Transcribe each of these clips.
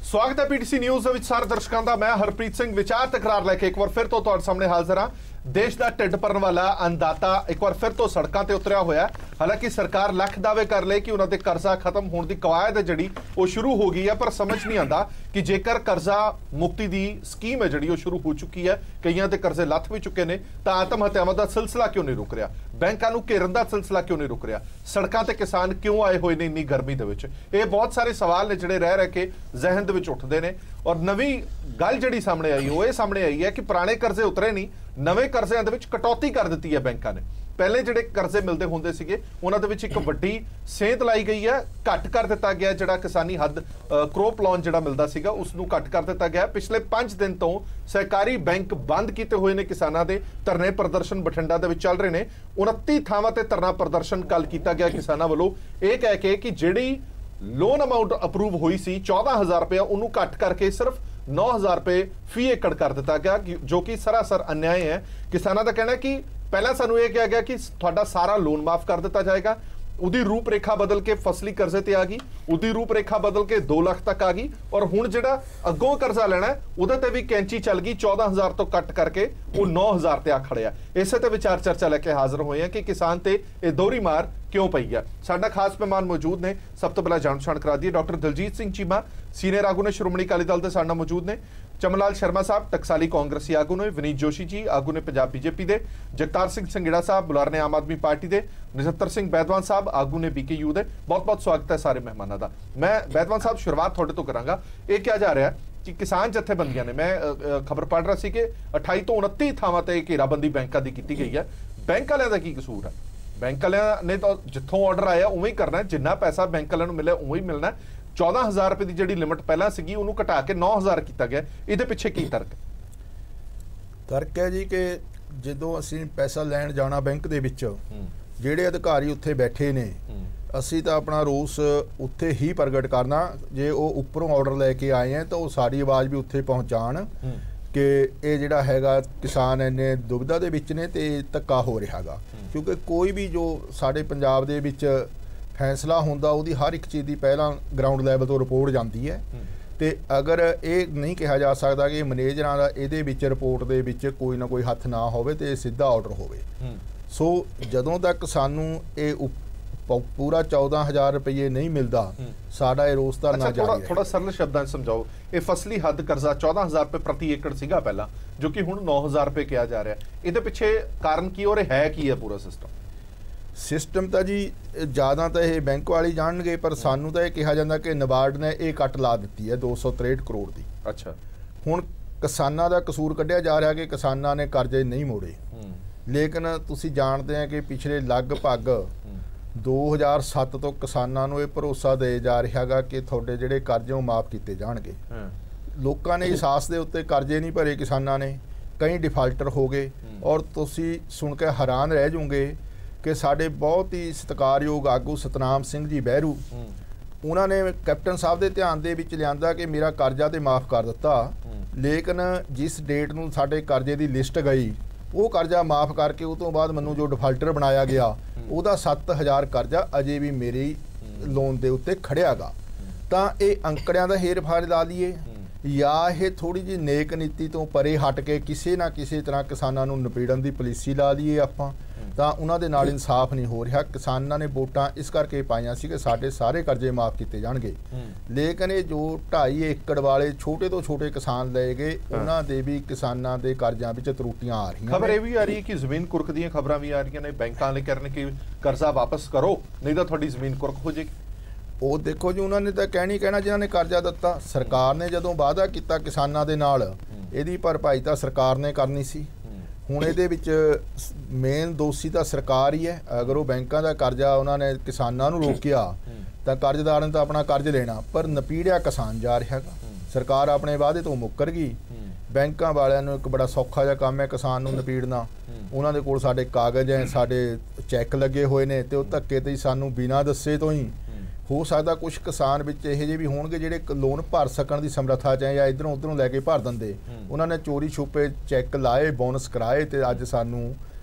स्वागत है PTC news ਵਿੱਚ ਸਾਰੇ ਦਰਸ਼ਕਾਂ ਦਾ। मैं हरप्रीत सिंह विचार तकरार लेके एक बार फिर तो ਤੁਹਾਡੇ ਸਾਹਮਣੇ ਹਾਜ਼ਰ ਹਾਂ। देश का ढिड भरन वाला अन्नदाता एक बार फिर तो सड़कों पर उतरिया होया। हालांकि सरकार लख दावे कर ले कि उन्होंने कर्जा खत्म होने की कवायद है जिहड़ी वो शुरू हो गई है, पर समझ नहीं आता कि जेकर कर्जा मुक्ति की स्कीम है जिहड़ी वो शुरू हो चुकी है, कईयां ते कर्जे लथ भी चुके ने, तो आत्म हत्यावां दा सिलसिला क्यों नहीं रुक रहा, बैंकां नूं घेरन दा सिलसिला क्यों नहीं रुक रहा, सड़कों ते किसान क्यों आए हुए ने इन्नी गर्मी दे विच। ये बहुत सारे सवाल ने जिहड़े रह के जहन दे विच उठदे ने। और नवी गल जिहड़ी सामने आई वो ये सामने आई है कि पुराने कर्जे उतरे नहीं, नवे कर्जिਆਂ ਦੇ ਵਿੱਚ कटौती कर दी है बैंकों ने। पहले ਜਿਹੜੇ कर्जे मिलते होंगे ਸੀਗੇ ਉਹਨਾਂ ਦੇ ਵਿੱਚ ਇੱਕ ਵੱਡੀ ਸੇਧ ਲਾਈ ਗਈ है, घट कर दिता गया ਜਿਹੜਾ किसानी हद क्रॉप लोन ਜਿਹੜਾ ਮਿਲਦਾ ਸੀਗਾ ਉਸ ਨੂੰ घट कर दिता गया। पिछले 5 दिन तो सहकारी बैंक बंद किए हुए ने किसानों के धरने प्रदर्शन बठिंडा ਦੇ ਵਿੱਚ ਚੱਲ ਰਹੇ ਨੇ। 29 ਥਾਵਾਂ ਤੇ ਧਰਨਾ प्रदर्शन कल किया गया किसानों ਵੱਲੋਂ ਇਹ ਕਹਿ ਕੇ कि ਜਿਹੜੀ लोन अमाउंट अप्रूव हुई सी 14,000 रुपया उन्होंने घट करके सिर्फ 9,000 रुपये फी एकड़ कर दिता गया, जो कि सरासर अन्याय है। किसानों का कहना है कि पहला सानू ये कहा गया कि थोड़ा सारा लोन माफ कर दिता जाएगा, उदी रूपरेखा बदल के फसली कर्जे ते आ गई, उदी रूपरेखा बदल के 2 लाख तक आ गई, और हुण जिहड़ा अगों कर्जा लेना है उहदे ते भी कैंची चल गई, 14,000 तो कट करके वो 9,000 ते आ खड़िया। इसे ते विचार चर्चा लेके हाजिर होए हैं कि किसान ते ये दोहरी मार क्यों पई है। साडा खास मेहमान मौजूद ने, सब तो पहला जान पछाण करा दी डॉक्टर दलजीत सिंह चीमा, सीनियर आगू ने श्रोमणी अकाली दल के साडे नाल मौजूद ने। चमनलाल शर्मा साहब टकसाली कांग्रेसी आगू ने, विनीत जोशी जी आगू ने पंजाब बीजेपी के, जगतार सिंह संघेड़ा साहब बुलार ने आम आदमी पार्टी के, नजत्तर सिंह बैदवान साहब आगू ने BKU के। बहुत बहुत स्वागत है सारे मेहमानों का। मैं बैदवान साहब शुरुआत थोड़े तो करांगा। ये क्या जा रहा है कि किसान जथेबंदियां ने, मैं खबर पढ़ रहा सी कि 28 तो 29 थावां ते घेराबंदी बैंकों की की गई है। बैंक वालियां दा की कसूर है? बैंक वालियां ने तो जिथों ऑर्डर आया उवें ही करना है, जिन्ना पैसा बैंक वालियां नूं मिले उवें ही मिलना है। 14,000 रुपए की जिहड़ी लिमिट पहला सीगी उहनूं घटा के 9,000 किया गया, इहदे पिछे की तर्क है जी कि जदों असीं पैसा लैण जाना बैंक दे विच ਜਿਹੜੇ ਅਧਿਕਾਰੀ ਉੱਥੇ ਬੈਠੇ ਨੇ, ਅਸੀਂ ਤਾਂ ਆਪਣਾ ਰੋਸ ਉੱਥੇ ਹੀ ਪ੍ਰਗਟ ਕਰਨਾ। ਜੇ ਉਹ ਉੱਪਰੋਂ ਆਰਡਰ ਲੈ ਕੇ ਆਏ ਆ ਤਾਂ ਉਹ ਸਾਡੀ ਆਵਾਜ਼ ਵੀ ਉੱਥੇ ਪਹੁੰਚਾਣ ਕਿ ਇਹ ਜਿਹੜਾ ਹੈਗਾ ਕਿਸਾਨ ਇੰਨੇ ਦੁਬਿਧਾ ਦੇ ਵਿੱਚ ਨੇ ਤੇ ਧੱਕਾ ਹੋ ਰਿਹਾ ਗਾ। ਕਿਉਂਕਿ ਕੋਈ ਵੀ ਜੋ ਸਾਡੇ ਪੰਜਾਬ ਦੇ ਵਿੱਚ ਫੈਸਲਾ ਹੁੰਦਾ ਉਹਦੀ ਹਰ ਇੱਕ ਚੀਜ਼ ਦੀ ਪਹਿਲਾਂ ਗਰਾਊਂਡ ਲੈਵਲ ਤੋਂ ਰਿਪੋਰਟ ਜਾਂਦੀ ਹੈ, ਤੇ ਅਗਰ ਇਹ ਨਹੀਂ ਕਿਹਾ ਜਾ ਸਕਦਾ ਕਿ ਮੈਨੇਜਰਾਂ ਦਾ ਇਹਦੇ ਵਿੱਚ ਰਿਪੋਰਟ ਦੇ ਵਿੱਚ ਕੋਈ ਨਾ ਕੋਈ ਹੱਥ ਨਾ ਹੋਵੇ ਤੇ ਸਿੱਧਾ ਆਰਡਰ ਹੋਵੇ। ਸੋ ਜਦੋਂ ਤੱਕ ਸਾਨੂੰ ਇਹ पूरा 14,000 रुपये नहीं मिलता साडा रोस धरना जारी है। थोड़ा सरल शब्दां समझाओ, ये फसली हद कर्जा 14,000 रुपये प्रति एकड़ सीगा पहला, जो कि हुण 9,000 रुपये किया जा रहा है, इहदे पिछे कारण की और है की है पूरा सिस्टम तो जी ज़्यादा तो ये बैंक वाले जानगे, पर सानू तो यह कहा जाता कि नाबार्ड ने यह कट ला दी है 263 करोड़ की। अच्छा, हुण किसानां दा कसूर कढ़िया जा रहा कि किसानां ने कर्जे नहीं मोड़े, लेकिन तुसीं जानते हैं कि पिछले लगभग 2007 तो किसानों को यह भरोसा दे जा रहा गा कि थोड़े जिहड़े कर्जे वो माफ़ किए जाणगे। लोगों ने एहसास के उत्ते कर्जे नहीं भरे, किसानों ने कई डिफाल्टर हो गए, और तुसीं सुन के हैरान रह जाओगे कि साडे बहुत ही सत्कारयोग आगू सतनाम सिंह जी बहरू उन्होंने कैप्टन साहब के ध्यान दे विच लिआंदा कि मेरा कर्जा तो माफ़ कर दिता, लेकिन जिस डेट नूं साडे कर्जे की लिस्ट गई वो कर्जा माफ़ करके उस तो बाद मैनू जो डिफाल्टर बनाया गया ਉਹਦਾ 7,000 ਕਰਜ਼ਾ अजे भी मेरे लोन के उत्ते खड़िया गा। तो ये अंकड़ियां दा हेर फेर ला लीए या ये थोड़ी जी नेक नीति तो परे हट के किसी ना किसी तरह किसानों नूं निपीड़न की पॉलिसी ला लीए आपां, तो उन्हां दे नाल इंसाफ नहीं हो रहा। किसानों ने वोटां इस करके पाईआं सी कि साडे सारे कर्जे माफ़ किए जाणगे, लेकिन ये जो 2.5 एकड़ वाले छोटे तो छोटे किसान ले गए उन्हां दे भी किसानों के कर्जा विच त्रुटियां आ रही। खबर ये भी आ रही है कि जमीन कुरक दी खबरां भी आ रही ने, बैंकां ने करन कि कर्जा वापस करो नहीं तो थोड़ी जमीन कुरक हो जाएगी। ਉਹ देखो जी उन्होंने तो कहना जिन्हों ने कर्जा दिता, सरकार ने जदों वादा किया किसानों के नाल इहदी भरपाई तो सरकार ने करनी सी। हुण इहदे विच मेन दोषी तो सरकार ही है। अगर वो बैंकों का कर्जा उन्होंने किसानों नूं रोकिया तो कर्जदार ने तो अपना कर्ज लेना, पर नपीड़िया किसान जा रहा है। सरकार अपने वादे तो मुकर गई, बैंकों वालियां नूं एक बड़ा सौखा जिहा काम है किसान नूं नपीड़ना। उन्होंने कोल साडे कागज़ हैं, साडे चैक लगे हुए ने, तो धक्के ते सानूं बिना दस्से तो ही हो सकता कुछ किसान विच इहो जिहे भी होणगे जिहड़े लोन भर सकण दी समर्था च या इधरों उधरों लैके भर दिंदे, उन्होंने चोरी छुपे चैक लाए, बोनस कराए, तो अज सानूं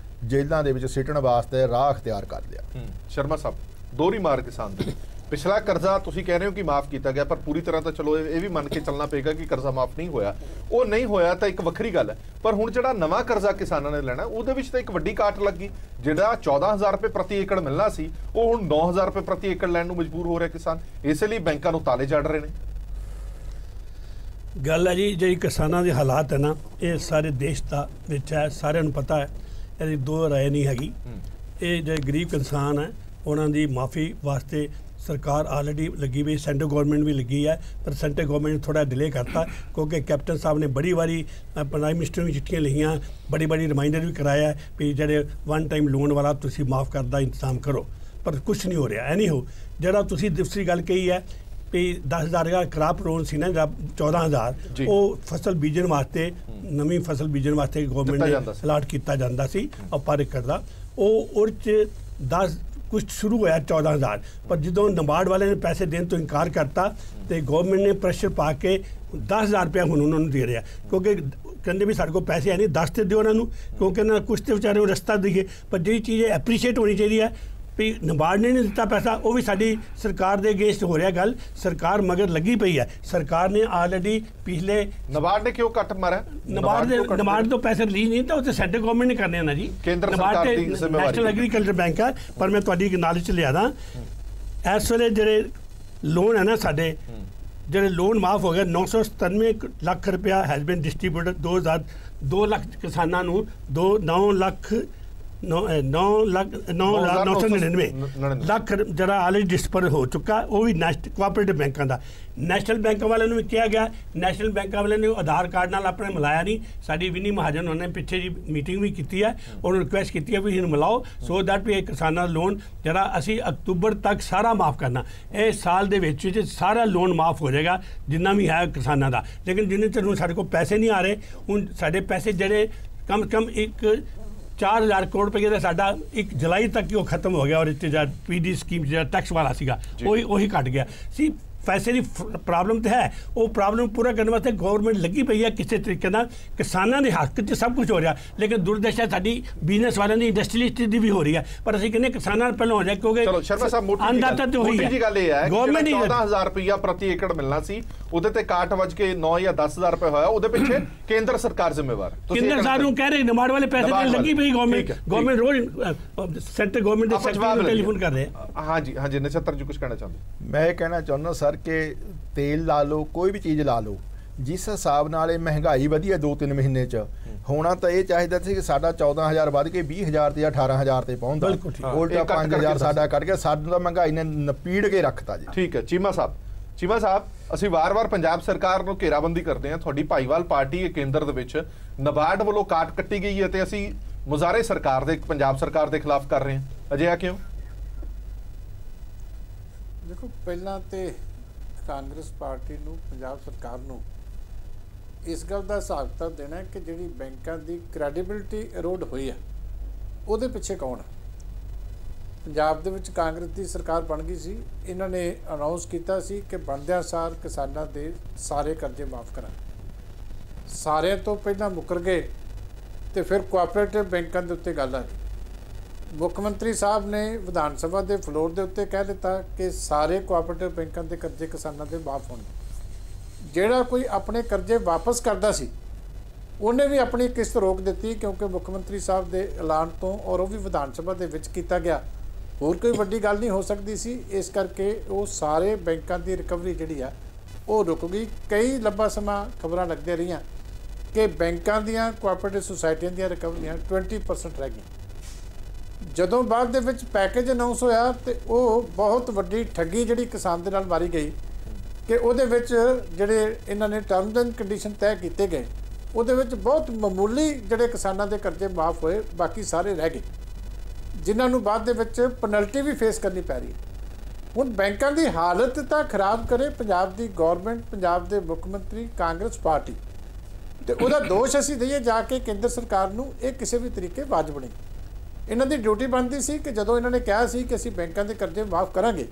जेलों दे विच सिटण वास्ते राह अख्तियार कर लिया। शर्मा साहब, दोहरी मार किसान दी ਪਿਛਲਾ ਕਰਜ਼ਾ ਤੁਸੀਂ ਕਹਿ ਰਹੇ ਹੋ ਕਿ ਮਾਫ ਕੀਤਾ ਗਿਆ, ਪਰ ਪੂਰੀ ਤਰ੍ਹਾਂ ਤਾਂ ਚਲੋ ਇਹ ਵੀ ਮੰਨ ਕੇ ਚੱਲਣਾ ਪਏਗਾ ਕਿ ਕਰਜ਼ਾ ਮਾਫ ਨਹੀਂ ਹੋਇਆ। ਉਹ ਨਹੀਂ ਹੋਇਆ ਤਾਂ ਇੱਕ ਵੱਖਰੀ ਗੱਲ ਹੈ, ਪਰ ਹੁਣ ਜਿਹੜਾ ਨਵਾਂ ਕਰਜ਼ਾ ਕਿਸਾਨਾਂ ਨੇ ਲੈਣਾ ਉਹਦੇ ਵਿੱਚ ਤਾਂ ਇੱਕ ਵੱਡੀ ਕਾਟ ਲੱਗੀ। ਜਿਹੜਾ 14,000 ਰੁਪਏ ਪ੍ਰਤੀ ਏਕੜ ਮਿਲਣਾ ਸੀ ਉਹ ਹੁਣ 9,000 ਰੁਪਏ ਪ੍ਰਤੀ ਏਕੜ ਲੈਣ ਨੂੰ ਮਜਬੂਰ ਹੋ ਰਿਹਾ ਕਿਸਾਨ। ਇਸੇ ਲਈ ਬੈਂਕਾਂ ਨੂੰ ਤਾਲੇ ਜੜ ਰਹੇ ਨੇ। ਗੱਲ ਹੈ ਜੀ, ਜਿਹੜੀ ਕਿਸਾਨਾਂ ਦੇ ਹਾਲਾਤ ਹੈ ਨਾ, ਇਹ ਸਾਰੇ ਦੇਸ਼ ਦਾ ਵਿੱਚ ਹੈ, ਸਾਰਿਆਂ ਨੂੰ ਪਤਾ ਹੈ, ਇਹਦੀ ਦੋ ਰਾਏ ਨਹੀਂ ਹੈਗੀ। ਇਹ ਜਿਹੜੇ ਗਰੀਬ ਕਿਸਾਨ ਹੈ ਉਹਨਾਂ ਦੀ ਮਾਫੀ ਵਾਸਤੇ ਸਰਕਾਰ ਆਲਰੇਡੀ ਲੱਗੀ ਹੋਈ, ਸੈਂਟਰ ਗਵਰਨਮੈਂਟ ਵੀ ਲੱਗੀ ਹੈ, ਪਰ ਸੈਂਟਰ ਗਵਰਨਮੈਂਟ ਨੇ ਥੋੜਾ ਡਿਲੇ ਕਰਤਾ ਕਿਉਂਕਿ ਕੈਪਟਨ ਸਾਹਿਬ ਨੇ ਬੜੀ ਵਾਰੀ ਪ੍ਰਾਈਮ ਮਿਨਿਸਟਰ ਨੂੰ ਚਿੱਠੀਆਂ ਲਿਖੀਆਂ, ਬੜੀ ਰਿਮਾਈਂਡਰ ਵੀ ਕਰਾਇਆ ਵੀ ਜਿਹੜੇ ਵਨ ਟਾਈਮ ਲੋਨ ਵਾਲਾ ਤੁਸੀਂ ਮਾਫ ਕਰਨ ਦਾ ਇੰਤਜ਼ਾਮ ਕਰੋ, ਪਰ ਕੁਛ ਨਹੀਂ ਹੋ ਰਿਹਾ। ਐ ਨਹੀਂ ਹੋ ਜਿਹੜਾ ਤੁਸੀਂ ਦੂਸਰੀ ਗੱਲ ਕਹੀ ਹੈ ਵੀ 10,000 ਦਾ ਕ੍ਰਾਪ ਲੋਨ ਸੀ ਨਾ, ਜਿਹੜਾ 14,000 ਉਹ ਫਸਲ ਬੀਜਣ ਵਾਸਤੇ, ਨਵੀਂ ਫਸਲ ਬੀਜਣ ਵਾਸਤੇ ਗਵਰਨਮੈਂਟ ਨੇ ਅਲਾਟ ਕੀਤਾ ਜਾਂਦਾ ਸੀ ਪਰ ਏਕੜ ਦਾ। ਉਹ ਉਹਦੇ 'ਚ 10 ਕੁਛ ਸ਼ੁਰੂ ਹੋਇਆ 14,000, ਪਰ ਜਦੋਂ ਨਬਾਰਡ ਵਾਲੇ ਨੇ ਪੈਸੇ ਦੇਣ ਤੋਂ ਇਨਕਾਰ ਕਰਤਾ ਤੇ ਗਵਰਨਮੈਂਟ ਨੇ ਪ੍ਰੈਸ਼ਰ ਪਾ ਕੇ 10,000 ਰੁਪਇਆ ਹੁਣ ਉਹਨਾਂ ਨੂੰ ਦੇ ਰਿਹਾ, ਕਿਉਂਕਿ ਕਹਿੰਦੇ ਵੀ ਸਾਡੇ ਕੋਲ ਪੈਸੇ ਹੈ ਨਹੀਂ, 10 ਤੇ ਦਿਓ ਉਹਨਾਂ ਨੂੰ, ਕਿਉਂਕਿ ਇਹਨਾਂ ਕੁਛ ਤੇ ਵਿਚਾਰੇ ਨੂੰ ਰਸਤਾ ਦਈਏ। ਪਰ ਜਿਹੜੀ ਚੀਜ਼ ਐਪਰੀਸ਼ੀਏਟ ਹੋਣੀ ਚਾਹੀਦੀ ਹੈ ਵੀ ਨਬਾਰਡ ਨੇ ਨਹੀਂ ਦਿੱਤਾ ਪੈਸਾ, ਉਹ ਵੀ ਸਾਡੀ ਸਰਕਾਰ ਦੇ ਅਗੇਂਸਟ ਹੋ ਰਿਹਾ ਗੱਲ। ਸਰਕਾਰ ਮਗਰ ਲੱਗੀ ਪਈ ਹੈ, ਸਰਕਾਰ ਨੇ ਆਲਰੇਡੀ ਪਿਛਲੇ ਨਬਾਰਡ ਨੇ ਕਿਉਂ ਕੱਟ ਮਾਰਿਆ? ਨਬਾਰਡ ਤੋਂ ਪੈਸੇ ਰਿਲੀਜ਼ ਨਹੀਂ ਤਾਂ ਉਹ ਸੈਂਟਰ ਗਵਰਨਮੈਂਟ ਨੇ ਕਰਨੇ ਨਾ ਜੀ, ਨਬਾਰਡ ਤੇ ਨੈਸ਼ਨਲ ਐਗਰੀਕਲਚਰ ਬੈਂਕ ਹੈ। ਪਰ ਮੈਂ ਤੁਹਾਡੀ ਨੌਲੇਜ 'ਚ ਲਿਆਦਾ, ਇਸ ਵੇਲੇ ਜਿਹੜੇ ਲੋਨ ਹੈ ਨਾ ਸਾਡੇ, ਜਿਹੜੇ ਲੋਨ ਮਾਫ ਹੋ ਗਏ 997 ਲੱਖ ਰੁਪਇਆ ਹੈਜ਼ ਬੀਨ ਡਿਸਟ੍ਰੀਬਿਊਟਡ। 2 ਲੱਖ ਕਿਸਾਨਾਂ ਨੂੰ 9,99,999 ਲੱਖ ਜਿਹੜਾ ਆਲਰੇਡੀ ਡਿਸਪਰ ਹੋ ਚੁੱਕਾ, ਉਹ ਵੀ ਕੋਆਪਰੇਟਿਵ ਬੈਂਕਾਂ ਦਾ। ਨੈਸ਼ਨਲ ਬੈਂਕਾਂ ਵਾਲਿਆਂ ਨੂੰ ਵੀ ਕਿਹਾ ਗਿਆ, ਨੈਸ਼ਨਲ ਬੈਂਕਾਂ ਵਾਲਿਆਂ ਨੇ ਆਧਾਰ ਕਾਰਡ ਨਾਲ ਆਪਣੇ ਮਿਲਾਇਆ ਨਹੀਂ। ਸਾਡੀ ਵਿਨੀ ਮਹਾਜਨ ਉਹਨਾਂ ਨੇ ਪਿੱਛੇ ਜੀ ਮੀਟਿੰਗ ਵੀ ਕੀਤੀ ਹੈ, ਉਹਨੂੰ ਰਿਕੁਐਸਟ ਕੀਤੀ ਹੈ ਵੀ ਇਹਨੂੰ ਮਿਲਾਓ ਸੋ ਦੈਟ ਵੀ ਇਹ ਕਿਸਾਨਾਂ ਦਾ ਲੋਨ ਜਿਹੜਾ ਅਸੀਂ ਅਕਤੂਬਰ ਤੱਕ ਸਾਰਾ ਮਾਫ ਕਰਨਾ। ਇਹ ਸਾਲ ਦੇ ਵਿੱਚ ਸਾਰਾ ਲੋਨ ਮਾਫ ਹੋ ਜਾਏਗਾ ਜਿੰਨਾ ਵੀ ਹੈ ਕਿਸਾਨਾਂ ਦਾ। ਲੇਕਿਨ ਜਿੰਨੇ ਚਿਰ ਹੁਣ ਸਾਡੇ ਕੋਲ ਪੈਸੇ ਨਹੀਂ ਆ ਰਹੇ, ਹੁਣ ਸਾਡੇ ਪੈਸੇ ਜਿਹੜੇ ਕਮ ਸੇ ਕਮ 4,000 ਕਰੋੜ ਰੁਪਏ ਦਾ ਸਾਡਾ 1 ਜੁਲਾਈ ਤੱਕ ਹੀ ਉਹ ਖਤਮ ਹੋ ਗਿਆ, ਔਰ ਇੱਥੇ ਜਿਹੜਾ ਪੀਡੀ ਸਕੀਮ ਜਿਹੜਾ ਟੈਕਸ ਵਾਲਾ ਸੀਗਾ ਉਹੀ ਘਟ ਗਿਆ ਸੀ। ਪੈਸੇ ਦੀ ਪ੍ਰੋਬਲਮ ਤਾਂ ਹੈ, ਉਹ ਪ੍ਰੋਬਲਮ ਪੂਰਾ ਕਰਨ ਵਾਸਤੇ ਗਵਰਨਮੈਂਟ ਲੱਗੀ ਪਈ ਹੈ ਕਿਸੇ ਤਰੀਕੇ ਨਾਲ। ਕਿਸਾਨਾਂ ਦੇ ਹੱਕ 'ਚ ਸਭ ਕੁਝ ਹੋ ਰਿਹਾ, ਲੇਕਿਨ ਦੁਰਦਸ਼ਾ ਸਾਡੀ ਬਿਜ਼ਨਸ ਵਾਲਿਆਂ ਦੀ, ਇੰਡਸਟਰੀਲਿਸਟ ਦੀ ਵੀ ਹੋ ਰਹੀ ਹੈ। ਪਰ ਅਸੀਂ ਕਹਿੰਦੇ ਕਿਸਾਨਾਂ ਨਾਲ ਪਹਿਲਾਂ ਹੋ ਜਾਏ, ਕਿਉਂਕਿ ਚਲੋ ਸ਼ਰਮਾ ਸਾਹਿਬ ਅੰਦਾਤਾ ਤੇ ਹੋਈ ਹੈ ਗੱਲ ਇਹ ਹੈ ਗਵਰਨਮੈਂਟ 14,000 ਰੁਪਇਆ ਪ੍ਰਤੀ ਏਕੜ ਮਿਲਣਾ ਸੀ, ਉਹਦੇ ਤੇ ਕਾਟ ਵੱਜ ਕੇ 9 ਜਾਂ 10,000 ਰੁਪਏ ਹੋਇਆ, ਉਹਦੇ ਪਿੱਛੇ ਕੇਂਦਰ ਸਰਕਾਰ ਜ਼ਿੰਮੇਵਾਰ। ਕੇਂਦਰ ਸਰਕਾਰ ਨੂੰ ਕਹਿ ਰਹੇ ਨਬਾਰਡ ਵਾਲੇ ਪੈਸੇ ਦੇਣ ਲੱਗੀ ਪਈ ਗਵਰਨਮੈਂਟ ਰੋਜ਼ ਸੈਂਟਰ ਗਵਰਨਮੈਂਟ ਦੇ ਸੈਕਟਰੀ ਨੂੰ ਟੈਲੀਫੋਨ ਕਰ ਰਹੇ। ਹਾਂਜੀ ਹਾਂਜੀ, ਨਛੱਤਰ ਜੀ ਕੁਝ ਕਹਿਣਾ ਚਾਹੁੰਦੇ? ਮੈਂ ਇਹ ਕਹਿਣਾ ਚਾਹੁੰਦਾ ਸਰ ਕਿ ਤੇਲ ਲਾ ਲਓ, ਕੋਈ ਵੀ ਚੀਜ਼ ਲਾ ਲਓ, ਜਿਸ ਹਿਸਾਬ ਨਾਲ ਇਹ ਮਹਿੰਗਾਈ ਵਧੀ ਹੈ 2-3 ਮਹੀਨੇ 'ਚ, ਹੋਣਾ ਤਾਂ ਇਹ ਚਾਹੀਦਾ ਸੀ ਕਿ ਸਾਡਾ 14,000 ਵੱਧ ਕੇ 20,000 ਤੇ 18,000 ਤੇ ਪਹੁੰਚਦਾ, ਉਲਟਾ 5,000 ਸਾਡਾ ਕੱਢ ਕੇ ਸਾਨੂੰ ਤਾਂ ਮਹਿੰਗਾਈ ਨੇ ਨਪੀੜ ਕੇ ਰੱਖਤਾ ਜੀ। ਠੀਕ ਹੈ ਚੀਮਾ ਸਾਹਿਬ, ਅਸੀਂ ਵਾਰ-ਵਾਰ ਪੰਜਾਬ ਸਰਕਾਰ ਨੂੰ ਘੇਰਾਬੰਦੀ ਕਰਦੇ ਹਾਂ, ਤੁਹਾਡੀ ਭਾਈਵਾਲ ਪਾਰਟੀ ਹੈ ਕੇਂਦਰ ਦੇ ਵਿੱਚ, ਨਬਾਰਡ ਵੱਲੋਂ ਕਾਟ ਕੱਟੀ ਗਈ ਹੈ ਤੇ ਅਸੀਂ ਮੁਜ਼ਾਹਰੇ ਸਰਕਾਰ ਦੇ, ਪੰਜਾਬ ਸਰਕਾਰ ਦੇ ਖਿਲਾਫ ਕਰ ਰਹੇ ਹਾਂ, ਅਜਿਹਾ ਕਿਉਂ? ਦੇਖੋ, ਪਹਿਲਾਂ ਤੇ ਕਾਂਗਰਸ ਪਾਰਟੀ ਨੂੰ, ਪੰਜਾਬ ਸਰਕਾਰ ਨੂੰ ਇਸ ਗੱਲ ਦਾ ਹਿਸਾਬ ਤਾਂ ਦੇਣਾ ਕਿ ਜਿਹੜੀ ਬੈਂਕਾਂ ਦੀ ਕ੍ਰੈਡੀਬਿਲਿਟੀ ਇਰੋਡ ਹੋਈ ਹੈ ਉਹਦੇ ਪਿੱਛੇ ਕੌਣ ਹੈ। ਪੰਜਾਬ ਦੇ ਵਿੱਚ ਕਾਂਗਰਸ ਦੀ ਸਰਕਾਰ ਬਣ ਗਈ ਸੀ, ਇਹਨਾਂ ਨੇ ਅਨਾਉਂਸ ਕੀਤਾ ਸੀ ਕਿ ਬਣਦਿਆਂ ਸਾਰ ਕਿਸਾਨਾਂ ਦੇ ਸਾਰੇ ਕਰਜ਼ੇ ਮਾਫ ਕਰਾਂਗੇ। ਸਾਰਿਆਂ ਤੋਂ ਪਹਿਲਾਂ ਮੁੱਕਰ ਗਏ ਤੇ ਫਿਰ ਕੋਆਪਰੇਟਿਵ ਬੈਂਕਾਂ ਦੇ ਉੱਤੇ ਗੱਲ ਆ ਗਈ। ਮੁੱਖ ਮੰਤਰੀ ਸਾਹਿਬ ਨੇ ਵਿਧਾਨ ਸਭਾ ਦੇ ਫਲੋਰ ਦੇ ਉੱਤੇ ਕਹਿ ਦਿੱਤਾ ਕਿ ਸਾਰੇ ਕੋਆਪਰੇਟਿਵ ਬੈਂਕਾਂ ਦੇ ਕਰਜ਼ੇ ਕਿਸਾਨਾਂ ਦੇ ਮਾਫ ਹੋਣਗੇ। ਜਿਹੜਾ ਕੋਈ ਆਪਣੇ ਕਰਜ਼ੇ ਵਾਪਸ ਕਰਦਾ ਸੀ ਉਹਨੇ ਵੀ ਆਪਣੀ ਕਿਸ਼ਤ ਰੋਕ ਦਿੱਤੀ, ਕਿਉਂਕਿ ਮੁੱਖ ਮੰਤਰੀ ਸਾਹਿਬ ਦੇ ਐਲਾਨ ਤੋਂ, ਔਰ ਉਹ ਵੀ ਵਿਧਾਨ ਸਭਾ ਦੇ ਵਿੱਚ ਕੀਤਾ ਗਿਆ, ਹੋਰ ਕੋਈ ਵੱਡੀ ਗੱਲ ਨਹੀਂ ਹੋ ਸਕਦੀ ਸੀ। ਇਸ ਕਰਕੇ ਉਹ ਸਾਰੇ ਬੈਂਕਾਂ ਦੀ ਰਿਕਵਰੀ ਜਿਹੜੀ ਆ ਉਹ ਰੁਕ ਗਈ। ਕਈ ਲੰਬਾ ਸਮਾਂ ਖਬਰਾਂ ਲੱਗਦੀਆਂ ਰਹੀਆਂ ਕਿ ਬੈਂਕਾਂ ਦੀਆਂ, ਕੋਆਪਰੇਟਿਵ ਸੁਸਾਇਟੀਆਂ ਦੀਆਂ ਰਿਕਵਰੀਆਂ 20% ਰਹਿ ਗਈਆਂ। ਜਦੋਂ ਬਾਅਦ ਦੇ ਵਿੱਚ ਪੈਕੇਜ ਅਨਾਉਂਸ ਹੋਇਆ ਤੇ ਉਹ ਬਹੁਤ ਵੱਡੀ ਠੱਗੀ ਜਿਹੜੀ ਕਿਸਾਨ ਦੇ ਨਾਲ ਮਾਰੀ ਗਈ ਕਿ ਉਹਦੇ ਵਿੱਚ ਜਿਹੜੇ ਇਹਨਾਂ ਨੇ ਟਰਮਸ ਐਂਡ ਕੰਡੀਸ਼ਨ ਤੈਅ ਕੀਤੇ ਗਏ, ਉਹਦੇ ਵਿੱਚ ਬਹੁਤ ਮਾਮੂਲੀ ਜਿਹੜੇ ਕਿਸਾਨਾਂ ਦੇ ਕਰਜ਼ੇ ਮਾਫ ਹੋਏ, ਬਾਕੀ ਸਾਰੇ ਰਹਿ ਗਏ, ਜਿਨ੍ਹਾਂ ਨੂੰ ਬਾਅਦ ਦੇ ਵਿੱਚ ਪੈਨਲਟੀ ਵੀ ਫੇਸ ਕਰਨੀ ਪੈ ਰਹੀ ਹੈ। ਹੁਣ ਬੈਂਕਾਂ ਦੀ ਹਾਲਤ ਤਾਂ ਖਰਾਬ ਕਰੇ ਪੰਜਾਬ ਦੀ ਗੌਰਮੈਂਟ, ਪੰਜਾਬ ਦੇ ਮੁੱਖ ਮੰਤਰੀ, ਕਾਂਗਰਸ ਪਾਰਟੀ, ਤੇ ਉਹਦਾ ਦੋਸ਼ ਅਸੀਂ ਦਈਏ ਜਾ ਕੇ ਕੇਂਦਰ ਸਰਕਾਰ ਨੂੰ, ਇਹ ਕਿਸੇ ਵੀ ਤਰੀਕੇ ਵਾਜਬ ਨਹੀਂ। ਇਹਨਾਂ ਦੀ ਡਿਊਟੀ ਬਣਦੀ ਸੀ ਕਿ ਜਦੋਂ ਇਹਨਾਂ ਨੇ ਕਿਹਾ ਸੀ ਕਿ ਅਸੀਂ ਬੈਂਕਾਂ ਦੇ ਕਰਜ਼ੇ ਮਾਫ ਕਰਾਂਗੇ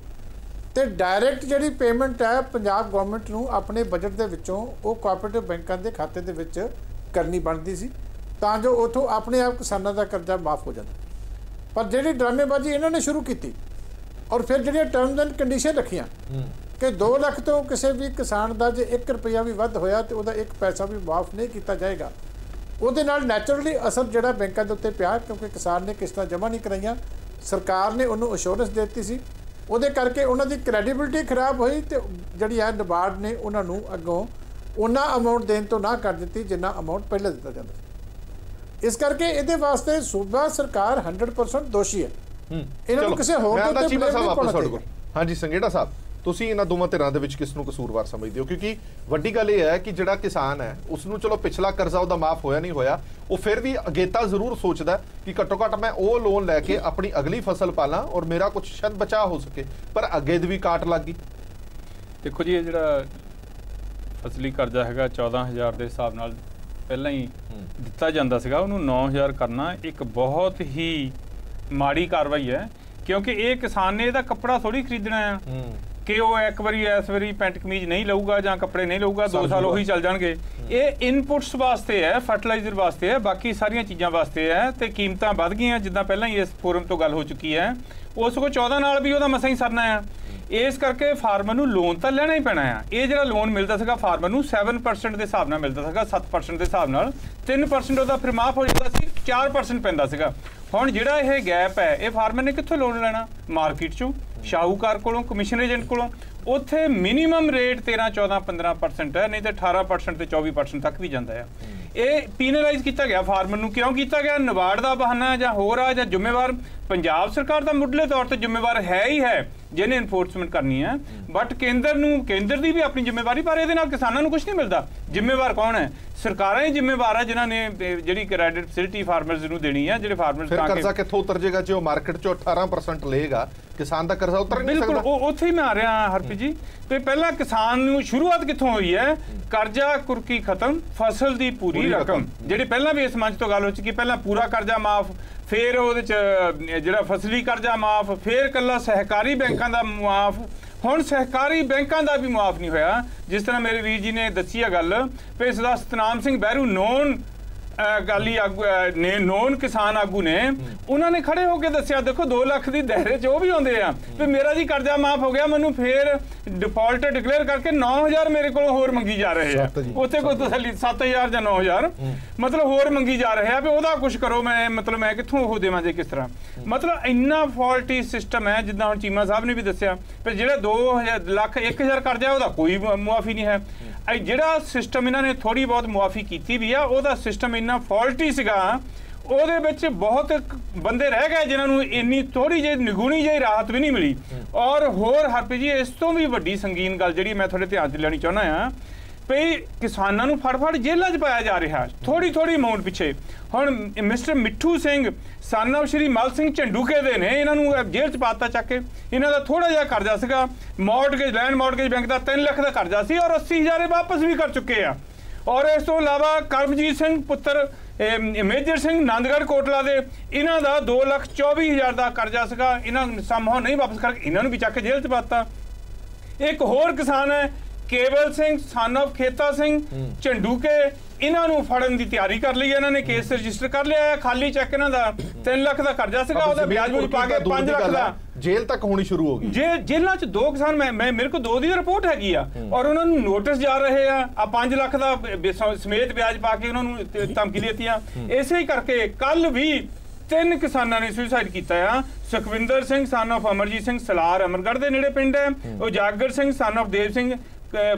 ਤੇ ਡਾਇਰੈਕਟ ਜਿਹੜੀ ਪੇਮੈਂਟ ਹੈ ਪੰਜਾਬ ਗਵਰਨਮੈਂਟ ਨੂੰ ਆਪਣੇ ਬਜਟ ਦੇ ਵਿੱਚੋਂ ਉਹ ਕੋਆਪਰੇਟਿਵ ਬੈਂਕਾਂ ਦੇ ਖਾਤੇ ਦੇ ਵਿੱਚ ਕਰਨੀ ਬਣਦੀ ਸੀ, ਤਾਂ ਜੋ ਉੱਥੋਂ ਆਪਣੇ ਆਪ ਕਿਸਾਨਾਂ ਦਾ ਕਰਜ਼ਾ ਮਾਫ ਹੋ ਜਾਂਦਾ। ਪਰ ਜਿਹੜੀ ਡਰਾਮੇਬਾਜ਼ੀ ਇਹਨਾਂ ਨੇ ਸ਼ੁਰੂ ਕੀਤੀ, और फिर ਜਿਹੜੀਆਂ ਟਰਮਸ ਐਂਡ ਕੰਡੀਸ਼ਨ ਰੱਖੀਆਂ ਕਿ 2 ਲੱਖ ਤੋਂ ਕਿਸੇ ਵੀ ਕਿਸਾਨ ਦਾ ਜੇ 1 ਰੁਪਿਆ ਵੀ ਵੱਧ ਹੋਇਆ ਤੇ ਉਹਦਾ 1 ਪੈਸਾ ਵੀ ਮਾਫ ਨਹੀਂ ਕੀਤਾ ਜਾਏਗਾ। ਉਹਦੇ ਨਾਲ ਨੈਚੁਰਲੀ ਅਸਰ ਜਿਹੜਾ ਬੈਂਕਾਂ ਦੇ ਉੱਤੇ ਪਿਆ, ਕਿਉਂਕਿ ਕਿਸਾਨ ਨੇ ਕਿਸ਼ਤਾਂ ਜਮ੍ਹਾਂ ਨਹੀਂ ਕਰਾਈਆਂ, ਸਰਕਾਰ ਨੇ ਉਹਨੂੰ ਅਸ਼ੋਰੈਂਸ ਦੇ ਦਿੱਤੀ ਸੀ, ਉਹਦੇ ਕਰਕੇ ਉਹਨਾਂ ਦੀ ਕ੍ਰੈਡੀਬਿਲਿਟੀ ਖਰਾਬ ਹੋਈ ਤੇ ਜਿਹੜੀ ਹੈ ਨਬਾਰਡ ਨੇ ਉਹਨਾਂ ਨੂੰ ਅੱਗੋਂ ਉਹਨਾਂ ਅਮਾਊਂਟ ਦੇਣ ਤੋਂ ਨਾ ਕਰ ਦਿੱਤੀ ਜਿੰਨਾ ਅਮਾਊਂਟ ਪਹਿਲਾਂ ਦਿੱਤਾ ਜਾਂਦਾ ਸੀ। ਇਸ ਕਰਕੇ ਇਹਦੇ ਵਾਸਤੇ ਸੂਬਾ ਸਰਕਾਰ 100% ਦੋਸ਼ੀ ਹੈ। ਇਹਨਾਂ ਨੂੰ ਕਿਸੇ ਹੋਰ ਦੇ ਉੱਤੇ ਬਲੇਮ ਨਹੀਂ ਪਾਉਣਾ ਚਾਹੀਦਾ। ਹਾਂਜੀ ਸੰਘੇੜਾ ਸਾਹਿਬ, ਤੁਸੀਂ ਇਹਨਾਂ ਦੋਵਾਂ ਧਿਰਾਂ ਦੇ ਵਿੱਚ ਕਿਸ ਨੂੰ ਕਸੂਰਵਾਰ ਸਮਝਦੇ ਹੋ? ਕਿਉਂਕਿ ਵੱਡੀ ਗੱਲ ਇਹ ਹੈ ਕਿ ਜਿਹੜਾ ਕਿਸਾਨ ਹੈ ਉਸ ਨੂੰ ਚਲੋ ਪਿਛਲਾ ਕਰਜ਼ਾ ਉਹਦਾ ਮਾਫ ਹੋਇਆ ਨਹੀਂ ਹੋਇਆ, ਉਹ ਫਿਰ ਵੀ ਅਗੇਤਾ ਜ਼ਰੂਰ ਸੋਚਦਾ ਕਿ ਘੱਟੋ ਘੱਟ ਮੈਂ ਉਹ ਲੋਨ ਲੈ ਕੇ ਆਪਣੀ ਅਗਲੀ ਫਸਲ ਪਾਲਾਂ ਔਰ ਮੇਰਾ ਕੁਝ ਸ਼ਾਇਦ ਬਚਾਅ ਹੋ ਸਕੇ, ਪਰ ਅੱਗੇ ਦੀ ਵੀ ਕਾਟ ਲੱਗ ਗਈ। ਦੇਖੋ ਜੀ, ਇਹ ਜਿਹੜਾ ਫਸਲੀ ਕਰਜ਼ਾ ਹੈਗਾ 14,000 ਦੇ ਹਿਸਾਬ ਨਾਲ ਪਹਿਲਾਂ ਹੀ ਦਿੱਤਾ ਜਾਂਦਾ ਸੀਗਾ, ਉਹਨੂੰ 9,000 ਕਰਨਾ ਇੱਕ ਬਹੁਤ ਹੀ ਮਾੜੀ ਕਾਰਵਾਈ ਹੈ। ਕਿਉਂਕਿ ਇਹ ਕਿਸਾਨ ਨੇ ਇਹਦਾ ਕੱਪੜਾ ਥੋੜੀ ਖਰੀਦਣਾ ਆ ਕਿ ਉਹ ਇੱਕ ਵਾਰੀ ਇਸ ਵਾਰੀ ਪੈਂਟ ਕਮੀਜ਼ ਨਹੀਂ ਲਊਗਾ ਜਾਂ ਕੱਪੜੇ ਨਹੀਂ ਲਊਗਾ, 2 ਸਾਲ ਉਹੀ ਚੱਲ ਜਾਣਗੇ। ਇਹ ਇਨਪੁਟਸ ਵਾਸਤੇ ਹੈ, ਫਰਟੀਲਾਈਜ਼ਰ ਵਾਸਤੇ ਹੈ, ਬਾਕੀ ਸਾਰੀਆਂ ਚੀਜ਼ਾਂ ਵਾਸਤੇ ਹੈ। ਤੇ ਕੀਮਤਾਂ ਵੱਧ ਗਈਆਂ, ਜਿੱਦਾਂ ਪਹਿਲਾਂ ਹੀ ਇਸ ਫੋਰਮ ਤੋਂ ਗੱਲ ਹੋ ਚੁੱਕੀ ਹੈ। ਉਸ ਕੋਲ 14 ਨਾਲ ਵੀ ਉਹਦਾ ਮਸਾਂ ਹੀ ਸਰਨਾ ਆ। ਇਸ ਕਰਕੇ ਫਾਰਮਰ ਨੂੰ ਲੋਨ ਤਾਂ ਲੈਣਾ ਹੀ ਪੈਣਾ ਆ। ਇਹ ਜਿਹੜਾ ਲੋਨ ਮਿਲਦਾ ਸੀਗਾ ਫਾਰਮਰ ਨੂੰ 7% ਦੇ ਹਿਸਾਬ ਨਾਲ ਮਿਲਦਾ ਸੀਗਾ, 7% ਦੇ ਹਿਸਾਬ ਨਾਲ 3% ਉਹਦਾ ਫਿਰ ਮਾਫ ਹੋ ਜਾਂਦਾ ਸੀ, 4% ਪੈਂਦਾ ਸੀਗਾ। ਹੁਣ ਜਿਹੜਾ ਇਹ ਗੈਪ ਹੈ, ਇਹ ਫਾਰਮਰ ਨੇ ਕਿੱਥੋਂ ਲੋਨ ਲੈਣਾ? ਮਾਰਕੀਟ ਚੋਂ, ਸ਼ਾਹੂਕਾਰ ਕੋਲੋਂ, ਕਮਿਸ਼ਨ ਏਜੰਟ ਕੋਲੋਂ। ਉੱਥੇ ਮਿਨੀਮਮ ਰੇਟ 13, 14, 15% ਹੈ, ਨਹੀਂ ਤਾਂ 18% ਤੇ 24% ਤੱਕ ਵੀ ਜਾਂਦਾ ਹੈ। ਇਹ ਪੀਨਲਾਈਜ਼ ਕੀਤਾ ਗਿਆ ਫਾਰਮਰ ਨੂੰ। ਕਿਉਂ ਕੀਤਾ ਗਿਆ? ਨਬਾਰਡ ਦਾ ਬਹਾਨਾ ਜਾਂ ਹੋਰ ਆ ਜਾਂ ਜ਼ਿੰਮੇਵਾਰ ਪੰਜਾਬ ਸਰਕਾਰ ਦਾ ਮੁੱਢਲੇ ਤੌਰ ਤੇ ਜ਼ਿੰਮੇਵਾਰ ਹੈ ਹੀ ਹੈ ਜਿਹਨੇ ਇਨਫੋਰਸਮੈਂਟ ਕਰਨੀ ਹੈ, ਬਟ ਕੇਂਦਰ ਦੀ ਵੀ ਆਪਣੀ ਜ਼ਿੰਮੇਵਾਰੀ, ਪਰ ਇਹਦੇ ਨਾਲ ਕਿਸਾਨਾਂ ਨੂੰ ਕੁਝ ਨਹੀਂ ਮਿਲਦਾ। ਜ਼ਿੰਮੇਵਾਰ ਕੌਣ ਹੈ? ਸਰਕਾਰਾਂ ਹੀ ਜ਼ਿੰਮੇਵਾਰ ਹੈ ਜਿਨ੍ਹਾਂ ਨੇ ਜਿਹੜੀ ਕ੍ਰੈਡਿਟ ਫੈਸਿਲਿਟੀ ਫਾਰਮਰਸ ਨੂੰ ਦੇਣੀ ਹੈ। ਜਿਹੜੇ ਫਾਰਮਰਸ ਫਿਰ ਕਰਜ਼ਾ ਕਿੱਥੋਂ ਉਤਰ ਜਾਏਗਾ ਜੇ ਉਹ ਮਾਰਕੀਟ ਚੋਂ 18% ਲਏਗਾ? ਕਿਸਾਨ ਦਾ ਕਰਜ਼ਾ ਉਤਰ ਨਹੀਂ ਸਕਦਾ। ਬਿਲਕੁਲ ਉੱਥੇ ਹੀ ਮੈਂ ਆ ਰਿਹਾ ਹਰਪ੍ਰੀਤ ਜੀ। ਤੇ ਪਹਿਲਾਂ ਕਿਸਾਨ ਨੂੰ ਸ਼ੁਰੂਆਤ ਕਿੱਥੋਂ ਹੋਈ ਹੈ? ਕਰਜ਼ਾ ਕੁਰਕੀ ਖਤਮ, ਫਸਲ ਦੀ ਪੂਰੀ ਰਕਮ। ਜਿਹੜੀ ਪਹਿਲਾਂ ਵੀ ਇਸ ਮੰਚ ਤੋਂ ਗੱਲ ਹੋ ਚੁੱਕੀ, ਪਹਿਲਾਂ ਪੂਰਾ ਕਰਜ਼ਾ ਮਾਫ, ਫਿਰ ਉਹਦੇ ਚ ਜਿਹੜਾ ਫਸਲੀ ਕਰਜ਼ਾ ਮਾਫ, ਫਿਰ ਕੱਲਾ ਸਹਿਕਾਰੀ ਬੈਂਕਾਂ ਦਾ ਮਾਫ। ਹੁਣ ਸਹਿਕਾਰੀ ਬੈਂਕਾਂ ਦਾ ਵੀ ਮਾਫ ਨਹੀਂ ਹੋਇਆ। ਜਿਸ ਤਰ੍ਹਾਂ ਮੇਰੇ ਵੀਰ ਜੀ ਨੇ ਦੱਸੀ ਆ ਗੱਲ, ਵੀ ਸਰਦਾਰ ਸਤਨਾਮ ਸਿੰਘ ਬਹਿਰੂ ਨੋਨ ਅਕਾਲੀ ਆਗੂ ਨੇ, ਨੋਨ ਕਿਸਾਨ ਆਗੂ ਨੇ, ਉਹਨਾਂ ਨੇ ਖੜੇ ਹੋ ਕੇ ਦੱਸਿਆ, ਦੇਖੋ 2 ਲੱਖ ਦੀ ਦਾਇਰੇ 'ਚ ਉਹ ਵੀ ਆਉਂਦੇ ਆ ਵੀ ਮੇਰਾ ਜੀ ਕਰਜ਼ਾ ਮਾਫ ਹੋ ਗਿਆ, ਮੈਨੂੰ ਫੇਰ ਡਿਫਾਲਟ ਡਿਕਲੇਅਰ ਕਰਕੇ 9,000 ਮੇਰੇ ਕੋਲੋਂ ਹੋਰ ਮੰਗੀ ਜਾ ਰਹੇ ਆ। ਉੱਥੇ ਕੋਈ ਤਸੱਲੀ 7,000 ਜਾਂ 9,000 ਮਤਲਬ ਹੋਰ ਮੰਗੀ ਜਾ ਰਹੇ ਆ ਵੀ ਉਹਦਾ ਕੁਝ ਕਰੋ। ਮੈਂ ਕਿੱਥੋਂ ਉਹ ਦੇਵਾਂ ਜੇ ਕਿਸ ਤਰ੍ਹਾਂ? ਮਤਲਬ ਇੰਨਾ ਫਾਲਟੀ ਸਿਸਟਮ ਹੈ। ਜਿੱਦਾਂ ਹੁਣ ਚੀਮਾ ਸਾਹਿਬ ਨੇ ਵੀ ਦੱਸਿਆ ਵੀ ਜਿਹੜਾ 2 ਲੱਖ 1,000 ਕਰਜ਼ਾ ਉਹਦਾ ਕੋਈ ਮੁਆਫੀ ਨਹੀਂ ਹੈ। ਜਿਹੜਾ ਸਿਸਟਮ ਇਹਨਾਂ ਨੇ ਥੋੜੀ ਬਹੁਤ ਮੁਆਫੀ ਕੀਤੀ ਵੀ ਆ, ਉਹਦਾ ਸਿਸਟਮ ਇੰਨਾ ਫਾਲਟੀ ਸੀਗਾ, ਉਹਦੇ ਵਿੱਚ ਬਹੁਤ ਬੰਦੇ ਰਹਿ ਗਏ ਜਿਨ੍ਹਾਂ ਨੂੰ ਇੰਨੀ ਥੋੜੀ ਜਿਹੀ ਨਿਗੂਣੀ ਜਿਹੀ ਰਾਹਤ ਵੀ ਨਹੀਂ ਮਿਲੀ। ਔਰ ਹੋਰ ਹਰਪ੍ਰੀਤ ਜੀ, ਇਸ ਤੋਂ ਵੀ ਵੱਡੀ ਸੰਗੀਨ ਗੱਲ ਜਿਹੜੀ ਮੈਂ ਤੁਹਾਡੇ ਧਿਆਨ 'ਚ ਲੈਣੀ ਚਾਹੁੰਦਾ ਆ, ਵੀ ਕਿਸਾਨਾਂ ਨੂੰ ਫੜ ਜੇਲ੍ਹਾਂ 'ਚ ਪਾਇਆ ਜਾ ਰਿਹਾ ਥੋੜੀ ਅਮਾਊਂਟ ਪਿੱਛੇ। ਹੁਣ mister Mitthu Singh son of Shri Mal Singh ਝੰਡੂਕੇ ਦੇ ਨੇ, ਇਹਨਾਂ ਨੂੰ ਜੇਲ੍ਹ 'ਚ ਪਾਤਾ ਚੱਕ ਕੇ। ਇਹਨਾਂ ਦਾ ਥੋੜਾ ਜਿਹਾ ਕਰਜ਼ਾ ਸੀਗਾ, ਮੌਰਟਗੇਜ ਲੈਂਡ ਮੌਰਟਗੇਜ ਬੈਂਕ ਦਾ 3 ਲੱਖ ਦਾ ਕਰਜ਼ਾ ਸੀ, ਔਰ 80,000 ਵਾਪਸ ਵੀ ਕਰ ਚੁੱਕੇ ਆ। ਔਰ ਇਸ ਤੋਂ ਇਲਾਵਾ ਕਰਮਜੀਤ ਸਿੰਘ ਪੁੱਤਰ ਮੇਜਰ ਸਿੰਘ ਨੰਦਗੜ੍ਹ ਕੋਟਲਾ ਦੇ, ਇਹਨਾਂ ਦਾ 2,24,000 ਦਾ ਕਰਜ਼ਾ ਸੀਗਾ, ਇਹਨਾਂ ਸੰਭਵ ਨਹੀਂ ਵਾਪਸ ਕਰਕੇ ਇਹਨਾਂ ਨੂੰ ਵੀ ਚੱਕ ਕੇ ਜੇਲ੍ਹ 'ਚ ਪਾਤਾ। ਇੱਕ ਹੋਰ ਕਿਸਾਨ ਹੈ ਕੇਵਲ ਸਿੰਘ ਸਨ ਆਫ ਖੇਤਾ ਸਿੰਘ ਝੰਡੂਕੇ, ਇਹਨਾਂ ਨੂੰ ਫੜਨ ਦੀ ਤਿਆਰੀ ਕਰ ਲਈ। ਇਹਨਾਂ ਨੇ ਕੇਸ ਰਜਿਸਟਰ ਕਰ ਲਿਆ। ਖਾਲੀ ਚੈੱਕ ਇਹਨਾਂ ਦਾ 3 ਲੱਖ ਦਾ ਕਰਜ਼ਾ ਸੀਗਾ, ਉਹਦਾ ਵਿਆਜ ਵੀ ਪਾ ਕੇ 5 ਲੱਖ ਦਾ ਜੇਲ੍ਹ ਤੱਕ ਹੋਣੀ ਸ਼ੁਰੂ ਹੋ ਗਈ। ਜੇਲ੍ਹਾਂ 'ਚ 2 ਕਿਸਾਨ, ਮੇਰੇ ਕੋਲ 2 ਦੀ ਰਿਪੋਰਟ ਹੈਗੀ ਆ, ਔਰ ਉਹਨਾਂ ਨੂੰ ਨੋਟਿਸ ਜਾ ਰਹੇ ਆ 5 ਲੱਖ ਦਾ ਸਮੇਤ ਵਿਆਜ ਪਾ ਕੇ ਉਹਨਾਂ ਨੂੰ ਧਮਕੀ ਦਿੱਤੀ ਆ। ਇਸੇ ਕਰਕੇ ਕੱਲ ਵੀ 3 ਕਿਸਾਨਾਂ ਨੇ ਸੁਸਾਈਡ ਕੀਤਾ ਆ। ਸੁਖਵਿੰਦਰ ਸਿੰਘ ਸਨ ਆਫ ਅਮਰਜੀਤ ਸਿੰਘ ਸਲਾਰ ਅਮਰਗੜ੍ਹ ਦੇ ਨੇੜੇ ਪਿੰਡ ਹੈ, ਉਜਾਗਰ ਸਿੰਘ ਸਨ ਆਫ ਦੇਵ ਸਿੰਘ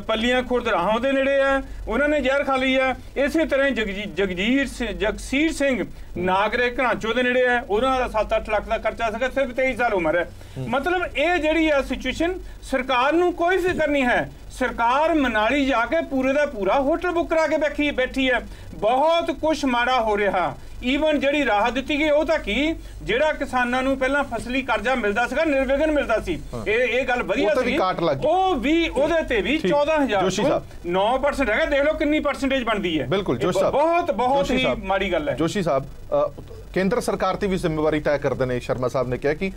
ਪੱਲੀਆਂ ਖੁਰਦ ਰਾਹੋਂ ਦੇ ਨੇੜੇ ਆ, ਉਹਨਾਂ ਨੇ ਜ਼ਹਿਰ ਖਾ ਲਈ ਆ। ਇਸੇ ਤਰ੍ਹਾਂ ਜਗਸੀਰ ਸਿੰਘ ਨਾਗਰੇ ਘਰਾਂਚੋ ਦੇ ਨੇੜੇ ਆ, ਉਹਨਾਂ ਦਾ 7-8 ਲੱਖ ਦਾ ਖਰਚਾ ਸੀਗਾ, ਸਿਰਫ 23 ਸਾਲ ਉਮਰ ਹੈ। ਮਤਲਬ ਇਹ ਜਿਹੜੀ ਆ ਸਿਚੁਏਸ਼ਨ, ਸਰਕਾਰ ਨੂੰ ਕੋਈ ਫਿਕਰ ਨਹੀਂ ਹੈ। ਸਰਕਾਰ ਮਨਾਲੀ ਜਾ ਕੇ ਪੂਰੇ ਦਾ ਪੂਰਾ ਹੋਟਲ ਬੁੱਕ ਕਰਾ ਕੇ ਬੈਠੀ ਹੈ। ਬਹੁਤ ਕੁਝ ਮਾੜਾ ਹੋ ਰਿਹਾ। ਈਵਨ ਜਿਹੜੀ ਰਾਹਤ ਦਿੱਤੀ ਗਈ ਉਹ ਤਾਂ ਕੀ, ਜਿਹੜਾ ਕਿਸਾਨਾਂ ਨੂੰ ਪਹਿਲਾਂ ਫਸਲੀ ਕਰਜ਼ਾ ਮਿਲਦਾ ਸੀਗਾ, ਨਿਰਵਿਘਨ ਮਿਲਦਾ ਸੀ, ਇਹ ਗੱਲ ਵਧੀਆ ਸੀ, ਉਹ ਵੀ ਉਹਦੇ ਤੇ ਵੀ 14,000 9% ਹੈਗਾ। ਦੇਖ ਲਓ ਕਿੰਨੀ ਪਰਸੈਂਟੇਜ ਬਣਦੀ ਹੈ। ਬਿਲਕੁਲ ਜੋਸ਼ੀ ਸਾਹਿਬ, ਬਹੁਤ ਹੀ ਮਾੜੀ ਗੱਲ ਹੈ। ਜੋਸ਼ੀ ਸਾਹਿਬ, ਕੇਂਦਰ ਸਰਕਾਰ ਦੀ ਵੀ ਜ਼ਿੰਮੇਵਾਰੀ ਤੈਅ ਕਰਦੇ ਨੇ। ਸ਼ਰਮਾ ਸਾਹਿਬ ਨੇ ਕਿਹਾ ਕਿ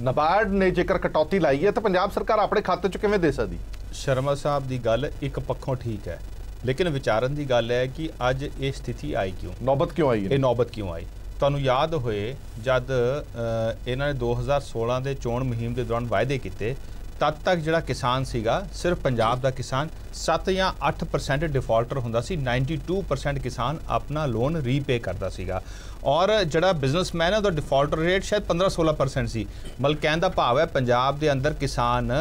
ਨਬਾਰਡ ਨੇ ਜੇਕਰ ਕਟੌਤੀ ਲਾਈ ਹੈ ਤਾਂ ਪੰਜਾਬ ਸਰਕਾਰ ਆਪਣੇ ਖਾਤੇ 'ਚ ਕਿਵੇਂ ਦੇ ਸਕਦੀ? ਸ਼ਰਮਾ ਸਾਹਿਬ ਦੀ ਗੱਲ ਇੱਕ ਪੱਖੋਂ ਠੀਕ ਹੈ, ਲੇਕਿਨ ਵਿਚਾਰਨ ਦੀ ਗੱਲ ਹੈ ਕਿ ਅੱਜ ਇਹ ਸਥਿਤੀ ਆਈ ਕਿਉਂ, ਨੌਬਤ ਕਿਉਂ ਆਈ? ਇਹ ਨੌਬਤ ਕਿਉਂ ਆਈ? ਤੁਹਾਨੂੰ ਯਾਦ ਹੋਏ ਜਦ ਇਹਨਾਂ ਨੇ 2016 ਦੇ ਚੋਣ ਮੁਹਿੰਮ ਦੇ ਦੌਰਾਨ ਵਾਅਦੇ ਕੀਤੇ, ਤਦ ਤੱਕ ਜਿਹੜਾ ਕਿਸਾਨ ਸੀਗਾ ਸਿਰਫ ਪੰਜਾਬ ਦਾ ਕਿਸਾਨ 7 ਜਾਂ 8% ਡਿਫਾਲਟਰ ਹੁੰਦਾ ਸੀ, 92% ਕਿਸਾਨ ਆਪਣਾ ਲੋਨ ਰੀਪੇ ਕਰਦਾ ਸੀਗਾ। ਔਰ ਜਿਹੜਾ ਬਿਜ਼ਨਸਮੈਨ ਹੈ ਉਹਦਾ ਡਿਫਾਲਟਰ ਰੇਟ ਸ਼ਾਇਦ 15-16% ਸੀ। ਮਤਲਬ ਕਹਿਣ ਦਾ ਭਾਵ ਹੈ ਪੰਜਾਬ ਦੇ ਅੰਦਰ ਕਿਸਾਨ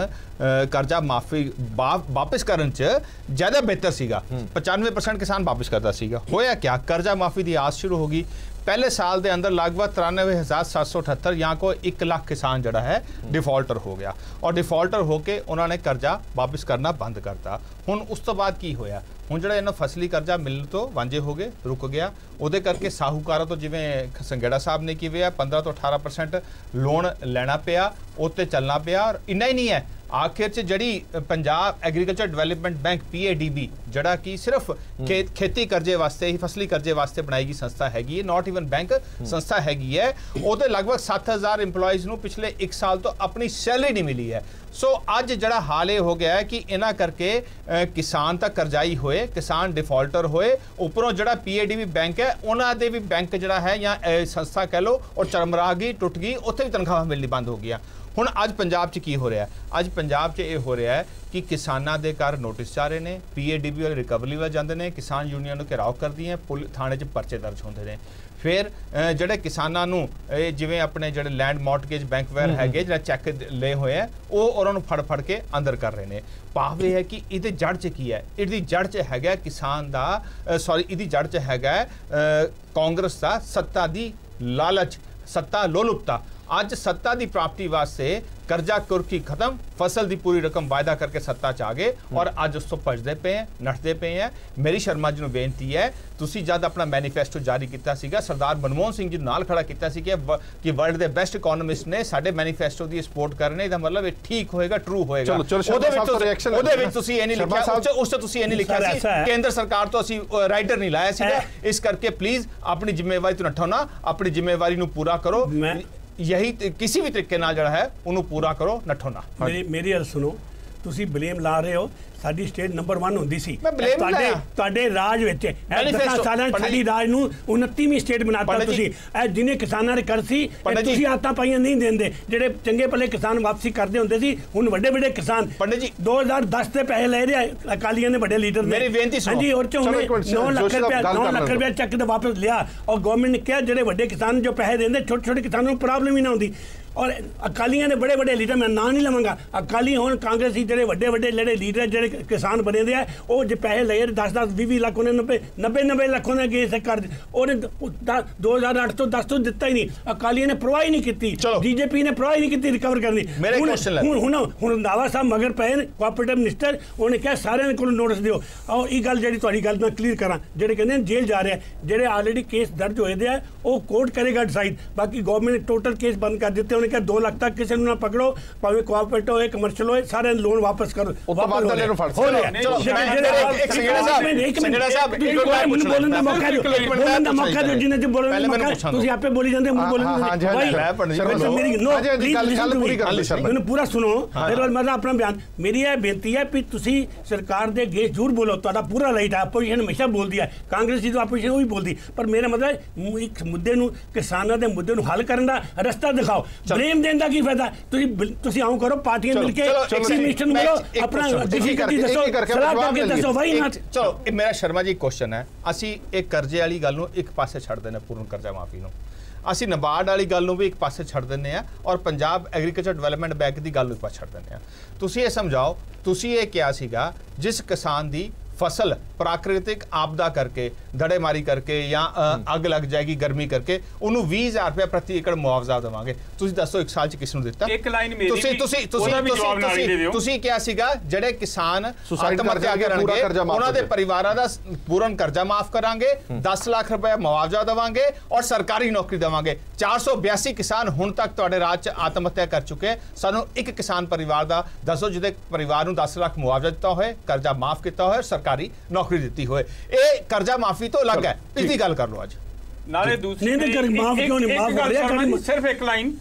ਕਰਜ਼ਾ ਮਾਫੀ ਵਾਪਸ ਕਰਨ 'ਚ ਜ਼ਿਆਦਾ ਬਿਹਤਰ ਸੀਗਾ। 95% ਕਿਸਾਨ ਵਾਪਸ ਕਰਦਾ ਸੀਗਾ। ਹੋਇਆ ਕਿਆ, ਕਰਜ਼ਾ ਮਾਫੀ ਦੀ ਆਸ ਸ਼ੁਰੂ ਹੋ ਗਈ। पहले साल के अंदर लगभग 93,778 यहाँ को 1 लाख किसान जड़ा है डिफॉल्टर हो गया और डिफॉल्टर होके उन्होंने कर्जा वापस करना बंद करता। हुण उस तो बाद की होया, हुण जिहड़ा इन्हां फसली कर्जा मिलण तो वांझे हो गए, रुक गया। ਉਹਦੇ ਕਰਕੇ ਸਾਹੂਕਾਰਾਂ ਤੋਂ ਜਿਵੇਂ ਸੰਗੇੜਾ ਸਾਹਿਬ ਨੇ ਕਿਹਾ 15 ਤੋਂ 18% ਲੋਨ ਲੈਣਾ ਪਿਆ, ਉੱਤੇ ਚੱਲਣਾ ਪਿਆ। ਔਰ ਇੰਨਾ ਹੀ ਨਹੀਂ ਹੈ, ਆਖਿਰ 'ਚ ਜਿਹੜੀ Punjab agriculture development bank PADB ਜਿਹੜਾ ਕਿ ਸਿਰਫ ਖੇਤੀ ਕਰਜ਼ੇ ਵਾਸਤੇ ਹੀ, ਫਸਲੀ ਕਰਜ਼ੇ ਵਾਸਤੇ ਬਣਾਈ ਗਈ ਸੰਸਥਾ ਹੈਗੀ ਹੈ, ਨਾਟ ਇਵਨ ਬੈਂਕ ਸੰਸਥਾ ਹੈਗੀ ਹੈ, ਉਹਦੇ ਲਗਭਗ 7000 EMPLOYEES ਨੂੰ ਪਿਛਲੇ 1 ਸਾਲ ਤੋਂ ਆਪਣੀ ਸੈਲਰੀ ਨਹੀਂ ਮਿਲੀ ਹੈ। ਸੋ ਅੱਜ ਜਿਹੜਾ ਹਾਲ ਇਹ ਹੋ ਗਿਆ ਹੈ ਕਿ ਇਹਨਾਂ ਕਰਕੇ ਕਿਸਾਨ ਤਾਂ ਕਰਜ਼ਾਈ ਹੋਏ, ਕਿਸਾਨ ਡਿਫਾਲਟਰ ਹੋਏ, ਉੱਪਰੋਂ ਜਿਹੜਾ PADB ਬੈਂਕ ਹੈ ਉਹਨਾਂ ਦੇ ਵੀ ਬੈਂਕ ਜਿਹੜਾ ਹੈ ਜਾਂ ਸੰਸਥਾ ਕਹਿ ਲਓ ਉਹ ਚਰਮਰਾ ਗਈ, ਟੁੱਟ ਗਈ, ਉੱਥੇ ਵੀ ਤਨਖਾਹਾਂ ਮਿਲਣੀ ਬੰਦ ਹੋ ਗਈਆਂ। ਹੁਣ ਅੱਜ ਪੰਜਾਬ 'ਚ ਕੀ ਹੋ ਰਿਹਾ? ਅੱਜ ਪੰਜਾਬ 'ਚ ਇਹ ਹੋ ਰਿਹਾ ਹੈ ਕਿ ਕਿਸਾਨਾਂ ਦੇ ਘਰ ਨੋਟਿਸ ਜਾ ਰਹੇ ਨੇ, PADB ਵਾਲੇ ਰਿਕਵਰੀ ਵੱਲ ਜਾਂਦੇ ਨੇ, ਕਿਸਾਨ ਯੂਨੀਅਨ ਨੂੰ ਘਿਰਾਓ ਕਰਦੀਆਂ, ਥਾਣੇ 'ਚ ਪਰਚੇ ਦਰਜ ਹੁੰਦੇ ਨੇ। ਫਿਰ ਜਿਹੜੇ ਕਿਸਾਨਾਂ ਨੂੰ ਜਿਵੇਂ ਆਪਣੇ ਜਿਹੜੇ ਲੈਂਡ ਮੌਰਟਗੇਜ ਬੈਂਕ ਵੈਰ ਹੈਗੇ ਜਿਹੜਾ ਚੈੱਕ ਲਏ ਹੋਏ ਆ ਉਹ ਉਹਨਾਂ ਨੂੰ ਫੜ ਕੇ ਅੰਦਰ ਕਰ ਰਹੇ ਨੇ। ਭਾਵ ਇਹ ਹੈ ਕਿ ਇਹਦੇ ਜੜ 'ਚ ਕੀ ਹੈ? ਇਹਦੀ ਜੜ 'ਚ ਹੈਗਾ ਕਿਸਾਨ ਦਾ ਇਹਦੀ ਜੜ 'ਚ ਹੈਗਾ ਕਾਂਗਰਸ ਦਾ ਸੱਤਾ ਦੀ ਲਾਲਚ, ਸੱਤਾ ਲੋਲੁਪਤਾ। ਅੱਜ ਸੱਤਾ ਦੀ ਪ੍ਰਾਪਤੀ ਵਾਸਤੇ कर्जा कुर्की खत्म, फसल की पूरी रकम वायदा करके सत्ता च आ गए और अज उस तो भजते पे हैं, नठते पे हैं। मेरी शर्मा जी को बेनती है, तुसी जब अपना मैनीफेस्टो जारी किया सीगा, सरदार मनमोहन सिंह जी नाल खड़ा किया सी कि वर्ल्ड के बेस्ट इकोनॉमिस्ट ने साडे मैनीफेस्टो की सपोर्ट करने दा मतलब ये ठीक होएगा, ट्रू होएगा। केंद्र सरकार तो असी राइटर नहीं लाया सीगा, इस करके प्लीज अपनी जिम्मेवारी तो नठो ना, अपनी जिम्मेवारी नूं पूरा करो। यही किसी भी तरीके नाल जड़ा है उन्होंने पूरा करो, नठो ना। मेरी गल सुनो, तुसी ब्लेम ला रहे हो, साडी स्टेट नंबर 1 ਹੁੰਦੀ ਸੀ ਤੁਹਾਡੇ ਰਾਜ ਵਿੱਚ। 10 ਸਾਲਾਂ ਸਾਡੀ ਰਾਜ ਨੂੰ 29ਵੀਂ ਸਟੇਟ ਬਣਾਤਾ ਤੁਸੀਂ। ਇਹ ਜਿਹਨੇ ਕਿਸਾਨਾਂ ਦੇ ਕਰ ਸੀ ਤੁਸੀਂ ਆਤਾਂ ਪਾਈਆਂ ਨਹੀਂ ਦਿੰਦੇ। ਜਿਹੜੇ ਚੰਗੇ ਭਲੇ ਕਿਸਾਨ ਵਾਪਸੀ ਕਰਦੇ ਹੁੰਦੇ ਸੀ, ਹੁਣ ਵੱਡੇ ਵੱਡੇ ਕਿਸਾਨ 2010 ਦੇ ਪੈਸੇ ਲੈ ਰਹੇ ਅਕਾਲੀਆਂ ਨੇ, ਵੱਡੇ ਲੀਡਰ ਨੇ। ਮੇਰੀ ਬੇਨਤੀ ਸੁਣੋ, ਹਾਂਜੀ, ਔਰ 9 ਲੱਖ ਰੁਪਏ ਚੱਕ ਦੇ ਵਾਪਸ ਲਿਆ ਔਰ ਗਵਰਨਮੈਂਟ ਨੇ ਕਿਹਾ ਜਿਹੜੇ ਵੱਡੇ ਕਿਸਾਨ ਜੋ ਪੈਸੇ ਦਿੰਦੇ, ਛੋਟੇ ਛੋਟੇ ਕਿਸਾਨਾਂ ਨੂੰ ਪ੍ਰੋਬਲਮ ਹੀ ਨਾ ਹੁੰਦੀ। ਔਰ ਅਕਾਲੀਆਂ ਨੇ ਬੜੇ ਵੱਡੇ ਲੀਡਰ, ਮੈਂ ਨਾਂ ਨਹੀਂ ਲਵਾਂਗਾ, ਅਕਾਲੀ ਹੁਣ ਕਾਂਗਰਸੀ ਜਿਹੜੇ ਵੱਡੇ ਵੱਡੇ ਜਿਹੜੇ ਲੀਡਰ ਜਿਹੜੇ ਕਿਸਾਨ ਬਣੇ ਦੇ ਆ, ਉਹ ਜੇ ਪੈਸੇ ਲਏ 10-10 20 ਲੱਖ ਉਹਨੇ 90 ਲੱਖ ਉਹਨੇ ਅਗੇ ਕਰ ਉਹਨੇ 2008 ਤੋਂ 10 ਤੋਂ ਦਿੱਤਾ ਹੀ ਨਹੀਂ। ਅਕਾਲੀਆਂ ਨੇ ਪ੍ਰਵਾਹ ਹੀ ਨਹੀਂ ਕੀਤੀ, BJP ਨੇ ਪ੍ਰਵਾਹ ਹੀ ਨਹੀਂ ਕੀਤੀ ਰਿਕਵਰ ਕਰਨੀ। ਹੁਣ ਰੰਧਾਵਾ ਸਾਹਿਬ ਮਗਰ ਪਏ ਨੇ, ਕੋਆਪਰੇਟਿਵ ਮਿਨਿਸਟਰ, ਉਹਨੇ ਕਿਹਾ ਸਾਰਿਆਂ ਦੇ ਕੋਲ ਨੋਟਿਸ ਦਿਓ। ਔਰ ਇਹ ਗੱਲ ਜਿਹੜੀ ਤੁਹਾਡੀ ਗੱਲ ਮੈਂ ਕਲੀਅਰ ਕਰਾਂ, ਜਿਹੜੇ ਕਹਿੰਦੇ ਜੇਲ੍ਹ ਜਾ ਰਿਹਾ, ਜਿਹੜੇ ਆਲਰੇਡੀ ਕੇਸ ਦਰਜ ਹੋਏ ਦੇ ਆ ਉਹ ਕੋਰਟ ਕਰੇਗਾ ਡਿਸਾਈਡ। ਬਾਕੀ ਗਵਰਨਮੈਂਟ ਨੇ ਟੋਟਲ ਕੇਸ ਬੰਦ ਕਰ ਦਿੱਤੇ। ਉਹਨੇ ਕਿਹਾ 2 ਲੱਖ ਤੱਕ ਕਿਸੇ ਨੂੰ ਨਾ ਪਕੜੋ, ਭਾਵੇਂ ਕੋਆਪਰੇਟਿਵ ਹੋਏ, ਕਮਰਸ਼ੀਅਲ ਹੋਏ, ਸਾਰਿਆਂ ਲੋਨ ਵਾਪਸ ਕਰੋ। ਬੋਲਣ ਦਾ ਮੌਕਾ ਤੁਸੀਂ ਆਪੇ ਬੋਲੀ ਜਾਂਦੇ, ਮੈਨੂੰ ਪੂਰਾ ਸੁਣੋ, ਮੈਂ ਆਪਣਾ ਬਿਆਨ। ਮੇਰੀ ਇਹ ਬੇਨਤੀ ਹੈ ਵੀ ਤੁਸੀਂ ਸਰਕਾਰ ਦੇ ਅੱਗੇ ਜ਼ਰੂਰ ਬੋਲੋ, ਤੁਹਾਡਾ ਪੂਰਾ ਰਾਈਟ ਹੈ। ਆਪੋਜੀਸ਼ਨ ਹਮੇਸ਼ਾ ਬੋਲਦੀ ਹੈ, ਕਾਂਗਰਸ ਦੀ ਤਾਂ ਆਪੋਜੀਸ਼ਨ ਉਹ ਵੀ ਬੋਲਦੀ, ਪਰ ਮੇਰਾ ਮਤਲਬ ਇੱਕ ਮੁੱਦੇ ਨੂੰ, ਕਿਸਾਨਾਂ ਦੇ ਮੁੱਦੇ ਨੂੰ ਹੱਲ ਕਰਨ ਦਾ ਰਸਤਾ ਦਿਖਾਓ। ਬਲੇਮ ਦੇਣ ਦਾ ਕੀ ਫਾਇਦਾ? ਤੁਸੀਂ ਆਉਂ ਕਰੋ, ਪਾਰਟੀਆਂ ਮਿਲ ਕੇ ਮਿਨਿਸਟਰ ਨੂੰ ਮਿਲੋ, ਆਪਣਾ ਡਿਫੀਕਲਟੀ ਦੱਸੋ, ਸਲਾਹ ਕਰਕੇ ਦੱਸੋ। Why not. ਚਲੋ ਮੇਰਾ ਸ਼ਰਮਾ ਜੀ ਕੁਐਸਚਨ ਹੈ, ਅਸੀਂ ਇਹ ਕਰਜ਼ੇ ਵਾਲੀ ਗੱਲ ਨੂੰ ਇੱਕ ਪਾਸੇ ਛੱਡ ਦਿੰਦੇ, ਪੂਰਨ ਕਰਜ਼ਾ ਮਾਫੀ ਨੂੰ ਅਸੀਂ ਨਬਾਰਡ ਵਾਲੀ ਗੱਲ ਨੂੰ ਵੀ ਇੱਕ ਪਾਸੇ ਛੱਡ ਦਿੰਦੇ ਆ ਔਰ ਪੰਜਾਬ ਐਗਰੀਕਲਚਰ ਡਿਵੈਲਪਮੈਂਟ ਬੈਂਕ ਦੀ ਗੱਲ ਨੂੰ ਇੱਕ ਪਾਸੇ ਛੱਡ ਦਿੰਦੇ ਆ। ਤੁਸੀਂ ਇਹ ਸਮਝਾਓ, ਤੁਸੀਂ ਇਹ ਕਿਹਾ ਸੀਗਾ ਜਿਸ ਕਿਸਾਨ ਦੀ फसल प्राकृतिक आपदा करके, धड़ेमारी करके या अग लग जाएगी गर्मी करके, उन्होंने 20,000 रुपया प्रति एकड़ मुआवजा देवांगे। तुसीं दसो एक साल च किस नूं दित्ता? एक लाइन मेरी तुसीं क्या सीगा ਜਿਹੜੇ ਕਿਸਾਨ ਆਤਮਹੱਤਿਆ ਕਰਨਗੇ ਉਹਨਾਂ ਦੇ ਪਰਿਵਾਰਾਂ ਦਾ ਪੂਰਨ ਕਰਜ਼ਾ ਮਾਫ ਕਰਾਂਗੇ, 10 ਲੱਖ ਰੁਪਏ ਮੁਆਵਜ਼ਾ ਦੇਵਾਂਗੇ ਔਰ ਸਰਕਾਰੀ ਨੌਕਰੀ ਦੇਵਾਂਗੇ। 482 ਕਿਸਾਨ ਹੁਣ ਤੱਕ ਤੁਹਾਡੇ ਰਾਜ 'ਚ ਆਤਮਹੱਤਿਆ ਕਰ ਚੁੱਕੇ। ਸਾਨੂੰ ਇੱਕ ਕਿਸਾਨ ਪਰਿਵਾਰ ਦਾ ਦੱਸੋ ਜਿਹਦੇ ਪਰਿਵਾਰ ਨੂੰ 10 ਲੱਖ ਮੁਆਵਜ਼ਾ ਦਿੱਤਾ ਹੋਏ, ਕਰਜ਼ਾ ਮਾਫ ਕੀਤਾ ਹੋਏ, ਸਰਕਾਰੀ ਨੌਕਰੀ ਦਿੱਤੀ ਹੋਏ। ਇਹ ਕਰਜ਼ਾ ਮਾਫੀ ਤੋਂ ਅਲੱਗ ਹੈ, ਇਸ ਦੀ ਗੱਲ ਕਰ ਲਓ ਅੱਜ। ਨਾਲੇ ਦੂਸਰੀ ਸਿਰਫ ਇੱਕ ਲਾਈਨ,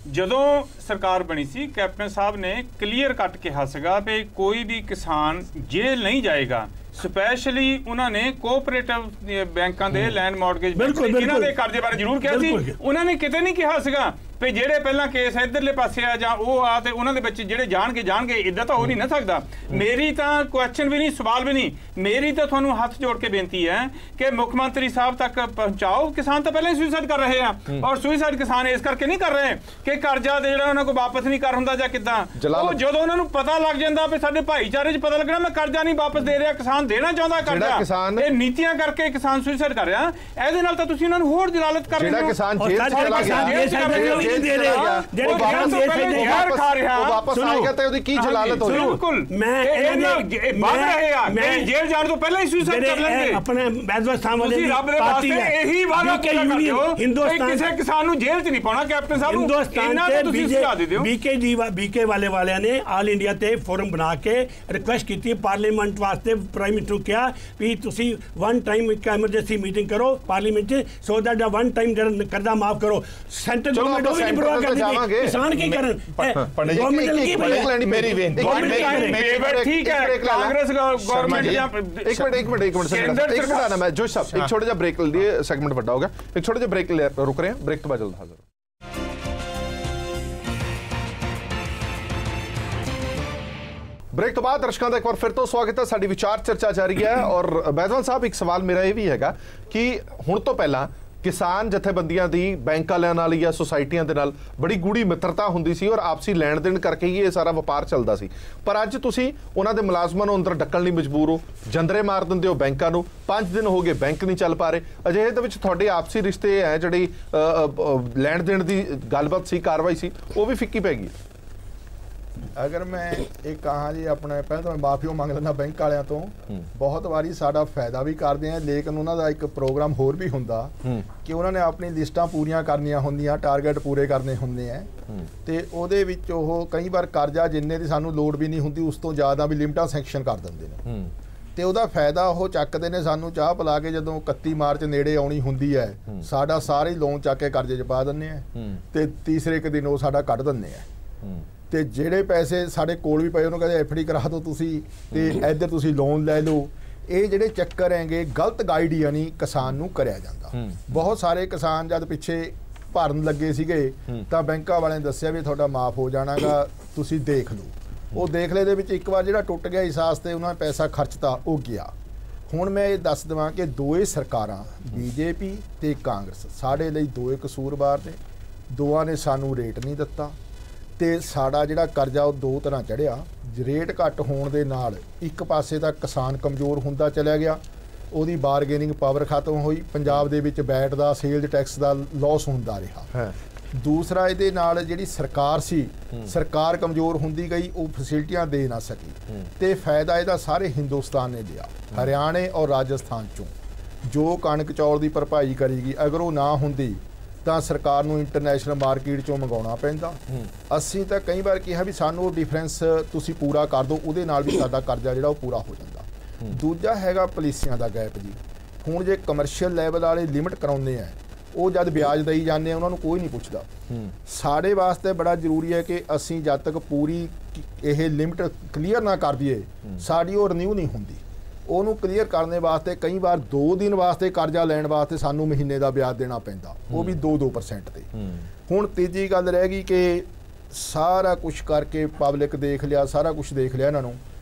ਜਦੋਂ ਸਰਕਾਰ ਬਣੀ ਸੀ ਕੈਪਟਨ ਸਾਹਿਬ ਨੇ ਕਲੀਅਰ ਕੱਟ ਕਿਹਾ ਸੀਗਾ ਵੀ ਕੋਈ ਵੀ ਕਿਸਾਨ ਜੇਲ੍ਹ ਨਹੀਂ ਜਾਏਗਾ ਸਪੈਸ਼ਲੀ ਉਹਨਾਂ ਨੇ ਕੋਆਪਰੇਟਿਵ ਬੈਂਕਾਂ ਦੇ ਲੈਂਡ ਮਾਰਗੇਜ ਇਹਨਾਂ ਦੇ ਕਰਜ਼ੇ ਬਾਰੇ ਜ਼ਰੂਰ ਕਿਹਾ ਸੀ। ਉਹਨਾਂ ਨੇ ਕਿਤੇ ਨਹੀਂ ਕਿਹਾ ਸੀਗਾ ਵੀ ਜਿਹੜੇ ਪਹਿਲਾਂ ਕੇਸ ਇਧਰਲੇ ਪਾਸੇ ਆ ਜਾਂ ਉਹ ਆ ਤੇ ਉਹਨਾਂ ਦੇ ਵਿੱਚ ਜਿਹੜੇ ਜਾਣਗੇ ਇਦਾਂ ਤਾਂ ਹੋ ਨਹੀਂ ਨਾ ਸਕਦਾ। ਮੇਰੀ ਤਾਂ ਕੁਐਸਚਨ ਵੀ ਨਹੀਂ, ਸਵਾਲ ਵੀ ਨਹੀਂ, ਮੇਰੀ ਤਾਂ ਤੁਹਾਨੂੰ ਹੱਥ ਜੋੜ ਕੇ ਬੇਨਤੀ ਹੈ ਕਿ ਮੁੱਖ ਮੰਤਰੀ ਸਾਹਿਬ ਤੱਕ ਪਹੁੰਚਾਓ। ਕਿਸਾਨ ਤਾਂ ਪਹਿਲਾਂ ਹੀ ਸੁਸਾਈਡ ਕਰ ਰਹੇ ਆ, ਔਰ ਸੁਸਾਈਡ ਕਿਸਾਨ ਇਸ ਕਰਕੇ ਨਹੀਂ ਕਰ ਰਹੇ ਕਿ ਕਰਜ਼ਾ ਦੇ ਜਿਹੜਾ ਉਹਨਾਂ ਕੋਲ ਵਾਪਸ ਨਹੀਂ ਕਰ ਹੁੰਦਾ ਜਾਂ ਕਿੱਦਾਂ। ਉਹ ਜਦੋਂ ਉਹਨਾਂ ਨੂੰ ਪਤਾ ਲੱਗ ਜਾਂਦਾ ਵੀ ਸਾਡੇ ਭਾਈਚਾਰੇ 'ਚ ਪਤਾ ਲੱਗਣਾ ਮੈਂ ਕਰਜ਼ਾ ਨਹੀਂ ਵਾਪਸ ਦੇ ਰਿਹਾ, ਕਿਸਾਨ ਦੇਣਾ ਚਾਹੁੰਦਾ ਕਰਜ਼ਾ, ਇਹ ਨੀਤੀਆਂ ਕਰਕੇ ਕਿਸਾਨ ਸੁਸਾਈਡ ਕਰ ਰਿਹਾ। ਇਹਦੇ ਨਾਲ ਤਾਂ ਤੁਸੀਂ ਉਹਨਾਂ ਨੂੰ ਹੋਰ ਜਲਾਲਤ ਕਰ ਰਹੇ ਹੋ। ਕਿਸਾਨ ਜੇਲ੍ਹ ਚਲਾ ਗਿਆ, ਵਾਪਸ ਆਏਗਾ ਤੇ ਉਹਦੀ ਕੀ ਜਲਾਲਤ ਹੋਈ? ਬਿਲਕੁਲ ਵੱਧ ਰਹੇ ਆ, ਜੇਲ੍ਹ ਜਾਣ ਤੋਂ ਪਹਿਲਾਂ ਹੀ ਸੁਸਾਈਡ ਕਰ ਲੈਂਦੇ। ਆਪਣੇ ਬੈਦਵਸਤਾਨ ਵਾਲੇ ਦੀ ਰੱਬ ਦੇ ਵਾਸਤੇ ਇਹੀ ਵਾਅਦਾ ਕਰਦੇ ਹੋ ਹਿੰਦੁਸਤਾਨ ਕਿਸੇ ਕਿਸਾਨ ਨੂੰ ਜੇਲ੍ਹ 'ਚ ਨਹੀਂ ਪਾਉਣਾ। ਕੈਪਟਨ ਸਾਹਿਬ ਇਹਨਾਂ ਤੇ ਤੁਸੀਂ ਸੁਝਾ ਦੇ ਦਿਓ। ਬੀਕੇ ਵਾਲਿਆਂ ਨੇ ਆਲ ਇੰਡੀਆ ਤੇ ਫੋਰਮ ਬਣਾ ਕੇ ਰਿਕੁਐਸਟ ਕੀਤੀ ਪਾਰਲੀਮੈਂਟ ਵਾਸਤੇ, ਪ੍ਰਾਈਮ ਮਿਨਿਸਟਰ ਨੂੰ ਕਿਹਾ ਵੀ ਤੁਸੀਂ ਵਨ ਟਾਈਮ ਇੱਕ ਐਮਰਜੈਂਸੀ ਮੀਟਿੰਗ ਕਰੋ ਪਾਰਲੀਮੈਂਟ 'ਚ ਸੋ ਦੈਟ ਵਨ ਟਾਈਮ ਜਿਹੜਾ ਕਰਜ਼ਾ ਮਾਫ ਕਰੋ। ਸੈਂਟਰ ਗਵਰਨਮੈਂਟ ਉਹ ਵੀ ਨਹੀਂ ਪਰਵਾਹ ਕਰਦੀ, ਕਿਸਾਨ ਕੀ ਕਰਨ? ਗਵਰਨਮੈਂਟ ਕੀ ਬਈ ਮੇਰੀ ਬੇਨਤੀ ਠੀਕ ਹੈ ਕਾਂਗਰਸ ਗਵਰਨਮੈਂਟ ਜਾਂ ਇੱਕ ਮਿੰਟ ਆਣਾ ਮੈਂ ਜੋਸ਼ ਸਾਹਿਬ ਇੱਕ ਛੋਟਾ ਜਿਹਾ ਬ੍ਰੇਕ ਲਈ, ਸੈਗਮੈਂਟ ਵੱਡਾ ਹੋ ਗਿਆ, ਇੱਕ ਛੋਟਾ ਜਿਹਾ ਬ੍ਰੇਕ ਰੁਕ ਰਹੇ ਹਾਂ, ਬ੍ਰੇਕ ਤੋਂ ਬਾਅਦ ਜਲਦ ਹਾਜ਼ਰ। ਬ੍ਰੇਕ ਤੋਂ ਬਾਅਦ ਦਰਸ਼ਕਾਂ ਦਾ ਇੱਕ ਵਾਰ ਫਿਰ ਤੋਂ ਸਵਾਗਤ ਹੈ। ਸਾਡੀ ਵਿਚਾਰ ਚਰਚਾ ਜਾਰੀ ਹੈ ਔਰ ਬੈਦਵਾਨ ਸਾਹਿਬ ਇੱਕ ਸਵਾਲ ਮੇਰਾ ਇਹ ਵੀ ਹੈਗਾ ਕਿ ਹੁਣ ਤੋਂ ਪਹਿਲਾਂ ਕਿਸਾਨ ਜਥੇਬੰਦੀਆਂ ਦੀ ਬੈਂਕ ਵਾਲਿਆਂ ਨਾਲ ਜਾਂ ਸੁਸਾਇਟੀਆਂ ਦੇ ਨਾਲ ਬੜੀ ਗੂੜੀ ਮਿੱਤਰਤਾ ਹੁੰਦੀ ਸੀ ਔਰ ਆਪਸੀ ਲੈਣ ਦੇਣ ਕਰਕੇ ਹੀ ਇਹ ਸਾਰਾ ਵਪਾਰ ਚੱਲਦਾ ਸੀ। ਪਰ ਅੱਜ ਤੁਸੀਂ ਉਹਨਾਂ ਦੇ ਮੁਲਾਜ਼ਮਾਂ ਨੂੰ ਅੰਦਰ ਡੱਕਣ ਲਈ ਮਜਬੂਰ ਹੋ, ਜੰਦਰੇ ਮਾਰ ਦਿੰਦੇ ਹੋ ਬੈਂਕਾਂ ਨੂੰ। 5 ਦਿਨ ਹੋ ਗਏ ਬੈਂਕ ਨਹੀਂ ਚੱਲ ਪਾ ਰਹੇ। ਅਜਿਹੇ ਦੇ ਵਿੱਚ ਤੁਹਾਡੇ ਆਪਸੀ ਰਿਸ਼ਤੇ ਹੈ, ਜਿਹੜੀ ਲੈਣ ਦੇਣ ਦੀ ਗੱਲਬਾਤ ਸੀ, ਕਾਰਵਾਈ ਸੀ, ਉਹ ਵੀ ਫਿੱਕੀ ਪੈ ਗਈ। ਅਗਰ ਮੈਂ ਇਹ ਕਹਾਂ ਜੀ ਆਪਣੇ ਪਹਿਲਾਂ ਤਾਂ ਮੈਂ ਮਾਫੀ ਮੰਗ ਲੈਂਦਾ ਬੈਂਕ ਵਾਲਿਆਂ ਤੋਂ। ਬਹੁਤ ਵਾਰੀ ਸਾਡਾ ਫਾਇਦਾ ਵੀ ਕਰਦੇ ਆ, ਲੇਕਿਨ ਉਹਨਾਂ ਦਾ ਇੱਕ ਪ੍ਰੋਗਰਾਮ ਹੋਰ ਵੀ ਹੁੰਦਾ ਕਿ ਉਹਨਾਂ ਨੇ ਆਪਣੀ ਲਿਸਟਾਂ ਪੂਰੀਆਂ ਕਰਨੀਆਂ ਹੁੰਦੀਆਂ, ਟਾਰਗੇਟ ਪੂਰੇ ਕਰਨੇ ਹੁੰਦੇ ਆ ਤੇ ਉਹਦੇ ਵਿੱਚ ਉਹ ਕਈ ਵਾਰ ਕਰਜ਼ਾ ਜਿੰਨੇ ਦੀ ਸਾਨੂੰ ਲੋੜ ਵੀ ਨਹੀਂ ਹੁੰਦੀ ਉਸ ਤੋਂ ਜ਼ਿਆਦਾ ਵੀ ਲਿਮਟਾਂ ਸੈਂਕਸ਼ਨ ਕਰ ਦਿੰਦੇ ਨੇ ਤੇ ਉਹਦਾ ਫਾਇਦਾ ਉਹ ਚੱਕਦੇ ਨੇ। ਸਾਨੂੰ ਚਾਹ ਪਿਲਾ ਕੇ ਜਦੋਂ 31 ਮਾਰਚ ਨੇੜੇ ਆਉਣੀ ਹੁੰਦੀ ਹੈ ਸਾਡਾ ਸਾਰੇ ਲੋਨ ਚੱਕ ਕੇ ਕਰਜ਼ੇ 'ਚ ਪਾ ਦਿੰਦੇ ਆ ਤੇ ਤੀਸਰੇ ਕੁ ਦਿਨ ਉਹ ਸਾਡਾ ਕੱਢ ਦਿੰਦੇ ਆ ਤੇ ਜਿਹੜੇ ਪੈਸੇ ਸਾਡੇ ਕੋਲ ਵੀ ਪਏ ਉਹਨੂੰ ਕਹਿੰਦੇ ਐਫਡੀ ਕਰਾ ਦਿਓ ਤੁਸੀਂ ਤੇ ਇੱਧਰ ਤੁਸੀਂ ਲੋਨ ਲੈ ਲਓ। ਇਹ ਜਿਹੜੇ ਚੱਕਰ ਹੈਗੇ ਗਲਤ ਗਾਈਡ ਯਾਨੀ ਕਿਸਾਨ ਨੂੰ ਕਰਿਆ ਜਾਂਦਾ। ਬਹੁਤ ਸਾਰੇ ਕਿਸਾਨ ਜਦ ਪਿੱਛੇ ਭਰਨ ਲੱਗੇ ਸੀਗੇ ਤਾਂ ਬੈਂਕਾਂ ਵਾਲਿਆਂ ਨੇ ਦੱਸਿਆ ਵੀ ਤੁਹਾਡਾ ਮਾਫ ਹੋ ਜਾਣਾਗਾ, ਤੁਸੀਂ ਦੇਖ ਲਓ। ਉਹ ਦੇਖ ਲਏ ਦੇ ਵਿੱਚ ਇੱਕ ਵਾਰ ਜਿਹੜਾ ਟੁੱਟ ਗਿਆ ਅਹਿਸਾਸ ਤੇ ਉਹਨਾਂ ਨੇ ਪੈਸਾ ਖਰਚਤਾ, ਉਹ ਗਿਆ। ਹੁਣ ਮੈਂ ਇਹ ਦੱਸ ਦੇਵਾਂ ਕਿ ਦੋਏ ਸਰਕਾਰਾਂ ਬੀਜੇਪੀ ਤੇ ਕਾਂਗਰਸ ਸਾਡੇ ਲਈ ਦੋਏ ਕਸੂਰਵਾਰ ਨੇ। ਦੋਵਾਂ ਨੇ ਸਾਨੂੰ ਰੇਟ ਨਹੀਂ ਦਿੱਤਾ ਤੇ ਸਾਡਾ ਜਿਹੜਾ ਕਰਜ਼ਾ ਉਹ ਦੋ ਤਰ੍ਹਾਂ ਚੜਿਆ। ਰੇਟ ਘੱਟ ਹੋਣ ਦੇ ਨਾਲ ਇੱਕ ਪਾਸੇ ਤਾਂ ਕਿਸਾਨ ਕਮਜ਼ੋਰ ਹੁੰਦਾ ਚਲਿਆ ਗਿਆ, ਉਹਦੀ ਬਾਰਗੇਨਿੰਗ ਪਾਵਰ ਖਤਮ ਹੋਈ, ਪੰਜਾਬ ਦੇ ਵਿੱਚ ਵੈਟ ਦਾ ਸੇਲਜ਼ ਟੈਕਸ ਦਾ ਲਾਸ ਹੁੰਦਾ ਰਿਹਾ। ਦੂਸਰਾ ਇਹਦੇ ਨਾਲ ਜਿਹੜੀ ਸਰਕਾਰ ਸੀ, ਸਰਕਾਰ ਕਮਜ਼ੋਰ ਹੁੰਦੀ ਗਈ, ਉਹ ਫੈਸਿਲਿਟੀਆਂ ਦੇ ਨਾ ਸਕੀ ਤੇ ਫਾਇਦਾ ਇਹਦਾ ਸਾਰੇ ਹਿੰਦੁਸਤਾਨ ਨੇ ਲਿਆ। ਹਰਿਆਣੇ ਔਰ ਰਾਜਸਥਾਨ ਚੋਂ ਜੋ ਕਣਕ ਚੌਲ ਦੀ ਭਰਪਾਈ ਕਰੀਗੀ ਅਗਰ ਉਹ ਨਾ ਹੁੰਦੀ ਤਾਂ ਸਰਕਾਰ ਨੂੰ ਇੰਟਰਨੈਸ਼ਨਲ ਮਾਰਕੀਟ ਚੋਂ ਮੰਗਾਉਣਾ ਪੈਂਦਾ। ਅਸੀਂ ਤਾਂ ਕਈ ਵਾਰ ਕਿਹਾ ਵੀ ਸਾਨੂੰ ਉਹ ਡਿਫਰੈਂਸ ਤੁਸੀਂ ਪੂਰਾ ਕਰ ਦਿਓ, ਉਹਦੇ ਨਾਲ ਵੀ ਸਾਡਾ ਕਰਜ਼ਾ ਜਿਹੜਾ ਉਹ ਪੂਰਾ ਹੋ ਜਾਂਦਾ। ਦੂਜਾ ਹੈਗਾ ਪਾਲਿਸੀਆਂ ਦਾ ਗੈਪ ਜੀ। ਹੁਣ ਜੇ ਕਮਰਸ਼ੀਅਲ ਲੈਵਲ ਵਾਲੇ ਲਿਮਿਟ ਕਰਾਉਂਦੇ ਆ, ਉਹ ਜਦ ਵਿਆਜ ਦੇਈ ਜਾਂਦੇ ਆ ਉਹਨਾਂ ਨੂੰ ਕੋਈ ਨਹੀਂ ਪੁੱਛਦਾ। ਸਾਡੇ ਵਾਸਤੇ ਬੜਾ ਜ਼ਰੂਰੀ ਹੈ ਕਿ ਅਸੀਂ ਜਦ ਤੱਕ ਪੂਰੀ ਇਹ ਲਿਮਿਟ ਕਲੀਅਰ ਨਾ ਕਰ ਦਈਏ ਸਾਡੀ ਉਹ ਰਿਨਿਊ ਨਹੀਂ ਹੁੰਦੀ। ਉਹਨੂੰ ਕਲੀਅਰ ਕਰਨ ਵਾਸਤੇ ਕਈ ਵਾਰ 2 ਦਿਨ ਵਾਸਤੇ ਕਰਜ਼ਾ ਲੈਣ ਵਾਸਤੇ ਸਾਨੂੰ ਮਹੀਨੇ ਦਾ ਵਿਆਜ ਦੇਣਾ ਪੈਂਦਾ, ਉਹ ਵੀ 2% ਤੇ। ਹੁਣ ਤੀਜੀ ਗੱਲ ਰਹਿ ਗਈ ਕਿ ਸਾਰਾ ਕੁਝ ਕਰਕੇ ਪਬਲਿਕ ਦੇਖ ਲਿਆ, ਸਾਰਾ ਕੁਝ ਦੇਖ ਲਿਆ ਇਹਨਾਂ ਨੂੰ।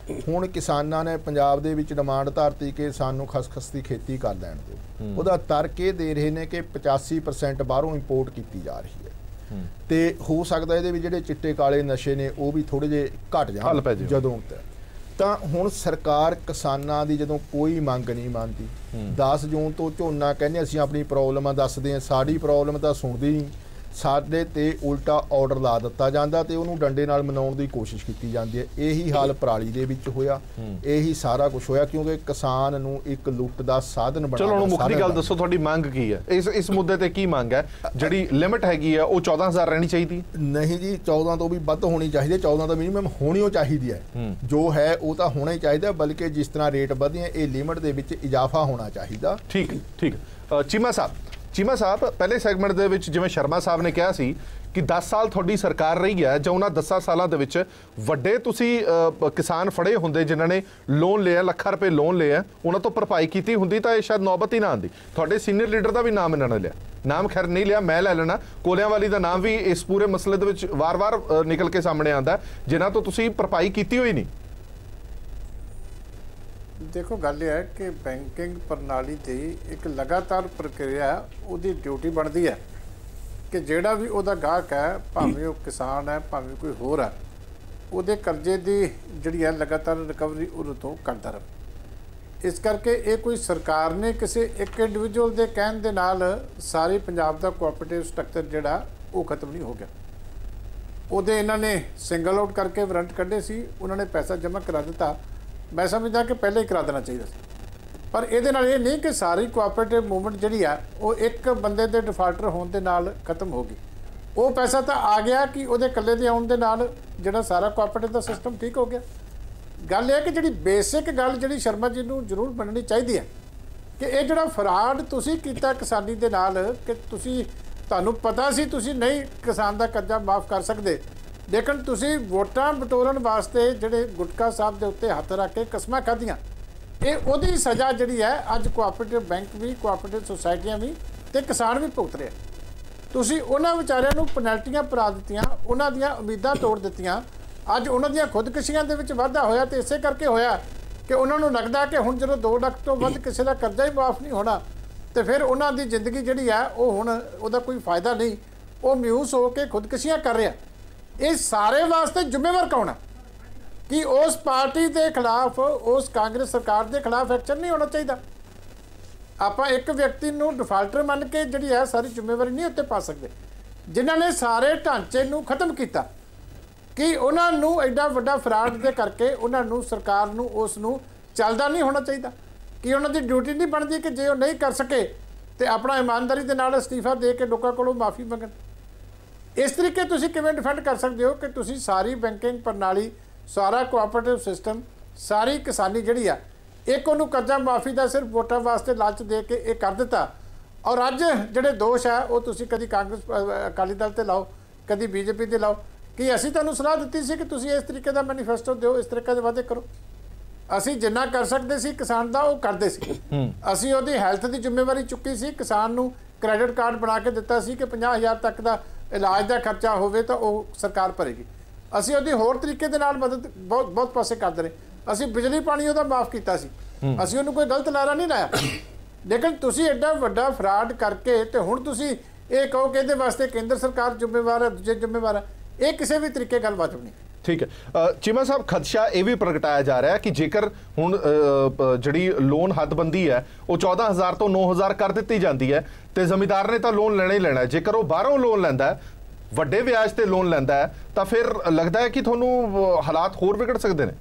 ਹੁਣ ਕਿਸਾਨਾਂ ਨੇ ਪੰਜਾਬ ਦੇ ਵਿੱਚ ਡਿਮਾਂਡ ਧਰਤੀ ਕਿ ਸਾਨੂੰ ਖਸਖਸ ਦੀ ਖੇਤੀ ਕਰ ਲੈਣ ਦਿਓ। ਉਹਦਾ ਤਰਕ ਇਹ ਦੇ ਰਹੇ ਨੇ ਕਿ 85% ਬਾਹਰੋਂ ਇੰਪੋਰਟ ਕੀਤੀ ਜਾ ਰਹੀ ਹੈ ਤੇ ਹੋ ਸਕਦਾ ਇਹਦੇ ਵਿੱਚ ਜਿਹੜੇ ਚਿੱਟੇ ਕਾਲੇ ਨਸ਼ੇ ਨੇ ਉਹ ਵੀ ਥੋੜੇ ਜਿਹੇ ਘਟ ਜਾਣ ਜਦੋਂ ਤਾਂ। ਹੁਣ ਸਰਕਾਰ ਕਿਸਾਨਾਂ ਦੀ ਜਦੋਂ ਕੋਈ ਮੰਗ ਨਹੀਂ ਮੰਨਦੀ, 10 ਜੂਨ ਤੋਂ ਝੋਨਾ ਕਹਿੰਦੇ ਅਸੀਂ ਆਪਣੀ ਪ੍ਰੋਬਲਮਾਂ ਦੱਸਦੇ ਹਾਂ, ਸਾਡੀ ਪ੍ਰੋਬਲਮ ਤਾਂ ਸੁਣਦੀ ਨਹੀਂ, ਸਾਡੇ ਤੇ ਉਲਟਾ ਆਰਡਰ ਲਾ ਦਿੱਤਾ ਜਾਂਦਾ ਤੇ ਉਹਨੂੰ ਡੰਡੇ ਨਾਲ ਮਨਾਉਣ ਦੀ ਕੋਸ਼ਿਸ਼ ਕੀਤੀ ਜਾਂਦੀ ਹੈ। ਇਹੀ ਹਾਲ ਪਰਾਲੀ ਦੇ ਵਿੱਚ ਹੋਇਆ, ਇਹੀ ਸਾਰਾ ਕੁਝ ਹੋਇਆ ਕਿਉਂਕਿ ਕਿਸਾਨ ਨੂੰ ਇੱਕ ਲੁੱਟ ਦਾ ਸਾਧਨ ਬਣਾ। ਚਲੋ ਹੁਣ ਮੁੱਖ ਗੱਲ ਦੱਸੋ, ਤੁਹਾਡੀ ਮੰਗ ਕੀ ਹੈ ਇਸ ਮੁੱਦੇ ਤੇ? ਕੀ ਮੰਗ ਹੈ? ਜਿਹੜੀ ਲਿਮਿਟ ਹੈਗੀ ਹੈ ਉਹ 14,000 ਰਹਿਣੀ ਚਾਹੀਦੀ? ਨਹੀਂ ਜੀ, 14 ਤੋਂ ਵੀ ਵੱਧ ਹੋਣੀ ਚਾਹੀਦੀ ਹੈ। 14 ਤਾਂ ਮਿਨੀਮਮ ਹੋਣੀ ਚਾਹੀਦੀ ਹੈ। ਜੋ ਹੈ ਉਹ ਤਾਂ ਹੋਣਾ ਹੀ ਚਾਹੀਦਾ, ਬਲਕਿ ਜਿਸ ਤਰ੍ਹਾਂ ਰੇਟ ਵਧੇ ਇਹ ਲਿਮਿਟ ਦੇ ਵਿੱਚ ਇਜ਼ਾਫਾ ਹੋਣਾ ਚਾਹੀਦਾ। ਠੀਕ ਚੀਮਾ ਸਾਹਿਬ, ਚੀਮਾ ਸਾਹਿਬ ਪਹਿਲੇ ਸੈਗਮੈਂਟ ਦੇ ਵਿੱਚ ਜਿਵੇਂ ਸ਼ਰਮਾ ਸਾਹਿਬ ਨੇ ਕਿਹਾ ਸੀ ਕਿ 10 ਸਾਲ ਤੁਹਾਡੀ ਸਰਕਾਰ ਰਹੀ ਹੈ, ਜਾਂ ਉਹਨਾਂ 10 ਸਾਲਾਂ ਦੇ ਵਿੱਚ ਵੱਡੇ ਤੁਸੀਂ ਕਿਸਾਨ ਫੜੇ ਹੁੰਦੇ ਜਿਨ੍ਹਾਂ ਨੇ ਲੋਨ ਲਿਆ, ਲੱਖਾਂ ਰੁਪਏ ਲੋਨ ਲਿਆ, ਉਹਨਾਂ ਤੋਂ ਭਰਪਾਈ ਕੀਤੀ ਹੁੰਦੀ ਤਾਂ ਇਹ ਸ਼ਾਇਦ ਨੌਬਤ ਹੀ ਨਾ ਆਉਂਦੀ। ਤੁਹਾਡੇ ਸੀਨੀਅਰ ਲੀਡਰ ਦਾ ਵੀ ਨਾਮ ਇਹਨਾਂ ਨੇ ਲਿਆ, ਨਾਮ ਖੈਰ ਨਹੀਂ ਲਿਆ, ਮੈਂ ਲੈ ਲੈਣਾ, ਕੋਲਿਆਂਵਾਲੀ ਦਾ ਨਾਮ ਵੀ ਇਸ ਪੂਰੇ ਮਸਲੇ ਦੇ ਵਿੱਚ ਵਾਰ-ਵਾਰ ਨਿਕਲ ਕੇ ਸਾਹਮਣੇ ਆਉਂਦਾ ਜਿਨ੍ਹਾਂ ਤੋਂ ਤੁਸੀਂ ਭਰਪਾਈ ਕੀਤੀ ਹੋਈ ਨਹੀਂ। ਦੇਖੋ ਗੱਲ ਇਹ ਹੈ ਕਿ ਬੈਂਕਿੰਗ ਪ੍ਰਣਾਲੀ ਦੀ ਇੱਕ ਲਗਾਤਾਰ ਪ੍ਰਕਿਰਿਆ, ਉਹਦੀ ਡਿਊਟੀ ਬਣਦੀ ਹੈ ਕਿ ਜਿਹੜਾ ਵੀ ਉਹਦਾ ਗਾਹਕ ਹੈ, ਭਾਵੇਂ ਉਹ ਕਿਸਾਨ ਹੈ ਭਾਵੇਂ ਕੋਈ ਹੋਰ ਹੈ, ਉਹਦੇ ਕਰਜ਼ੇ ਦੀ ਜਿਹੜੀ ਹੈ ਲਗਾਤਾਰ ਰਿਕਵਰੀ ਉਹਦੇ ਤੋਂ ਕਰਦਾ ਰਹੇ। ਇਸ ਕਰਕੇ ਇਹ ਕੋਈ ਸਰਕਾਰ ਨੇ ਕਿਸੇ ਇੱਕ ਇੰਡੀਵਿਜੂਅਲ ਦੇ ਕਹਿਣ ਦੇ ਨਾਲ ਸਾਰੇ ਪੰਜਾਬ ਦਾ ਕੋਆਪਰੇਟਿਵ ਸਟਰਕਚਰ ਜਿਹੜਾ ਉਹ ਖਤਮ ਨਹੀਂ ਹੋ ਗਿਆ। ਉਹਦੇ ਇਹਨਾਂ ਨੇ ਸਿੰਗਲ ਆਊਟ ਕਰਕੇ ਵਾਰੰਟ ਕੱਢੇ ਸੀ, ਉਹਨਾਂ ਨੇ ਪੈਸਾ ਜਮ੍ਹਾਂ ਕਰਾ ਦਿੱਤਾ। ਮੈਂ ਸਮਝਦਾ ਕਿ ਪਹਿਲਾਂ ਹੀ ਕਰਾ ਦੇਣਾ ਚਾਹੀਦਾ ਸੀ, ਪਰ ਇਹਦੇ ਨਾਲ ਇਹ ਨਹੀਂ ਕਿ ਸਾਰੀ ਕੋਆਪਰੇਟਿਵ ਮੂਵਮੈਂਟ ਜਿਹੜੀ ਆ ਉਹ ਇੱਕ ਬੰਦੇ ਦੇ ਡਿਫਾਲਟਰ ਹੋਣ ਦੇ ਨਾਲ ਖਤਮ ਹੋ ਗਈ। ਉਹ ਪੈਸਾ ਤਾਂ ਆ ਗਿਆ ਕਿ ਉਹਦੇ ਇਕੱਲੇ ਦੇ ਆਉਣ ਦੇ ਨਾਲ ਜਿਹੜਾ ਸਾਰਾ ਕੋਆਪਰੇਟਿਵ ਦਾ ਸਿਸਟਮ ਠੀਕ ਹੋ ਗਿਆ। ਗੱਲ ਇਹ ਕਿ ਜਿਹੜੀ ਬੇਸਿਕ ਗੱਲ ਜਿਹੜੀ ਸ਼ਰਮਾ ਜੀ ਨੂੰ ਜ਼ਰੂਰ ਮੰਨਣੀ ਚਾਹੀਦੀ ਹੈ ਕਿ ਇਹ ਜਿਹੜਾ ਫਰਾਡ ਤੁਸੀਂ ਕੀਤਾ ਕਿਸਾਨੀ ਦੇ ਨਾਲ, ਕਿ ਤੁਹਾਨੂੰ ਪਤਾ ਸੀ ਤੁਸੀਂ ਨਹੀਂ ਕਿਸਾਨ ਦਾ ਕਰਜ਼ਾ ਮਾਫ ਕਰ ਸਕਦੇ, ਲੇਕਿਨ ਤੁਸੀਂ ਵੋਟਾਂ ਬਟੋਰਨ ਵਾਸਤੇ ਜਿਹੜੇ ਗੁਟਕਾ ਸਾਹਿਬ ਦੇ ਉੱਤੇ ਹੱਥ ਰੱਖ ਕੇ ਕਸਮਾਂ ਖਾਧੀਆਂ, ਇਹ ਉਹਦੀ ਸਜ਼ਾ ਜਿਹੜੀ ਹੈ ਅੱਜ ਕੋਆਪਰੇਟਿਵ ਬੈਂਕ ਵੀ, ਕੋਆਪਰੇਟਿਵ ਸੁਸਾਇਟੀਆਂ ਵੀ ਤੇ ਕਿਸਾਨ ਵੀ ਭੁਗਤ ਰਹੇ। ਤੁਸੀਂ ਉਹਨਾਂ ਵਿਚਾਰਿਆਂ ਨੂੰ ਪੈਨਲਟੀਆਂ ਪਾ ਦਿੱਤੀਆਂ, ਉਹਨਾਂ ਦੀਆਂ ਉਮੀਦਾਂ ਤੋੜ ਦਿੱਤੀਆਂ। ਅੱਜ ਉਹਨਾਂ ਦੀਆਂ ਖੁਦਕੁਸ਼ੀਆਂ ਦੇ ਵਿੱਚ ਵਾਧਾ ਹੋਇਆ ਤੇ ਇਸੇ ਕਰਕੇ ਹੋਇਆ ਕਿ ਉਹਨਾਂ ਨੂੰ ਲੱਗਦਾ ਕਿ ਹੁਣ ਜਦੋਂ 2 ਲੱਖ ਤੋਂ ਵੱਧ ਕਿਸੇ ਦਾ ਕਰਜ਼ਾ ਹੀ ਮਾਫ ਨਹੀਂ ਹੋਣਾ ਤੇ ਫਿਰ ਉਹਨਾਂ ਦੀ ਜ਼ਿੰਦਗੀ ਜਿਹੜੀ ਹੈ ਉਹ ਹੁਣ ਉਹਦਾ ਕੋਈ ਫਾਇਦਾ ਨਹੀਂ, ਉਹ ਮਾਯੂਸ ਹੋ ਕੇ ਖੁਦਕੁਸ਼ੀਆਂ ਕਰ ਰਿਹਾ। ਇਹ ਸਾਰੇ ਵਾਸਤੇ ਜ਼ਿੰਮੇਵਾਰ ਕੌਣ ਹੈ ਕਿ ਉਸ ਪਾਰਟੀ ਦੇ ਖਿਲਾਫ, ਉਸ ਕਾਂਗਰਸ ਸਰਕਾਰ ਦੇ ਖਿਲਾਫ ਐਕਸ਼ਨ ਨਹੀਂ ਹੋਣਾ ਚਾਹੀਦਾ। ਆਪਾਂ ਇੱਕ ਵਿਅਕਤੀ ਨੂੰ ਡਿਫਾਲਟਰ ਮੰਨ ਕੇ ਜਿਹੜੀ ਹੈ ਸਾਰੀ ਜ਼ਿੰਮੇਵਾਰੀ ਨਹੀਂ ਉੱਤੇ ਪਾ ਸਕਦੇ। ਜਿਨ੍ਹਾਂ ਨੇ ਸਾਰੇ ਢਾਂਚੇ ਨੂੰ ਖਤਮ ਕੀਤਾ ਕਿ ਉਹਨਾਂ ਨੂੰ ਐਡਾ ਵੱਡਾ ਫਰਾਡ ਦੇ ਕਰਕੇ ਉਹਨਾਂ ਨੂੰ, ਸਰਕਾਰ ਨੂੰ, ਉਸ ਨੂੰ ਚੱਲਦਾ ਨਹੀਂ ਹੋਣਾ ਚਾਹੀਦਾ ਕਿ ਉਹਨਾਂ ਦੀ ਡਿਊਟੀ ਨਹੀਂ ਬਣਦੀ ਕਿ ਜੇ ਉਹ ਨਹੀਂ ਕਰ ਸਕੇ ਤੇ ਆਪਣਾ ਇਮਾਨਦਾਰੀ ਦੇ ਨਾਲ ਅਸਤੀਫਾ ਦੇ ਕੇ ਲੋਕਾਂ ਕੋਲੋਂ ਮਾਫੀ ਮੰਗਣ। ਇਸ ਤਰੀਕੇ ਤੁਸੀਂ ਕਿਵੇਂ ਡਿਫੈਂਡ ਕਰ ਸਕਦੇ ਹੋ ਕਿ ਤੁਸੀਂ ਸਾਰੀ ਬੈਂਕਿੰਗ ਪ੍ਰਣਾਲੀ, ਸਾਰਾ ਕੋਆਪਰੇਟਿਵ ਸਿਸਟਮ, ਸਾਰੀ ਕਿਸਾਨੀ ਜਿਹੜੀ ਆ, ਇੱਕ ਉਹਨੂੰ ਕਰਜ਼ਾ ਮਾਫੀ ਦਾ ਸਿਰਫ ਵੋਟਾਂ ਵਾਸਤੇ ਲਾਲਚ ਦੇ ਕੇ ਇਹ ਕਰ ਦਿੱਤਾ, ਔਰ ਅੱਜ ਜਿਹੜੇ ਦੋਸ਼ ਆ ਉਹ ਤੁਸੀਂ ਕਦੀ ਕਾਂਗਰਸ, ਅਕਾਲੀ ਦਲ ਤੇ ਲਾਓ, ਕਦੀ ਬੀਜੇਪੀ ਤੇ ਲਾਓ ਕਿ ਅਸੀਂ ਤੁਹਾਨੂੰ ਸਲਾਹ ਦਿੱਤੀ ਸੀ ਕਿ ਤੁਸੀਂ ਇਸ ਤਰੀਕੇ ਦਾ ਮੈਨੀਫੈਸਟੋ ਦਿਓ, ਇਸ ਤਰੀਕੇ ਦੇ ਵਾਅਦੇ ਕਰੋ। ਅਸੀਂ ਜਿੰਨਾ ਕਰ ਸਕਦੇ ਸੀ ਕਿਸਾਨ ਦਾ ਉਹ ਕਰਦੇ ਸੀ। ਅਸੀਂ ਉਹਦੀ ਹੈਲਥ ਦੀ ਜ਼ਿੰਮੇਵਾਰੀ ਚੁੱਕੀ ਸੀ, ਕਿਸਾਨ ਨੂੰ ਕ੍ਰੈਡਿਟ ਕਾਰਡ ਬਣਾ ਕੇ ਦਿੱਤਾ ਸੀ ਕਿ 50,000 ਤੱਕ ਦਾ ਇਲਾਜ ਦਾ ਖਰਚਾ ਹੋਵੇ ਤਾਂ ਉਹ ਸਰਕਾਰ ਭਰੇਗੀ। ਅਸੀਂ ਉਹਦੀ ਹੋਰ ਤਰੀਕੇ ਦੇ ਨਾਲ ਮਦਦ ਬਹੁਤ ਪਾਸੇ ਕਰਦੇ ਰਹੇ। ਅਸੀਂ ਬਿਜਲੀ ਪਾਣੀ ਉਹਦਾ ਮਾਫ ਕੀਤਾ ਸੀ, ਅਸੀਂ ਉਹਨੂੰ ਕੋਈ ਗਲਤ ਨਾਰਾ ਨਹੀਂ ਲਾਇਆ। ਲੇਕਿਨ ਤੁਸੀਂ ਐਡਾ ਵੱਡਾ ਫਰਾਡ ਕਰਕੇ ਤੇ ਹੁਣ ਤੁਸੀਂ ਇਹ ਕਹੋ ਕਿ ਇਹਦੇ ਵਾਸਤੇ ਕੇਂਦਰ ਸਰਕਾਰ ਜ਼ਿੰਮੇਵਾਰ ਹੈ, ਦੂਜੇ ਜ਼ਿੰਮੇਵਾਰ ਹੈ, ਇਹ ਕਿਸੇ ਵੀ ਤਰੀਕੇ ਗੱਲ ਵਾਜਬ ਨਹੀਂ। ਠੀਕ ਹੈ ਚੀਮਾ ਸਾਹਿਬ, ਖਦਸ਼ਾ ਇਹ ਵੀ ਪ੍ਰਗਟਾਇਆ ਜਾ ਰਿਹਾ ਕਿ ਜੇਕਰ ਹੁਣ ਜਿਹੜੀ ਲੋਨ ਹੱਦਬੰਦੀ ਹੈ ਉਹ 14,000 ਤੋਂ 9,000 ਕਰ ਦਿੱਤੀ ਜਾਂਦੀ ਹੈ ਤੇ ਜ਼ਮੀਂਦਾਰ ਨੇ ਤਾਂ ਲੋਨ ਲੈਣਾ ਹੀ ਲੈਣਾ, ਜੇਕਰ ਉਹ ਬਾਹਰੋਂ ਲੋਨ ਲੈਂਦਾ ਹੈ, ਵੱਡੇ ਵਿਆਜ ਤੇ ਲੋਨ ਲੈਂਦਾ ਹੈ, ਤਾਂ ਫਿਰ ਲੱਗਦਾ ਹੈ ਕਿ ਤੁਹਾਨੂੰ ਹਾਲਾਤ ਹੋਰ ਵਿਗੜ ਸਕਦੇ ਨੇ।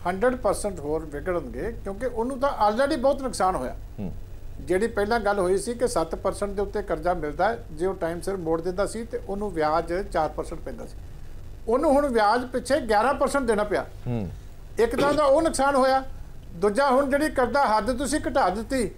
100% ਹੋਰ ਵਿਗੜਨਗੇ ਕਿਉਂਕਿ ਉਹਨੂੰ ਤਾਂ ਆਲਰੇਡੀ ਬਹੁਤ ਨੁਕਸਾਨ ਹੋਇਆ। ਜਿਹੜੀ ਪਹਿਲਾਂ ਗੱਲ ਹੋਈ ਸੀ ਕਿ 7% ਦੇ ਉੱਤੇ ਕਰਜ਼ਾ ਮਿਲਦਾ ਹੈ, ਜੇ ਉਹ ਟਾਈਮ ਸਿਰ ਮੋੜ ਦਿੰਦਾ ਸੀ ਤੇ ਉਹਨੂੰ ਵਿਆਜ 4% ਪੈਂਦਾ ਸੀ, ਉਹਨੂੰ ਹੁਣ ਵਿਆਜ ਪਿੱਛੇ 11% ਦੇਣਾ ਪਿਆ। ਇੱਕ ਤਾਂ ਦਾ ਉਹ ਨੁਕਸਾਨ ਹੋਇਆ, ਦੂਜਾ ਹੁਣ ਜਿਹੜੀ ਕਰਜ਼ਾ ਹੱਦ ਤੁਸੀਂ ਘਟਾ ਦਿੱਤੀ,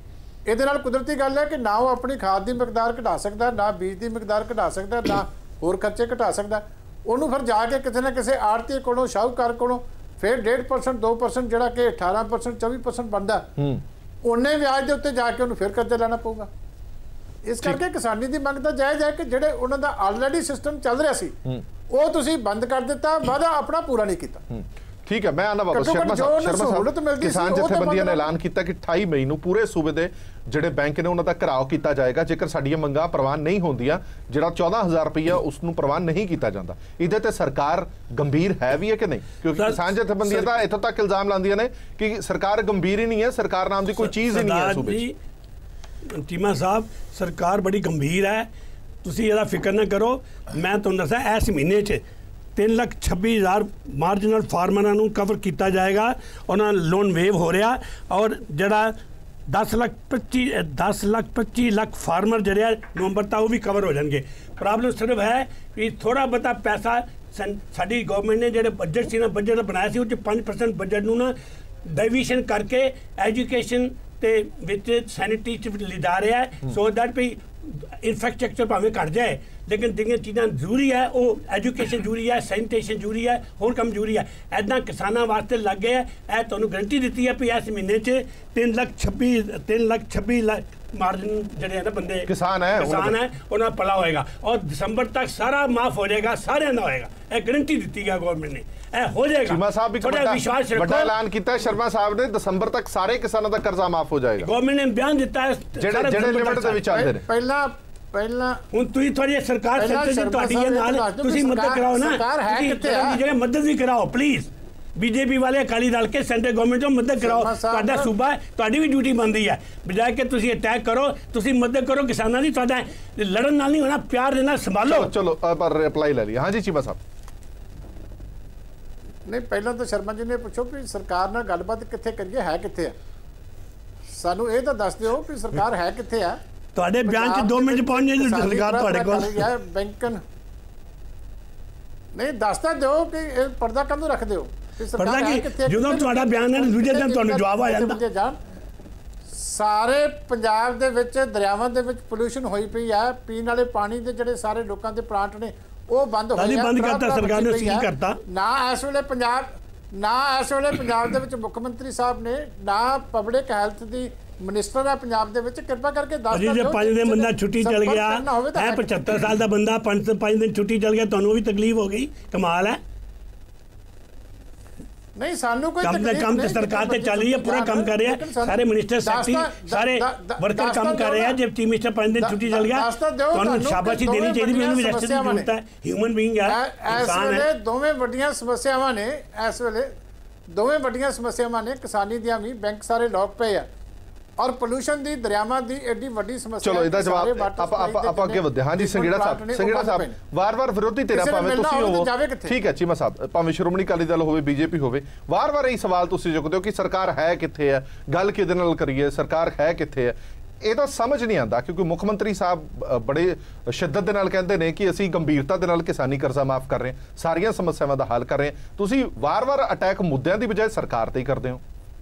ਇਹਦੇ ਨਾਲ ਕੁਦਰਤੀ ਗੱਲ ਹੈ ਕਿ ਨਾ ਉਹ ਆਪਣੀ ਖਾਦ ਦੀ ਮਿਕਦਾਰ ਘਟਾ ਸਕਦਾ, ਨਾ ਬੀਜ ਦੀ ਮਿਕਦਾਰ ਘਟਾ ਸਕਦਾ, ਨਾ ਹੋਰ ਖਰਚੇ ਘਟਾ ਸਕਦਾ। ਉਹਨੂੰ ਫਿਰ ਜਾ ਕੇ ਕਿਸੇ ਨਾ ਕਿਸੇ ਆੜਤੀ ਕੋਲੋਂ, ਸ਼ਾਹੂਕਾਰ ਕੋਲੋਂ ਫਿਰ 1.5% 2% ਜਿਹੜਾ ਕਿ 18% 24% ਬਣਦਾ, ਉਹਨੇ ਵਿਆਜ ਦੇ ਉੱਤੇ ਜਾ ਕੇ ਉਹਨੂੰ ਫਿਰ ਕਰਜ਼ਾ ਲੈਣਾ ਪਊਗਾ। ਇਸ ਕਰਕੇ ਕਿਸਾਨੀ ਦੀ ਮੰਗ ਤਾਂ ਜਾਇਜ਼ ਹੈ ਕਿ ਜਿਹੜੇ ਉਹਨਾਂ ਦਾ ਆਲਰੇਡੀ ਸਿਸਟਮ ਚੱਲ ਰਿਹਾ ਸੀ ਉਹ ਤੁਸੀਂ ਬੰਦ ਕਰ ਦਿੱਤਾ, ਵਾਅਦਾ ਆਪਣਾ ਪੂਰਾ ਨਹੀਂ ਕੀਤਾ। ਠੀਕ ਹੈ, ਮੈਂ ਆਨਾ ਵਾਪਸ ਸ਼ਰਮਾ ਸਾਹਿਬ, ਕਿਸਾਨ ਜਥੇਬੰਦੀਆਂ ਨੇ ਐਲਾਨ ਕੀਤਾ ਕਿ 28 ਮਈ ਨੂੰ ਪੂਰੇ ਸੂਬੇ ਦੇ ਜਿਹੜੇ ਬੈਂਕ ਨੇ ਉਹਨਾਂ ਦਾ ਘਿਰਾਓ ਕੀਤਾ ਜਾਏਗਾ ਜੇਕਰ ਸਾਡੀਆਂ ਮੰਗਾਂ ਪ੍ਰਵਾਨ ਨਹੀਂ ਹੁੰਦੀਆਂ। ਜਿਹੜਾ 14,000 ਰੁਪਈਆ ਉਸ ਨੂੰ ਪ੍ਰਵਾਨ ਨਹੀਂ ਕੀਤਾ ਜਾਂਦਾ। ਇਹਦੇ ਤੇ ਸਰਕਾਰ ਗੰਭੀਰ ਹੈ ਵੀ ਹੈ ਕਿ ਨਹੀਂ? ਕਿਉਂਕਿ ਕਿਸਾਨ ਜਥੇਬੰਦੀਆਂ ਤਾਂ ਇੱਥੋਂ ਤੱਕ ਇਲਜ਼ਾਮ ਲਾਉਂਦੀਆਂ ਨੇ ਕਿ ਸਰਕਾਰ ਗੰਭੀਰ ਹੀ ਨਹੀਂ ਹੈ, ਸਰਕਾਰ ਨਾਮ ਦੀ ਕੋਈ ਚੀਜ਼ ਹੀ ਨਹੀਂ ਹੈ ਸੂਬੇ 'ਚ। ਚੀਮਾ ਸਾਹਿਬ, ਸਰਕਾਰ ਬੜੀ ਗੰਭੀਰ ਹੈ, ਤੁਸੀਂ ਇਹਦਾ ਫਿਕਰ ਨਾ ਕਰੋ। ਮੈਂ ਤੁਹਾਨੂੰ ਦੱਸਾਂ ਇਸ ਮਹੀਨੇ 'ਚ 3,26,000 ਮਾਰਜਨਲ ਫਾਰਮਰਾਂ ਨੂੰ ਕਵਰ ਕੀਤਾ ਜਾਏਗਾ, ਉਹਨਾਂ ਲੋਨ ਵੇਵ ਹੋ ਰਿਹਾ, ਔਰ ਜਿਹੜਾ 10,25 ਲੱਖ ਫਾਰਮਰ ਜਿਹੜੇ ਨਵੰਬਰ ਤੱਕ ਉਹ ਵੀ ਕਵਰ ਹੋ ਜਾਣਗੇ। ਪ੍ਰੋਬਲਮ ਸਿਰਫ ਹੈ ਕਿ ਥੋੜਾ ਬਹੁਤਾ ਪੈਸਾ ਸਾਡੀ ਗਵਰਨਮੈਂਟ ਨੇ ਜਿਹੜੇ ਬਜਟ ਸੀ ਨਾ, ਬਜਟ ਬਣਾਇਆ ਸੀ ਉਹ 'ਚ 5% ਬਜਟ ਨੂੰ ਨਾ ਡਾਈਵੀਸ਼ਨ ਕਰਕੇ ਐਜੂਕੇਸ਼ਨ ਤੇ ਵਿੱਚ ਸੈਨਿਟਰੀ ਚ ਲਿਜਾ ਰਿਹਾ ਹੈ ਸੋ ਦੈਟ ਵੀ ਇਨਫਰਾਸਟ੍ਰਕਚਰ ਭਾਵੇਂ ਘਟ ਜਾਏ ਲੇਕਿਨ ਜਿਹੜੀਆਂ ਚੀਜ਼ਾਂ ਜ਼ਰੂਰੀ ਹੈ ਉਹ ਐਜੂਕੇਸ਼ਨ ਜ਼ਰੂਰੀ ਹੈ ਸੈਨੀਟੇਸ਼ਨ ਜ਼ਰੂਰੀ ਹੈ ਹੋਰ ਕੰਮ ਜ਼ਰੂਰੀ ਹੈ ਐਦਾਂ ਕਿਸਾਨਾਂ ਵਾਸਤੇ ਲੱਗ ਗਿਆ ਇਹ ਤੁਹਾਨੂੰ ਗਰੰਟੀ ਦਿੱਤੀ ਹੈ ਵੀ ਇਸ ਮਹੀਨੇ 'ਚ 3,26,000 ਮਾਰਜਨ ਜਿਹੜੇ ਨਾ ਬੰਦੇ ਕਿਸਾਨ ਹੈ ਉਹਨਾਂ ਭਲਾ ਹੋਏਗਾ ਔਰ ਦਸੰਬਰ ਤੱਕ ਸਾਰਾ ਮਾਫ ਹੋ ਜਾਏਗਾ ਸਾਰਿਆਂ ਦਾ ਹੋਏਗਾ ਇਹ ਗਰੰਟੀ ਦਿੱਤੀ ਗਿਆ ਗਵਰਨਮੈਂਟ ਨੇ ਇਹ ਹੋ ਜਾਏਗਾ ਚੀਮਾ ਸਾਹਿਬ ਵੀ ਵੱਡਾ ਐਲਾਨ ਕੀਤਾ ਸ਼ਰਮਾ ਸਾਹਿਬ ਨੇ ਦਸੰਬਰ ਤੱਕ ਸਾਰੇ ਕਿਸਾਨਾਂ ਦਾ ਕਰਜ਼ਾ ਮਾਫ ਹੋ ਜਾਏਗਾ ਗਵਰਨਮੈਂਟ ਨੇ ਬਿਆਨ ਦਿੱਤਾ ਹੈ ਜਿਹੜੇ ਲਿਮਿਟ ਦੇ ਵਿੱਚ ਆਉਂਦੇ ਨੇ ਪਹਿਲਾਂ ਹੁਣ ਤੁਸੀਂ ਤੁਹਾਡੀ ਸਰਕਾਰ ਤੁਹਾਡੀ ਨਾਲ ਤੁਸੀਂ ਮਦਦ ਕਰਾਓ ਨਾ ਜਿਹੜੇ ਮਦਦ ਵੀ ਕਰਾਓ ਪਲੀਜ਼ बीजेपी वाले अकाली दल के सेंट्रल गवर्नमेंट को मदद कराओ ਤੁਹਾਡਾ सूबा है ਤੁਹਾਡੀ भी ड्यूटी बनती है बजाय कि ਤੁਸੀਂ अटैक करो ਤੁਸੀਂ मदद करो किसानों की ਤੁਹਾਡਾ लड़न नाल नहीं होना प्यार देना संभालो चलो पर रिप्लाई ले लिया हाँ जी चीमा साहब नहीं पहला तो शर्मा जी ने पूछो कि सरकार नाल गलबात कित्थे करिए है कित्थे है सानू ये तो दस दिओ कि सरकार है कित्थे है ਤੁਹਾਡੇ ਬਿਆਨ ਚ 2 ਮਿੰਟ ਪਹੁੰਚ ਜਾਏ ਸਰਕਾਰ ਤੁਹਾਡੇ ਕੋਲ ਬੈਂਕਨ ਨਹੀਂ ਦੱਸਦਾ ਦਿਓ ਕਿ ਇਹ ਪਰਦਾ ਕੰਦੋਂ ਰੱਖ ਦਿਓ ਪਰਦਾ ਕੀ ਜਦੋਂ ਤੁਹਾਡਾ ਬਿਆਨ ਹੈ ਦੂਜੇ ਦਿਨ ਤੁਹਾਨੂੰ ਜਵਾਬ ਆ ਜਾਂਦਾ ਸਾਰੇ ਪੰਜਾਬ ਦੇ ਵਿੱਚ ਦਰਿਆਵਾਂ ਦੇ ਵਿੱਚ ਪੋਲੂਸ਼ਨ ਹੋਈ ਪਈ ਹੈ ਪੀਣ ਵਾਲੇ ਪਾਣੀ ਦੇ ਜਿਹੜੇ ਸਾਰੇ ਲੋਕਾਂ ਦੇ ਪਲਾਂਟ ਨੇ ਉਹ ਬੰਦ ਹੋਏ ਆ ਬੰਦ ਕਰਤਾ ਸਰਕਾਰ ਨੇ ਸੀਲ ਕਰਤਾ ਨਾ ਇਸ ਵੇਲੇ ਪੰਜਾਬ ਦੇ ਵਿੱਚ ਮੁੱਖ ਮੰਤਰੀ ਸਾਹਿਬ ਨੇ ਨਾ ਪਬਲਿਕ ਹੈਲਥ ਦੀ ਮਿਨਿਸਟਰ ਹੈ ਪੰਜਾਬ ਦੇ ਵਿੱਚ ਕਿਰਪਾ ਕਰਕੇ ਦੱਸ ਦਿਓ ਜੇ 5 ਦਿਨ ਬੰਦਾ ਛੁੱਟੀ ਚਲ ਗਿਆ ਇਹ 75 ਸਾਲ ਦਾ ਬੰਦਾ 5 ਦਿਨ ਛੁੱਟੀ ਚਲ ਗਿਆ ਤੁਹਾਨੂੰ ਵੀ ਤਕਲੀਫ ਹੋ ਗਈ ਕਮਾਲ ਹੈ नहीं सानू कोई काम तो सरकार ते चल रही है पूरा काम कर रहे हैं सारे मिनिस्टर सेक्रेटरी सारे वर्कर काम कर रहे हैं जब चीफ मिनिस्टर 5 दिन छुट्टी चल गया तो शाबाशी देनी चाहिए भी उन्हें रेस्ट की जरूरत है ह्यूमन बीइंग है इंसान है दोवें ਵੱਡੀਆਂ ਸਮੱਸਿਆਵਾਂ ਨੇ ਇਸ ਵੇਲੇ ਦੋਵੇਂ ਵੱਡੀਆਂ ਸਮੱਸਿਆਵਾਂ ਨੇ ਕਿਸਾਨੀ ਦੀਆਂ ਵੀ ਬੈਂਕ ਸਾਰੇ ਲੌਕ ਪਏ ਆ और पोल्यूशन दी दरियावां दी एडी वड्डी समस्या चलो ਇਹਦਾ ਜਵਾਬ ਆਪਾਂ ਅੱਗੇ ਵਧਦੇ ਹਾਂ ਜੀ ਸੰਗੀੜਾ ਸਾਹਿਬ ਵਾਰ-ਵਾਰ ਵਿਰੋਧੀ ਧਿਰਾਂ ਭਾਵੇਂ ਤੁਸੀਂ ਹੋਵੋ ਠੀਕ ਹੈ ਚੀਮਾ ਸਾਹਿਬ ਭਾਵੇਂ ਸ਼੍ਰੋਮਣੀ ਅਕਾਲੀ ਦਲ ਹੋਵੇ ਬੀਜੇਪੀ ਹੋਵੇ ਵਾਰ-ਵਾਰ ਇਹ ਸਵਾਲ ਤੁਸੀਂ ਚੁੱਕਦੇ ਹੋ ਕਿ ਸਰਕਾਰ ਹੈ ਕਿੱਥੇ ਹੈ ਗੱਲ ਕਿਹਦੇ ਨਾਲ ਕਰੀਏ ਸਰਕਾਰ ਹੈ ਕਿੱਥੇ ਹੈ ਇਹ ਤਾਂ ਸਮਝ ਨਹੀਂ ਆਉਂਦਾ ਕਿਉਂਕਿ ਮੁੱਖ ਮੰਤਰੀ ਸਾਹਿਬ ਬੜੇ ਸ਼ਿੱਦਤ ਦੇ ਨਾਲ ਕਹਿੰਦੇ ਨੇ ਕਿ ਅਸੀਂ ਗੰਭੀਰਤਾ ਦੇ ਨਾਲ ਕਿਸਾਨੀ ਕਰਜ਼ਾ ਮਾਫ ਕਰ ਰਹੇ ਹਾਂ ਸਾਰੀਆਂ ਸਮੱਸਿਆਵਾਂ ਦਾ ਹੱਲ ਕਰ ਰਹੇ ਹਾਂ ਤੁਸੀਂ ਵਾਰ-ਵਾਰ ਅਟੈਕ ਮੁੱਦਿਆਂ ਦੀ ਬਜਾਏ ਸਰਕਾਰ ਤੇ ਹੀ ਕਰਦੇ ਹੋ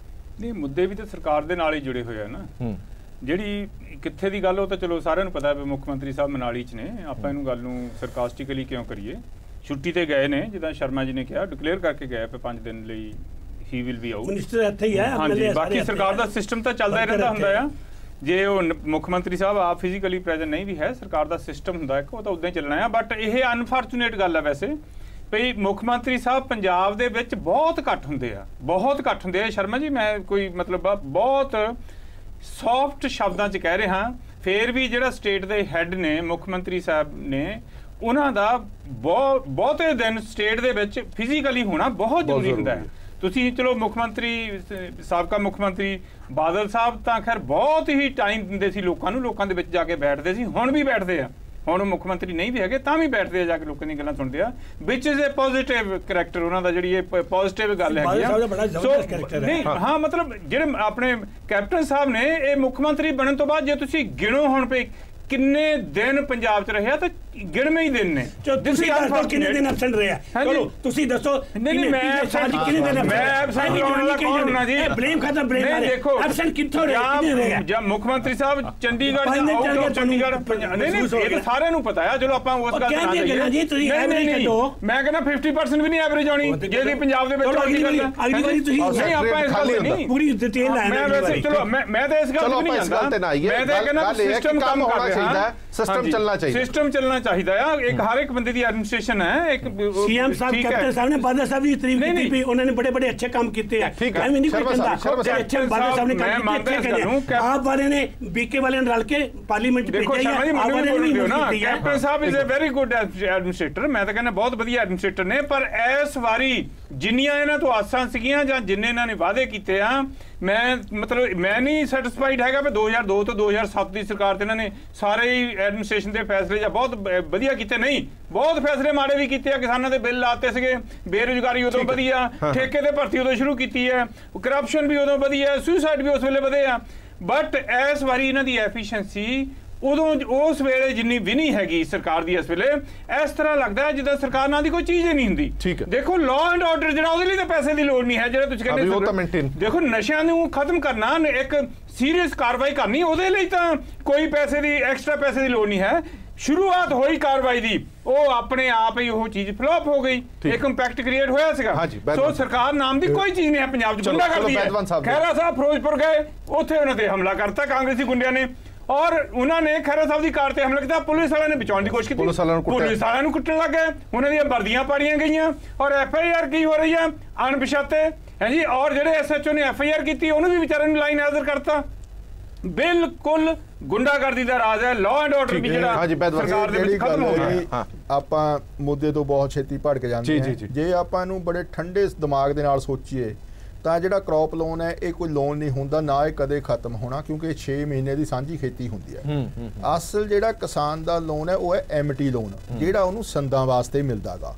ਨਹੀਂ ਮੁੱਦੇ ਵੀ ਤਾਂ ਸਰਕਾਰ ਦੇ ਨਾਲ ਹੀ ਜੁੜੇ ਹੋਏ ਆ ਨਾ ਜਿਹੜੀ ਕਿੱਥੇ ਦੀ ਗੱਲ ਉਹ ਤਾਂ ਚਲੋ ਸਾਰਿਆਂ ਨੂੰ ਪਤਾ ਹੈ ਮੁੱਖ ਮੰਤਰੀ ਸਾਹਿਬ ਮਨਾਲੀ 'ਚ ਨੇ ਆਪਾਂ ਇਹਨੂੰ ਗੱਲ ਨੂੰ ਸਰਕਾਸਟਿਕਲੀ ਕਿਉਂ ਕਰੀਏ ਛੁੱਟੀ ਤੇ ਗਏ ਨੇ ਜਿੱਦਾਂ ਸ਼ਰਮਾ ਜੀ ਨੇ ਕਿਹਾ ਡਿਕਲੇਅਰ ਕਰਕੇ ਗਏ ਪਏ 5 ਦਿਨ ਲਈ he will be out minister ਇੱਥੇ ਹੀ ਹੈ ਹਾਂਜੀ ਬਾਕੀ ਸਰਕਾਰ ਦਾ ਸਿਸਟਮ ਤਾਂ ਚੱਲਦਾ ਹੀ ਰਹਿੰਦਾ ਹੁੰਦਾ ਆ ਜੇ ਉਹ ਮੁੱਖ ਮੰਤਰੀ ਸਾਹਿਬ ਆਪ ਫਿਜ਼ੀਕਲੀ ਪ੍ਰੈਜ਼ੈਂਟ ਨਹੀਂ ਵੀ ਹੈ ਸਰਕਾਰ ਦਾ ਸਿਸਟਮ ਹੁੰਦਾ ਇੱਕ ਉਹ ਤਾਂ ਉਦਾਂ ਹੀ ਚੱਲਣਾ ਆ ਬਟ ਇਹ ਅਨਫੋਰਚੂਨੇਟ ਗੱਲ ਆ ਵੈਸੇ ਭਈ ਮੁੱਖ ਮੰਤਰੀ ਸਾਹਿਬ ਪੰਜਾਬ ਦੇ ਵਿੱਚ ਬਹੁਤ ਘੱਟ ਹੁੰਦੇ ਆ ਸ਼ਰਮਾ ਜੀ ਮੈਂ ਕੋਈ ਮਤਲਬ ਬਹੁਤ ਸੌਫਟ ਸ਼ਬਦਾਂ 'ਚ ਕਹਿ ਰਿਹਾ ਫੇਰ ਵੀ ਜਿਹੜਾ ਸਟੇਟ ਦੇ ਹੈੱਡ ਨੇ ਮੁੱਖ ਮੰਤਰੀ ਸਾਹਿਬ ਨੇ ਉਹਨਾਂ ਦਾ ਬਹੁਤੇ ਦਿਨ ਸਟੇਟ ਦੇ ਵਿੱਚ ਫਿਜ਼ੀਕਲੀ ਹੋਣਾ ਬਹੁਤ ਜ਼ਰੂਰੀ ਹੁੰਦਾ ਹੈ ਤੁਸੀਂ ਚਲੋ ਮੁੱਖ ਮੰਤਰੀ ਸਾਬਕਾ ਮੁੱਖ ਮੰਤਰੀ ਬਾਦਲ ਸਾਹਿਬ ਤਾਂ ਖੈਰ ਬਹੁਤ ਹੀ ਟਾਈਮ ਦਿੰਦੇ ਸੀ ਲੋਕਾਂ ਦੇ ਵਿੱਚ ਜਾ ਕੇ ਬੈਠਦੇ ਸੀ ਹੁਣ ਵੀ ਬੈਠਦੇ ਆ ਹੁਣ ਮੁੱਖ ਮੰਤਰੀ ਨਹੀਂ ਵੀ ਹੈਗੇ ਤਾਂ ਵੀ ਬੈਠਦੇ ਆ ਜਾ ਕੇ ਲੋਕਾਂ ਦੀਆਂ ਗੱਲਾਂ ਸੁਣਦੇ ਆ ਵਿਚ ਇਜ਼ ਅ ਪੋਜ਼ਿਟਿਵ ਕਰੈਕਟਰ ਉਹਨਾਂ ਦਾ ਜਿਹੜੀ ਇਹ ਪੋਜ਼ਿਟਿਵ ਗੱਲ ਹੈਗੀ ਆ ਸੋ ਨਹੀਂ ਹਾਂ ਮਤਲਬ ਜਿਹੜੇ ਆਪਣੇ ਕੈਪਟਨ ਸਾਹਿਬ ਨੇ ਇਹ ਮੁੱਖ ਮੰਤਰੀ ਬਣਨ ਤੋਂ ਬਾਅਦ ਜੇ ਤੁਸੀਂ ਗਿਣੋ ਹੁਣ ਪਈ ਕਿੰਨੇ ਦਿਨ ਪੰਜਾਬ 'ਚ ਰਿਹਾ ਤਾਂ ਗਿਣਵੇਂ ਹੀ ਦਿਨ ਨੇ ਤੁਸੀਂ ਦੱਸੋ ਕਿੰਨੇ ਦਿਨ ਐਬਸੈਂਟ ਰਿਹਾ ਚਲੋ ਤੁਸੀਂ ਦੱਸੋ ਨਹੀਂ ਮੈਂ ਐਬਸੈਂਟ ਵਾਲਾ ਕੌਣ ਹੋਣਾ ਜੀ ਬਲੇਮ ਖਾਤਾ ਬਲੇਮ ਨਹੀਂ ਦੇਖੋ ਐਬਸੈਂਟ ਕਿੱਥੋਂ ਰਿਹਾ ਜਦ ਮੁੱਖ ਮੰਤਰੀ ਸਾਹਿਬ ਚੰਡੀਗੜ੍ਹ ਜਾਂ ਆਊਟ ਆਫ ਚੰਡੀਗੜ੍ਹ ਨਹੀਂ ਇਹ ਤਾਂ ਸਾਰਿਆਂ ਨੂੰ ਪਤਾ ਆ ਚਲੋ ਆਪਾਂ ਉਸ ਗੱਲ ਤੇ ਨਾ ਜਾਈਏ ਮੈਂ ਕਹਿੰਦਾ 50% ਵੀ ਨਹੀਂ ਐਵਰੇਜ ਆਉਣੀ ਜਿਹੜੀ ਪੰਜਾਬ ਦੇ ਵਿੱਚ ਅਗਲੀ ਵਾਰੀ ਤੁਸੀਂ ਨਹੀਂ ਆਪਾਂ ਇਸ ਗੱਲ ਨਹੀਂ ਪੂਰੀ ਡਿਟੇਲ ਲੈਣਾ ਚਲੋ ਮੈਂ ਤਾਂ ਇਸ ਗੱਲ ਤੇ ਨਹੀਂ ਜਾਂਦਾ ਮੈਂ ਤਾਂ ਕਹਿੰਦਾ ਸਿਸਟਮ ਕੰਮ ਕਰ ਰਿਹਾ ਸਿਸਟਮ ਚੱਲਣਾ ਚਾਹੀਦਾ ਆ ਇੱਕ ਹਰ ਇੱਕ ਬੰਦੇ ਦੀ ਐਡਮਿਨਿਸਟ੍ਰੇਸ਼ਨ ਹੈ ਇੱਕ ਸੀਐਮ ਸਾਹਿਬ ਕੈਪਟਨ ਸਾਹਿਬ ਨੇ ਬਾਦਲ ਸਾਹਿਬ ਦੀ ਤਾਰੀਫ ਕੀਤੀ ਵੀ ਉਹਨਾਂ ਨੇ ਬੜੇ ਅੱਛੇ ਕੰਮ ਕੀਤੇ ਆ ਐਵੇਂ ਨਹੀਂ ਕੋਈ ਕਹਿੰਦਾ ਅੱਛੇ ਬਾਦਲ ਸਾਹਿਬ ਨੇ ਕੰਮ ਕੀਤੇ ਆਪ ਵਾਲੇ ਨੇ ਬੀਕੇ ਵਾਲੇ ਨਾਲ ਰਲ ਕੇ ਪਾਰਲੀਮੈਂਟ ਭੇਜਿਆ ਹੈ ਆਪ ਵਾਲੇ ਨੇ ਵੀ ਕੈਪਟਨ ਸਾਹਿਬ is a very good administrator ਮੈਂ ਤਾਂ ਕਹਿੰਦਾ ਬਹੁਤ ਵਧੀਆ ਐਡਮਿਨਿਸਟ੍ਰੇਟਰ ਨੇ ਪਰ ਇਸ ਵਾਰੀ ਜਿੰਨੀਆਂ ਇਹਨਾਂ ਤੋਂ ਆਸਾਂ ਸੀਗੀਆਂ ਜਾਂ ਜਿੰਨੇ ਇਹਨਾਂ ਨੇ ਵਾਅਦੇ ਕੀਤੇ ਆ ਮੈਂ ਨਹੀਂ ਸੈਟੀਸਫਾਈਡ ਹੈਗਾ ਵੀ 2002 ਤੋਂ 2007 ਦੀ ਸਰਕਾਰ ਤੇ ਇਹਨਾਂ ਨੇ ਸਾਰੇ ਹੀ ਐਡਮਿਨਿਸਟ੍ਰੇਸ਼ਨ ਦੇ ਫੈਸਲੇ ਜਾਂ ਬਹੁਤ ਵਧੀਆ ਕੀਤੇ ਨਹੀਂ ਬਹੁਤ ਫੈਸਲੇ ਮਾੜੇ ਵੀ ਕੀਤੇ ਆ ਕਿਸਾਨਾਂ ਦੇ ਬਿੱਲ ਲਾਤੇ ਸੀਗੇ ਬੇਰੁਜ਼ਗਾਰੀ ਉਦੋਂ ਵਧੀ ਆ ਠੇਕੇ ਤੇ ਭਰਤੀ ਉਦੋਂ ਸ਼ੁਰੂ ਕੀਤੀ ਹੈ ਕਰਪਸ਼ਨ ਵੀ ਉਦੋਂ ਵਧੀ ਹੈ ਸੁਸਾਈਡ ਵੀ ਉਸ ਵੇਲੇ ਵਧੇ ਆ ਬਟ ਇਸ ਵਾਰੀ ਇਹਨਾਂ ਦੀ ਐਫੀਸ਼ੀਐਂਸੀ ਉਦੋਂ ਉਸ ਵੇਲੇ ਜਿੰਨੀ ਵੀ ਨਹੀਂ ਹੈਗੀ ਸਰਕਾਰ ਦੀ ਇਸ ਵੇਲੇ, ਇਸ ਤਰ੍ਹਾਂ ਲੱਗਦਾ ਜਿੱਦਾਂ ਸਰਕਾਰ ਨਾਲ ਦੀ ਕੋਈ ਚੀਜ਼ ਹੀ ਨਹੀਂ ਹੁੰਦੀ। ਦੇਖੋ ਲਾਅ ਐਂਡ ਆਰਡਰ ਜਿਹੜਾ, ਉਹਦੇ ਲਈ ਤਾਂ ਪੈਸੇ ਦੀ ਲੋੜ ਨਹੀਂ ਹੈ। ਜਿਹੜਾ ਤੁਸੀਂ ਕਹਿੰਦੇ ਦੇਖੋ ਨਸ਼ਿਆਂ ਨੂੰ ਖਤਮ ਕਰਨਾ, ਇੱਕ ਸੀਰੀਅਸ ਕਾਰਵਾਈ ਕਰਨੀ, ਉਹਦੇ ਲਈ ਤਾਂ ਕੋਈ ਪੈਸੇ ਦੀ ਐਕਸਟਰਾ ਪੈਸੇ ਦੀ ਲੋੜ ਨਹੀਂ ਹੈ। ਸ਼ੁਰੂਆਤ ਹੋਈ ਕਾਰਵਾਈ ਦੀ, ਉਹ ਆਪਣੇ ਆਪ ਹੀ ਉਹ ਚੀਜ਼ ਫਲॉप ਹੋ ਗਈ, ਇੱਕ ਇੰਪੈਕਟ ਕ੍ਰੀਏਟ ਹੋਇਆ ਸੀਗਾ। ਸੋ ਸਰਕਾਰ ਨਾਮ ਦੀ ਕੋਈ ਚੀਜ਼ ਨਹੀਂ ਹੈ ਪੰਜਾਬ 'ਚ, ਗੁੰਡਾ ਕਰਦੀ ਹੈ। ਖਹਿਰਾ ਸਾਹਿਬ ਫਿਰੋਜ਼ਪੁਰ ਗਏ, ਉੱਥੇ ਉਹਨਾਂ ਤੇ ਹਮਲਾ ਕਰਤਾ ਕਾਂਗਰਸੀ ਗੁੰਡਿਆਂ ਨੇ, ਔਰ ਉਹਨਾਂ ਨੇ ਖਹਿਰਾ ਸਾਹਿਬ ਦੀ ਕਾਰ ਤੇ ਹਮਲਾ ਕੀਤਾ। ਪੁਲਿਸ ਵਾਲਿਆਂ ਨੇ ਬਚਾਉਣ ਦੀ ਕੋਸ਼ਿਸ਼ ਕੀਤੀ, ਪੁਲਿਸ ਵਾਲਿਆਂ ਨੂੰ ਕੁੱਟਣ ਲੱਗ ਗਏ, ਉਹਨਾਂ ਦੀਆਂ ਵਰਦੀਆਂ ਪਾੜੀਆਂ ਗਈਆਂ, ਔਰ FIR ਕੀ ਹੋ ਰਹੀ ਹੈ ਅਣਪਛਾਤੇ ਹੈ ਜੀ। ਔਰ ਜਿਹੜੇ SHO ਨੇ FIR ਕੀਤੀ ਉਹਨੂੰ ਵੀ ਵਿਚਾਰੇ ਨੂੰ ਲਾਈਨ ਹਾਜ਼ਰ ਕਰਤਾ। ਬਿਲਕੁਲ ਗੁੰਡਾਗਰਦੀ ਦਾ ਰਾਜ ਹੈ, ਲਾਅ ਐਂਡ ਆਰਡਰ ਵੀ ਜਿਹੜਾ ਸਰਕਾਰ ਦੇ ਵਿੱਚ ਖਤਮ ਹੋ ਗਿਆ। ਆਪਾਂ ਮੁੱਦੇ ਤੋਂ ਬਹੁਤ ਛੇਤੀ ਭੜਕ ਜਾਂਦੇ ਹਾਂ। ਜੇ ਆਪਾਂ ਇਹਨੂੰ ਬੜੇ ਠੰਡੇ ਦਿਮਾਗ ਦੇ ਨਾਲ ਸੋਚੀਏ ਤਾਂ ਜਿਹੜਾ ਕ੍ਰੌਪ ਲੋਨ ਹੈ ਇਹ ਕੋਈ ਲੋਨ ਨਹੀਂ ਹੁੰਦਾ, ਨਾ ਇਹ ਕਦੇ ਖਤਮ ਹੋਣਾ, ਕਿਉਂਕਿ ਇਹ 6 ਮਹੀਨੇ ਦੀ ਸਾਂਝੀ ਖੇਤੀ ਹੁੰਦੀ ਹੈ। ਅਸਲ ਜਿਹੜਾ ਕਿਸਾਨ ਦਾ ਲੋਨ ਹੈ ਉਹ ਹੈ MT ਲੋਨ, ਜਿਹੜਾ ਉਹਨੂੰ ਸੰਦਾਂ ਵਾਸਤੇ ਮਿਲਦਾਗਾ।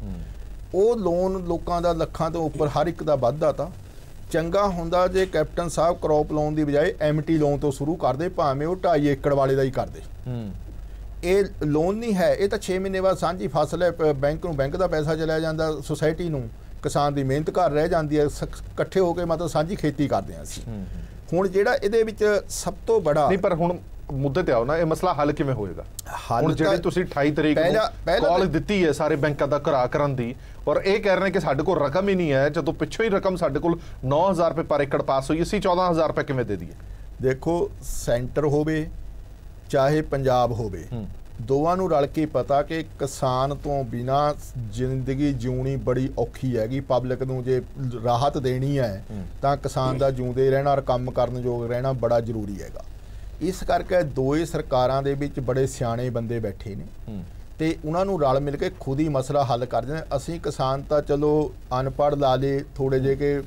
ਉਹ ਲੋਨ ਲੋਕਾਂ ਦਾ ਲੱਖਾਂ ਤੋਂ ਉੱਪਰ ਹਰ ਇੱਕ ਦਾ ਵੱਧਦਾ ਤਾਂ ਚੰਗਾ ਹੁੰਦਾ ਜੇ ਕੈਪਟਨ ਸਾਹਿਬ ਕ੍ਰੌਪ ਲੋਨ ਦੀ ਬਜਾਏ MT ਲੋਨ ਤੋਂ ਸ਼ੁਰੂ ਕਰਦੇ, ਭਾਵੇਂ ਉਹ 2.5 ਏਕੜ ਵਾਲੇ ਦਾ ਹੀ ਕਰਦੇ। ਇਹ ਲੋਨ ਨਹੀਂ ਹੈ, ਇਹ ਤਾਂ 6 ਮਹੀਨੇ ਬਾਅਦ ਸਾਂਝੀ ਫਸਲ ਹੈ, ਬੈਂਕ ਨੂੰ ਬੈਂਕ ਦਾ ਪੈਸਾ ਚਲਿਆ ਜਾਂਦਾ, ਸੁਸਾਇਟੀ ਨੂੰ ਕਿਸਾਨ ਦੀ ਮਿਹਨਤ ਘਰ ਰਹਿ ਜਾਂਦੀ ਹੈ, ਇਕੱਠੇ ਹੋ ਕੇ ਮਤਲਬ ਸਾਂਝੀ ਖੇਤੀ ਕਰਦੇ ਹਾਂ ਅਸੀਂ। ਹੁਣ ਜਿਹੜਾ ਇਹਦੇ ਵਿੱਚ ਸਭ ਤੋਂ ਬੜਾ ਨਹੀਂ, ਪਰ ਹੁਣ ਮੁੱਦੇ ਤੇ ਆਓ ਨਾ, ਇਹ ਮਸਲਾ ਹੱਲ ਕਿਵੇਂ ਹੋਏਗਾ? ਹੁਣ ਜਿਹੜੇ ਤੁਸੀਂ 28 ਤਰੀਕ ਨੂੰ ਕਾਲ ਦਿੱਤੀ ਹੈ ਸਾਰੇ ਬੈਂਕਾਂ ਦਾ ਘਰਾ ਕਰਨ ਦੀ, ਔਰ ਇਹ ਕਹਿ ਰਹੇ ਨੇ ਕਿ ਸਾਡੇ ਕੋਲ ਰਕਮ ਹੀ ਨਹੀਂ ਹੈ, ਜਦੋਂ ਪਿੱਛੋਂ ਹੀ ਰਕਮ ਸਾਡੇ ਕੋਲ 9000 ਰੁਪਏ ਪਰ ਏਕੜ ਪਾਸ ਹੋਈ, ਅਸੀਂ 14000 ਰੁਪਏ ਕਿਵੇਂ ਦੇ ਦਈਏ? ਦੇਖੋ ਸੈਂਟਰ ਹੋਵੇ ਚਾਹੇ ਪੰਜਾਬ ਹੋਵੇ, ਦੋਵਾਂ ਨੂੰ ਰਲ ਕੇ ਪਤਾ ਕਿ ਕਿਸਾਨ ਤੋਂ ਬਿਨਾ ਜ਼ਿੰਦਗੀ ਜਿਉਣੀ ਬੜੀ ਔਖੀ ਹੈਗੀ। ਪਬਲਿਕ ਨੂੰ ਜੇ ਰਾਹਤ ਦੇਣੀ ਹੈ ਤਾਂ ਕਿਸਾਨ ਦਾ ਜਿਉਂਦੇ ਰਹਿਣਾ ਔਰ ਕੰਮ ਕਰਨ ਯੋਗ ਰਹਿਣਾ ਬੜਾ ਜ਼ਰੂਰੀ ਹੈਗਾ। ਇਸ ਕਰਕੇ ਦੋਏ ਸਰਕਾਰਾਂ ਦੇ ਵਿੱਚ ਬੜੇ ਸਿਆਣੇ ਬੰਦੇ ਬੈਠੇ ਨੇ ਤੇ ਉਹਨਾਂ ਨੂੰ ਰਲ ਮਿਲ ਕੇ ਖੁਦ ਹੀ ਮਸਲਾ ਹੱਲ ਕਰ ਦੇਣ। ਅਸੀਂ ਕਿਸਾਨ ਤਾਂ ਚਲੋ ਅਨਪੜ੍ਹ ਲਾ ਲੇ ਥੋੜੇ ਜਿਹੇ ਕਿ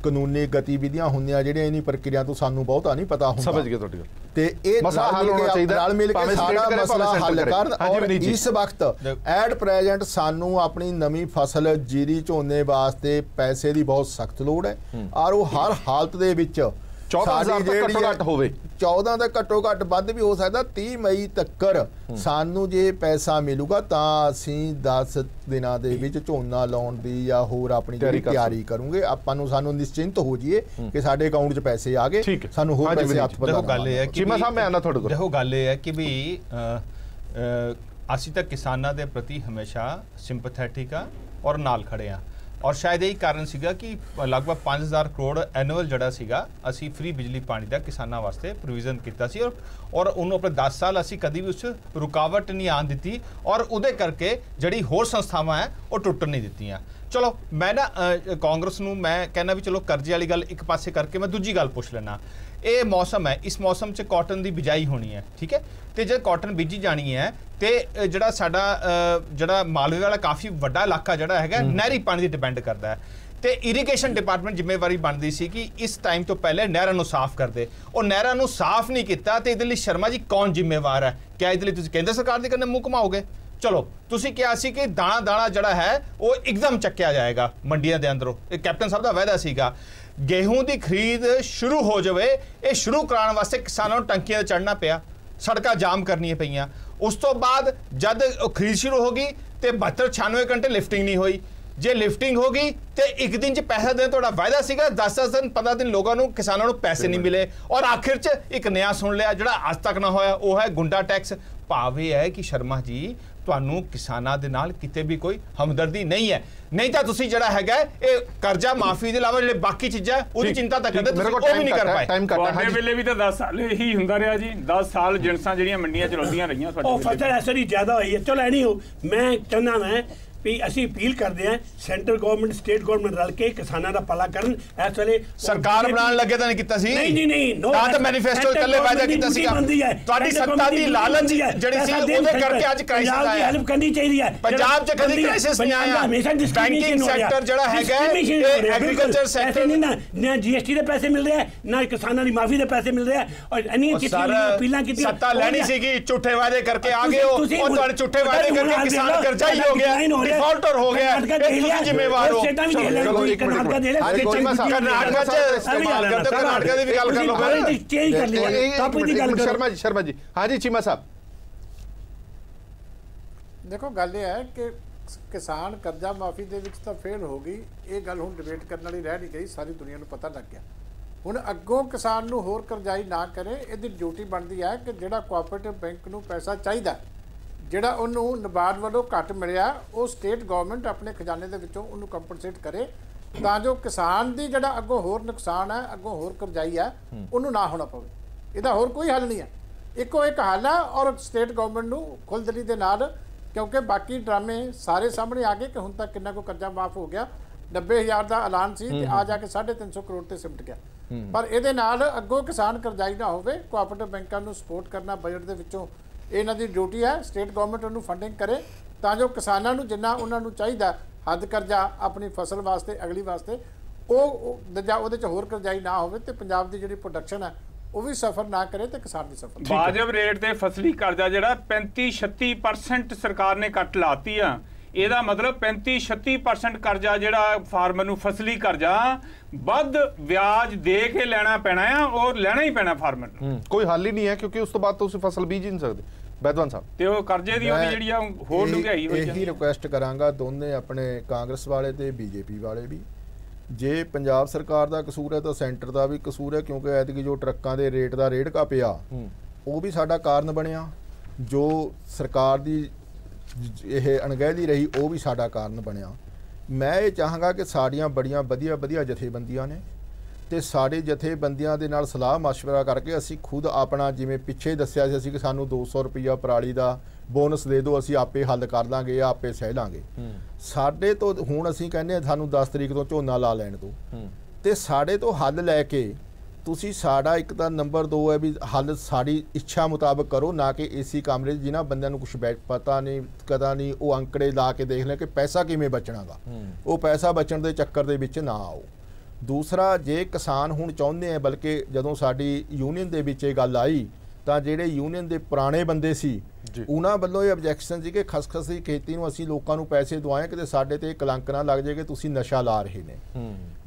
ਕਾਨੂੰਨੀ ਗਤੀਵਿਧੀਆਂ ਹੁੰਦੀਆਂ ਜਿਹੜੀਆਂ ਇਨੀ ਪ੍ਰਕਿਰਿਆ ਤੋਂ ਸਾਨੂੰ ਬਹੁਤਾ ਨਹੀਂ ਪਤਾ ਹੁੰਦਾ। ਸਮਝ ਗਏ ਤੁਹਾਡੀ ਗੱਲ। ਤੇ ਇਹ ਮਸਲਾ ਹੱਲ ਹੋਣਾ ਚਾਹੀਦਾ, ਰਲ ਮਿਲ ਕੇ ਸਾਰਾ ਮਸਲਾ ਹੱਲ ਕਰਨ। ਔਰ ਇਸ ਵਕਤ ਐਟ ਪ੍ਰੈਜ਼ੈਂਟ ਸਾਨੂੰ ਆਪਣੀ ਨਵੀਂ ਫਸਲ ਜੀਰੀ ਝੋਨੇ ਵਾਸਤੇ ਪੈਸੇ ਦੀ ਬਹੁਤ ਸਖਤ ਲੋੜ ਹੈ, ਔਰ ਉਹ ਹਰ ਹਾਲਤ ਦੇ ਵਿੱਚ 14,000 ਤੱਕ ਘੱਟੋ ਘੱਟ ਹੋਵੇ, 14 ਦਾ ਘੱਟੋ ਘੱਟ ਵੱਧ ਵੀ ਹੋ ਸਕਦਾ। 30 ਮਈ ਤੱਕ ਸਾਨੂੰ ਜੇ ਪੈਸਾ ਮਿਲੂਗਾ ਤਾਂ ਅਸੀਂ 10 ਦਿਨਾਂ ਦੇ ਵਿੱਚ ਝੋਨਾ ਲਾਉਣ ਦੀ ਜਾਂ ਹੋਰ ਆਪਣੀ ਜਿਹੜੀ ਤਿਆਰੀ ਕਰੂੰਗੇ। ਸਾਨੂੰ ਨਿਸ਼ਚਿੰਤ ਹੋ ਜਾਈਏ ਕਿ ਸਾਡੇ ਅਕਾਊਂਟ 'ਚ ਪੈਸੇ ਆ ਗਏ, ਸਾਨੂੰ ਹੋਰ ਪੈਸੇ ਹੱਥ ਪਾ। ਗੱਲ ਇਹ ਹੈ ਕਿ ਚੀਮਾ ਸਾਹਿਬ ਮੈਂ ਆਣਾ ਤੁਹਾਡੇ ਕੋਲ, ਦੇਖੋ ਗੱਲ ਇਹ ਹੈ ਕਿ ਵੀ ਅਸੀਂ ਤਾਂ ਕਿਸਾਨਾਂ ਦੇ ਪ੍ਰਤੀ ਹਮੇਸ਼ਾ ਸਿੰਪੈਥੈਟਿਕ ਆ ਔਰ ਨਾਲ ਖੜੇ ਆ, ਔਰ ਸ਼ਾਇਦ ਇਹੀ ਕਾਰਨ ਸੀਗਾ ਕਿ ਲਗਭਗ 5000 ਕਰੋੜ ਐਨੂਅਲ ਜਿਹੜਾ ਸੀਗਾ ਅਸੀਂ ਫ੍ਰੀ ਬਿਜਲੀ ਪਾਣੀ ਦਾ ਕਿਸਾਨਾਂ ਵਾਸਤੇ ਪ੍ਰੋਵੀਜ਼ਨ ਕੀਤਾ ਸੀ, ਔਰ ਉਹਨੂੰ ਆਪਣੇ 10 ਸਾਲ ਅਸੀਂ ਕਦੀ ਵੀ ਉਸ ਰੁਕਾਵਟ ਨਹੀਂ ਆਉਣ ਦਿੱਤੀ, ਔਰ ਉਹਦੇ ਕਰਕੇ ਜਿਹੜੀ ਹੋਰ ਸੰਸਥਾਵਾਂ ਹੈ ਉਹ ਟੁੱਟਣ ਨਹੀਂ ਦਿੱਤੀਆਂ। ਚਲੋ ਮੈਂ ਨਾ ਕਾਂਗਰਸ ਨੂੰ ਮੈਂ ਕਹਿੰਦਾ ਵੀ ਚਲੋ ਕਰਜ਼ੇ ਵਾਲੀ ਗੱਲ ਇੱਕ ਪਾਸੇ ਕਰਕੇ ਮੈਂ ਦੂਜੀ ਗੱਲ ਪੁੱਛ ਲੈਣਾ। ਇਹ ਮੌਸਮ ਹੈ, ਇਸ ਮੌਸਮ 'ਚ ਕਾਟਨ ਦੀ ਬਿਜਾਈ ਹੋਣੀ ਹੈ, ਠੀਕ ਹੈ, ਤੇ ਜੇ ਕਾਟਨ ਬੀਜੀ ਜਾਣੀ ਹੈ ਤੇ ਜਿਹੜਾ ਸਾਡਾ ਜਿਹੜਾ ਮਾਲਵੇ ਵਾਲਾ ਕਾਫੀ ਵੱਡਾ ਇਲਾਕਾ ਜਿਹੜਾ ਹੈਗਾ ਨਹਿਰੀ ਪਾਣੀ ਦੀ ਡਿਪੈਂਡ ਕਰਦਾ ਹੈ, ਤੇ ਇਰੀਗੇਸ਼ਨ ਡਿਪਾਰਟਮੈਂਟ ਜ਼ਿੰਮੇਵਾਰੀ ਬਣਦੀ ਸੀ ਕਿ ਇਸ ਟਾਈਮ ਤੋਂ ਪਹਿਲੇ ਨਹਿਰਾਂ ਨੂੰ ਸਾਫ਼ ਕਰਦੇ। ਉਹ ਨਹਿਰਾਂ ਨੂੰ ਸਾਫ਼ ਨਹੀਂ ਕੀਤਾ ਤੇ ਇਹਦੇ ਲਈ ਸ਼ਰਮਾ ਜੀ ਕੌਣ ਜ਼ਿੰਮੇਵਾਰ ਹੈ? ਕਿਆ ਇਹਦੇ ਲਈ ਤੁਸੀਂ ਕੇਂਦਰ ਸਰਕਾਰ ਦੇ ਕੰਨੇ ਮੂੰਹ ਘੁਮਾਓਗੇ? ਚਲੋ ਤੁਸੀਂ ਕਿਹਾ ਸੀ ਕਿ ਦਾਣਾ ਦਾਣਾ ਜਿਹੜਾ ਹੈ ਉਹ ਇੱਕਦਮ ਚੱਕਿਆ ਜਾਏਗਾ ਮੰਡੀਆਂ ਦੇ ਅੰਦਰੋਂ, ਇਹ ਕੈਪਟਨ ਸਾਹਿਬ ਦਾ ਵਾਅਦਾ ਸੀਗਾ। गेहूं की खरीद शुरू हो जाए, ये शुरू कराने वास्ते किसानों को टंकियां चढ़ना पिया, सड़क जाम करनी पईयां। उस तो बाद जब खरीद शुरू होगी तो 72-96 घंटे लिफ्टिंग नहीं हुई। जे लिफ्टिंग होगी तो एक दिन च पैसा देने थोड़ा वायदा सीगा, 10-10 दिन 15 दिन लोगों को किसानों को पैसे नहीं मिले, और आखिर च एक नया सुन लिया जो आज तक ना होया, वो है गुंडा टैक्स। भाव यह है कि शर्मा जी ਤੁਹਾਨੂੰ ਕਿਸਾਨਾਂ ਦੇ ਨਾਲ ਕਿਤੇ ਵੀ ਕੋਈ ਹਮਦਰਦੀ ਨਹੀਂ ਹੈ, ਨਹੀਂ ਤਾਂ ਤੁਸੀਂ ਜਿਹੜਾ ਹੈਗਾ ਇਹ ਕਰਜ਼ਾ ਮਾਫੀ ਦੇ ਇਲਾਵਾ ਜਿਹੜੇ ਬਾਕੀ ਚੀਜ਼ਾਂ ਉਹਦੀ ਚਿੰਤਾ ਤਾਂ ਕਰਦੇ, ਤੁਸੀਂ ਉਹ ਵੀ ਨਹੀਂ ਕਰ ਪਾਏ। ਤੁਹਾਡੇ ਵੇਲੇ ਵੀ ਤਾਂ 10 ਸਾਲ ਇਹੀ ਹੁੰਦਾ ਰਿਹਾ ਜੀ, 10 ਸਾਲ ਜਿਣਸਾਂ ਜਿਹੜੀਆਂ ਮੰਡੀਆਂ ਚਲਾਉਂਦੀਆਂ ਰਹੀਆਂ ਤੁਹਾਡੇ ਉਹ ਫਸਲ ਐਸੇ ਨਹੀਂ ਜ਼ਿਆਦਾ ਹੋਈ ਹੈ। ਚਲੋ ਐ ਨਹੀਂ ਹੋ, ਮੈਂ ਚਾਹੁੰਦਾ ਮੈਂ ਵੀ ਅਸੀਂ ਅਪੀਲ ਕਰਦੇ ਹਾਂ ਸੈਂਟਰ ਗਵਰਨਮੈਂਟ ਸਟੇਟ ਗਵਰਨਮੈਂਟ ਰਲ ਕੇ ਕਿਸਾਨਾਂ ਦਾ ਭਲਾ ਕਰਨ। ਇਸ ਵੇਲੇ ਸਰਕਾਰ ਬਣਾਉਣ ਲੱਗੇ ਤਾਂ ਨਹੀਂ ਕੀਤਾ ਸੀ, ਨਹੀਂ ਤਾਂ ਮੈਨੀਫੈਸਟੋ ਇਕੱਲੇ ਵਾਅਦਾ ਕੀਤਾ ਸੀਗਾ। ਤੁਹਾਡੀ ਸੱਤਾ ਦੀ ਲਾਲਚ ਜਿਹੜੀ ਸੀ ਉਹਦੇ ਕਰਕੇ ਅੱਜ ਕ੍ਰਾਈਸਿਸ ਆਇਆ। ਹੈਲਪ ਕਰਨੀ ਚਾਹੀਦੀ ਹੈ। ਪੰਜਾਬ 'ਚ ਕਦੀ ਕ੍ਰਾਈਸਿਸ ਨਹੀਂ ਆਇਆ। ਬੈਂਕਿੰਗ ਸੈਕਟਰ ਜਿਹੜਾ ਹੈਗਾ, ਇਹ ਐਗਰੀਕਲਚਰ ਸੈਕਟਰ ਨਾ GST ਦੇ ਪੈਸੇ ਮਿਲ ਰਹੇ, ਨਾ ਕਿਸਾਨਾਂ ਦੀ ਮਾਫੀ ਦੇ ਪੈਸੇ ਮਿਲ ਰਹੇ, ਔਰ ਇੰਨੀਆਂ ਅਪੀਲਾਂ ਕੀਤੀਆਂ। ਸੱਤਾ ਲੈਣੀ ਸੀਗੀ, ਝੂਠੇ ਵਾਅਦੇ ਕਰਕੇ ਆ ਗਏ ਹੋ, ਉਹ ਤੁਹਾਡੇ ਝੂਠੇ ਵਾਅਦੇ ਕਰਕੇ ਕਿਸਾਨ ਕਰਜ਼ਾ ਹੀ ਹੋ ਗਿਆ। डिफॉल्टर हो गया, तुम जिम्मेवार हो। चलो एक मिनट, कर्नाटका दे ले, कर्नाटका च इस्तेमाल करते, कर्नाटका दी भी गल कर लो फिर। चेंज कर लिया टॉपिक दी गल करो। शर्मा जी, हाँ जी चीमा साहब। ਦੇਖੋ ਗੱਲ ਇਹ ਹੈ ਕਿ ਕਿਸਾਨ ਕਰਜ਼ਾ ਮਾਫੀ ਦੇ ਵਿੱਚ ਤਾਂ ਫੇਲ ਹੋ ਗਈ, ਇਹ ਗੱਲ ਹੁਣ ਡਿਬੇਟ ਕਰਨ ਵਾਲੀ ਰਹਿ ਨਹੀਂ ਗਈ, ਸਾਰੀ ਦੁਨੀਆ ਨੂੰ ਪਤਾ ਲੱਗ ਗਿਆ। ਹੁਣ ਅੱਗੋਂ ਕਿਸਾਨ ਨੂੰ ਹੋਰ ਕਰਜ਼ਾਈ ਨਾ ਕਰੇ, ਇਹਦੀ ਡਿਊਟੀ ਬਣਦੀ ਹੈ ਕਿ ਜਿਹੜਾ ਕੋਆਪਰੇਟਿਵ ਬੈਂਕ ਨੂੰ ਪੈਸਾ ਚਾਹੀਦਾ, ਜਿਹੜਾ ਉਹਨੂੰ ਨਬਾਰਡ ਵੱਲੋਂ ਘੱਟ ਮਿਲਿਆ, ਉਹ ਸਟੇਟ ਗਵਰਨਮੈਂਟ ਆਪਣੇ ਖਜ਼ਾਨੇ ਦੇ ਵਿੱਚੋਂ ਉਹਨੂੰ ਕੰਪਨਸੇਟ ਕਰੇ, ਤਾਂ ਜੋ ਕਿਸਾਨ ਦੀ ਜਿਹੜਾ ਅੱਗੋਂ ਹੋਰ ਨੁਕਸਾਨ ਹੈ, ਅੱਗੋਂ ਹੋਰ ਕਰਜ਼ਾਈ ਹੈ, ਉਹਨੂੰ ਨਾ ਹੋਣਾ ਪਵੇ। ਇਹਦਾ ਹੋਰ ਕੋਈ ਹੱਲ ਨਹੀਂ ਹੈ, ਇੱਕੋ ਇੱਕ ਹੱਲ ਹੈ। ਔਰ ਸਟੇਟ ਗਵਰਨਮੈਂਟ ਨੂੰ ਖੁੱਲ੍ਹਦਿਲੀ ਦੇ ਨਾਲ, ਕਿਉਂਕਿ ਬਾਕੀ ਡਰਾਮੇ ਸਾਰੇ ਸਾਹਮਣੇ ਆ ਗਏ ਕਿ ਹੁਣ ਤੱਕ ਕਿੰਨਾ ਕੋ ਕਰਜ਼ਾ ਮਾਫ ਹੋ ਗਿਆ, 90,000 ਦਾ ਐਲਾਨ ਸੀ ਤੇ ਆ ਜਾ ਕੇ 350 ਕਰੋੜ ਤੇ ਸਿਮਟ ਗਿਆ। ਪਰ ਇਹਦੇ ਨਾਲ ਅੱਗੋਂ ਕਿਸਾਨ ਕਰਜ਼ਾਈ ਨਾ ਹੋਵੇ, ਕੋਆਪਰੇਟਿਵ ਬੈਂਕਾਂ ਨੂੰ ਸਪੋਰਟ ਕਰਨਾ ਬਜਟ ਦੇ ਵਿੱਚੋਂ ਇਹਨਾਂ ਦੀ ਡਿਊਟੀ ਹੈ। ਸਟੇਟ ਗਵਰਨਮੈਂਟ ਉਹਨੂੰ ਫੰਡਿੰਗ ਕਰੇ ਤਾਂ ਜੋ ਕਿਸਾਨਾਂ ਨੂੰ ਜਿੰਨਾ ਉਹਨਾਂ ਨੂੰ ਚਾਹੀਦਾ ਹੱਦ ਕਰਜ਼ਾ ਆਪਣੀ ਫਸਲ ਵਾਸਤੇ, ਅਗਲੀ ਵਾਸਤੇ, ਉਹ ਉਹਦੇ 'ਚ ਹੋਰ ਕਰਜ਼ਾਈ ਨਾ ਹੋਵੇ ਤੇ ਪੰਜਾਬ ਦੀ ਜਿਹੜੀ ਪ੍ਰੋਡਕਸ਼ਨ ਹੈ ਉਹ ਵੀ ਸਫਰ ਨਾ ਕਰੇ ਤੇ ਕਿਸਾਨ ਵੀ ਸਫਰ। ਵਾਜਬ ਰੇਟ ਤੇ ਫਸਲੀ ਕਰਜ਼ਾ ਜਿਹੜਾ 35-36% ਸਰਕਾਰ ਨੇ ਕੱਟ ਲਾਤੀ ਆ, ਇਹਦਾ ਮਤਲਬ 35-36% ਕਰਜ਼ਾ ਜਿਹੜਾ ਫਾਰਮਰ ਨੂੰ ਫਸਲੀ ਕਰਜ਼ਾ ਵੱਧ ਵਿਆਜ ਦੇ ਕੇ ਲੈਣਾ ਪੈਣਾ ਆ, ਔਰ ਲੈਣਾ ਹੀ ਪੈਣਾ ਫਾਰਮਰ ਨੂੰ। ਕੋਈ ਹੱਲ ਹੀ ਨਹੀਂ ਹੈ ਕਿਉਂਕਿ ਉਸ ਤੋਂ ਬਾਅਦ ਤੁਸੀਂ ਫਸਲ ਬੀਜ ਹੀ ਨਹੀਂ ਸਕਦੇ। ਬੈਦਵਾਨ ਸਾਹਿਬ, ਤੇ ਉਹ ਕਰਜ਼ੇ ਦੀ ਉਹਦੀ ਜਿਹੜੀ ਆ ਹੋਰ ਡੂੰਘਾਈ ਹੋਈ ਇਹੀ ਰਿਕੁਐਸਟ ਕਰਾਂਗਾ ਦੋਨੇ ਆਪਣੇ ਕਾਂਗਰਸ ਵਾਲੇ ਤੇ ਬੀਜੇਪੀ ਵਾਲੇ ਵੀ, ਜੇ ਪੰਜਾਬ ਸਰਕਾਰ ਦਾ ਕਸੂਰ ਹੈ ਤਾਂ ਸੈਂਟਰ ਦਾ ਵੀ ਕਸੂਰ ਹੈ, ਕਿਉਂਕਿ ਐਤਕੀ ਜੋ ਟਰੱਕਾਂ ਦੇ ਰੇਟ ਦਾ ਰੇੜਕਾ ਪਿਆ ਉਹ ਵੀ ਸਾਡਾ ਕਾਰਨ ਬਣਿਆ, ਜੋ ਸਰਕਾਰ ਦੀ ਇਹ ਅਣਗਹਿਲੀ ਰਹੀ ਉਹ ਵੀ ਸਾਡਾ ਕਾਰਨ ਬਣਿਆ। ਮੈਂ ਇਹ ਚਾਹਾਂਗਾ ਕਿ ਸਾਡੀਆਂ ਬੜੀਆਂ ਵਧੀਆ ਜਥੇਬੰਦੀਆਂ ਨੇ ਤੇ ਸਾਡੇ ਜਥੇਬੰਦੀਆਂ ਦੇ ਨਾਲ ਸਲਾਹ ਮਸ਼ਵਰਾ ਕਰਕੇ ਅਸੀਂ ਖੁਦ ਆਪਣਾ, ਜਿਵੇਂ ਪਿੱਛੇ ਦੱਸਿਆ ਸੀ ਅਸੀਂ ਕਿ ਸਾਨੂੰ 200 ਰੁਪਈਆ ਪਰਾਲੀ ਦਾ ਬੋਨਸ ਦੇ ਦਿਓ, ਅਸੀਂ ਆਪੇ ਹੱਲ ਕਰ ਲਾਂਗੇ, ਆਪੇ ਸਹਿ ਲਾਂਗੇ। ਸਾਡੇ ਤੋਂ ਹੁਣ ਅਸੀਂ ਕਹਿੰਦੇ ਸਾਨੂੰ 10 ਤਰੀਕ ਤੋਂ ਝੋਨਾ ਲਾ ਲੈਣ ਦਿਓ, ਤੇ ਸਾਡੇ ਤੋਂ ਹੱਲ ਲੈ ਕੇ ਤੁਸੀਂ ਸਾਡਾ ਇੱਕ ਤਾਂ ਨੰਬਰ 2 ਹੈ ਵੀ ਹੱਲ ਸਾਡੀ ਇੱਛਾ ਮੁਤਾਬਕ ਕਰੋ, ਨਾ ਕਿ ਏਸੀ ਕਮਰੇ 'ਚ ਜਿਨ੍ਹਾਂ ਬੰਦਿਆਂ ਨੂੰ ਕੁਛ ਪਤਾ ਨਹੀਂ ਕਦਾ ਨਹੀਂ, ਉਹ ਅੰਕੜੇ ਲਾ ਕੇ ਦੇਖ ਲੈ ਕਿ ਪੈਸਾ ਕਿਵੇਂ ਬਚਣਾਗਾ, ਉਹ ਪੈਸਾ ਬਚਣ ਦੇ ਚੱਕਰ ਦੇ ਵਿੱਚ ਨਾ ਆਓ। ਦੂਸਰਾ, ਜੇ ਕਿਸਾਨ ਹੁਣ ਚਾਹੁੰਦੇ ਆ, ਬਲਕਿ ਜਦੋਂ ਸਾਡੀ ਯੂਨੀਅਨ ਦੇ ਵਿੱਚ ਇਹ ਗੱਲ ਆਈ ਤਾਂ ਜਿਹੜੇ ਯੂਨੀਅਨ ਦੇ ਪੁਰਾਣੇ ਬੰਦੇ ਸੀ ਉਹਨਾਂ ਵੱਲੋਂ ਇਹ ਆਬਜੈਕਸ਼ਨ ਸੀ ਕਿ ਖਸਖਸ ਦੀ ਖੇਤੀ ਨੂੰ ਅਸੀਂ ਲੋਕਾਂ ਨੂੰ ਪੈਸੇ ਦਵਾਏ ਕਿਤੇ ਸਾਡੇ ਤੇ ਕਲੰਕ ਨਾ ਲੱਗ ਜਾਏ ਕਿ ਤੁਸੀਂ ਨਸ਼ਾ ਲਾ ਰਹੇ ਨੇ।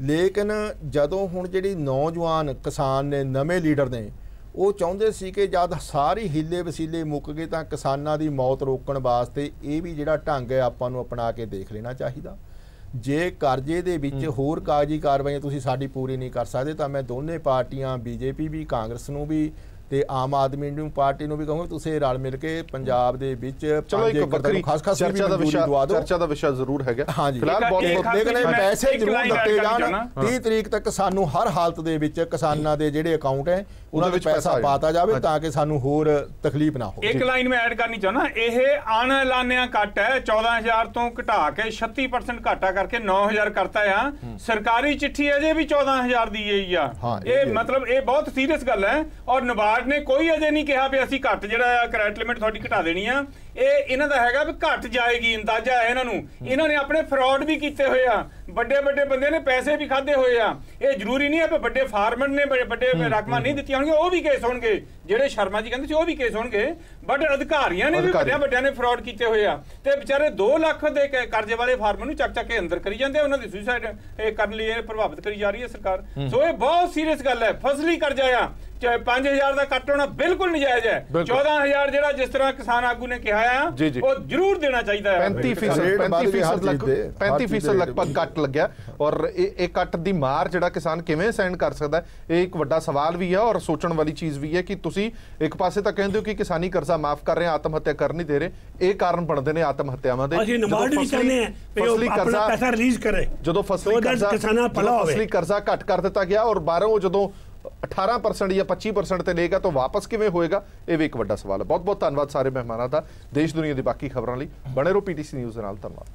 ਲੇਕਿਨ ਜਦੋਂ ਹੁਣ ਜਿਹੜੀ ਨੌਜਵਾਨ ਕਿਸਾਨ ਨੇ, ਨਵੇਂ ਲੀਡਰ ਨੇ, ਉਹ ਚਾਹੁੰਦੇ ਸੀ ਕਿ ਜਦ ਸਾਰੀ ਹੀਲੇ ਵਸੀਲੇ ਮੁੱਕ ਗਏ ਤਾਂ ਕਿਸਾਨਾਂ ਦੀ ਮੌਤ ਰੋਕਣ ਵਾਸਤੇ ਇਹ ਵੀ ਜਿਹੜਾ ਢੰਗ ਹੈ ਆਪਾਂ ਨੂੰ ਅਪਣਾ ਕੇ ਦੇਖ ਲੈਣਾ ਚਾਹੀਦਾ। ਜੇ ਕਰਜ਼ੇ ਦੇ ਵਿੱਚ ਹੋਰ ਕਾਗਜ਼ੀ ਕਾਰਵਾਈਆਂ ਤੁਸੀਂ ਸਾਡੀ ਪੂਰੀ ਨਹੀਂ ਕਰ ਸਕਦੇ ਤਾਂ ਮੈਂ ਦੋਨੇ ਪਾਰਟੀਆਂ, ਬੀਜੇਪੀ ਵੀ, ਕਾਂਗਰਸ ਨੂੰ ਵੀ ਤੇ ਆਮ ਆਦਮੀ ਨੂੰ ਪਾਰਟੀ ਨੂੰ ਵੀ ਕਹੂੰਗਾ ਤੁਸੀਂ ਰਲ ਮਿਲ ਕੇ ਪੰਜਾਬ ਦੇ ਵਿੱਚ ਚਲੋ ਇੱਕ ਵੱਖਰੀ ਚਰਚਾ ਦਾ ਵਿਸ਼ਾ ਜ਼ਰੂਰ ਹੈਗਾ। ਫਿਲਹਾਲ ਬਹੁਤ ਪੈਸੇ ਜ਼ਰੂਰ ਦਿੱਤੇ ਜਾਣ। 30 ਤਰੀਕ ਤੱਕ ਸਾਨੂੰ ਹਰ ਹਾਲਤ ਦੇ ਵਿੱਚ ਕਿਸਾਨਾਂ ਦੇ ਜਿਹੜੇ ਅਕਾਊਂਟ ਹੈ ਉਹਨਾਂ ਵਿੱਚ ਪੈਸਾ ਪਾਤਾ ਜਾਵੇ ਤਾਂ ਕਿ ਸਾਨੂੰ ਹੋਰ ਤਕਲੀਫ ਨਾ ਹੋਵੇ। ਇੱਕ ਲਾਈਨ ਮੈਂ ਐਡ ਕਰਨੀ ਚਾਹੁੰਦਾ, ਇਹ ਅਣਐਲਾਨਿਆ ਕੱਟ ਹੈ, 14,000 ਤੋਂ ਘਟਾ ਕੇ 36% ਘਾਟਾ ਕਰਕੇ 9,000 ਕਰਤਾ ਆ। ਸਰਕਾਰੀ ਚਿੱਠੀ ਅਜੇ ਵੀ 14,000 ਦੀ ਗਈ ਆ। ਇਹ ਮਤਲਬ ਇਹ ਬਹੁਤ ਸੀਰੀਅਸ ਗੱਲ ਹੈ, ਔਰ ਨਬਾਰਡ ਨੇ ਕੋਈ ਅਜੇ ਨਹੀਂ ਕਿਹਾ ਵੀ ਅਸੀਂ ਘੱਟ ਜਿਹੜਾ ਕ੍ਰੈਡਿਟ ਲਿਮਿਟ ਤੁਹਾਡੀ ਘਟਾ ਦੇਣੀ ਆ। ਇਹ ਇਹਨਾਂ ਦਾ ਹੈਗਾ ਵੀ ਘਟ ਜਾਏਗੀ, ਅੰਦਾਜ਼ਾ ਹੈ ਇਹਨਾਂ ਨੂੰ। ਇਹਨਾਂ ਨੇ ਆਪਣੇ ਫਰਾਡ ਵੀ ਕੀਤੇ ਹੋਏ ਆ, ਵੱਡੇ ਬੰਦੇ ਨੇ ਪੈਸੇ ਵੀ ਖਾਦੇ ਹੋਏ ਆ। ਇਹ ਜ਼ਰੂਰੀ ਨਹੀਂ ਹੈ ਵੀ ਵੱਡੇ ਫਾਰਮਰ ਨੇ ਵੱਡੇ ਰਕਮਾਂ ਨਹੀਂ ਦਿੱਤੀਆਂ ਹੋਣਗੀਆਂ, ਉਹ ਵੀ ਕੇਸ ਹੋਣਗੇ। ਜਿਹੜੇ ਸ਼ਰਮਾ ਜੀ ਕਹਿੰਦੇ ਸੀ ਉਹ ਵੀ ਕੇਸ ਹੋਣਗੇ, ਬਟ ਅਧਿਕਾਰੀਆਂ ਨੇ ਵੀ ਵੱਡਿਆਂ ਨੇ ਫਰਾਡ ਕੀਤੇ ਹੋਏ ਆ। ਤੇ ਵਿਚਾਰੇ 2 ਲੱਖ ਦੇ ਕਰਜ਼ੇ ਵਾਲੇ ਫਾਰਮਰ ਨੂੰ ਚੱਕ ਕੇ ਅੰਦਰ ਕਰੀ ਜਾਂਦੇ, ਉਹਨਾਂ ਦੀ ਸੁਸਾਈਡ ਕਰਨ ਲਈ ਇਹ ਪ੍ਰਭਾਵਿਤ ਕਰੀ ਜਾ ਰਹੀ ਹੈ ਸਰਕਾਰ। ਸੋ ਇਹ ਬਹੁਤ ਸੀਰੀਅਸ ਗੱਲ ਹੈ। ਫਸਲੀ ਕਰਜ਼ਾ ਆ, ਚਾਹੇ 5,000 ਦਾ ਕੱਟ ਹੋਣਾ ਬਿਲਕੁਲ ਨਜਾਇਜ਼ ਹੈ। 14,000 ਜਿਹੜਾ ਜਿਸ ਤਰ੍ਹਾਂ ਕਿਸਾਨ ਆਗੂ ਨੇ ਕਿਹਾ ਆ ਉਹ ਜ਼ਰੂਰ ਦੇਣਾ ਚਾਹੀਦਾ ਹੈ। 35% ਲਗਭਗ ਕੱਟ ਲੱਗਿਆ, ਔਰ ਇਹ ਕੱਟ ਦੀ ਮਾਰ ਜਿਹੜਾ ਕਿਸਾਨ ਕਿਵੇਂ ਸਹਿਣ ਕਰ ਸਕਦਾ, ਇਹ ਇੱਕ ਵੱਡਾ ਸਵਾਲ ਵੀ ਹੈ ਔਰ ਸੋਚਣ ਵਾਲੀ ਚੀਜ਼ ਵੀ ਹੈ ਕਿ ਤੁਸੀਂ ਇੱਕ ਪਾਸੇ ਤਾਂ ਕਹਿੰਦੇ ਹੋ ਕਿ ਕਿਸਾਨੀ ਕਰਜ਼ਾ ਮਾਫ ਕਰ ਰਹੇ, ਆਤਮ ਹੱਤਿਆ ਕਰ ਨਹੀਂ ਦੇ ਰਹੇ। ਇਹ ਕਾਰਨ ਬਣਦੇ ਨੇ ਆਤਮ ਹੱਤਿਆਵਾਂ ਦੇ। ਫਸਲੀ ਕਰਜ਼ਾ ਪੈਸਾ ਰਿਲੀਜ਼ ਕਰੇ, ਜਦੋਂ ਫਸਲੀ ਕਰਜ਼ਾ ਘੱਟ ਕਰ ਦਿੱਤਾ ਗਿਆ ਔਰ ਬਾਹਰੋਂ ਜਦੋਂ 18% ਜਾਂ 25% ਤੇ ਲੇਗਾ ਤਾਂ ਵਾਪਸ ਕਿਵੇਂ ਹੋਏਗਾ, ਇਹ ਵੀ ਇੱਕ ਵੱਡਾ ਸਵਾਲ ਹੈ। ਬਹੁਤ ਬਹੁਤ ਧੰਨਵਾਦ ਸਾਰੇ ਮਹਿਮਾਨਾਂ ਦਾ। ਦੇਸ਼ ਦੁਨੀਆ ਦੀ ਬਾਕੀ ਖਬਰਾਂ ਲਈ ਬਣੇ ਰਹੋ PTC ਨਿਊਜ਼ ਦੇ ਨਾਲ। ਧੰਨਵਾਦ।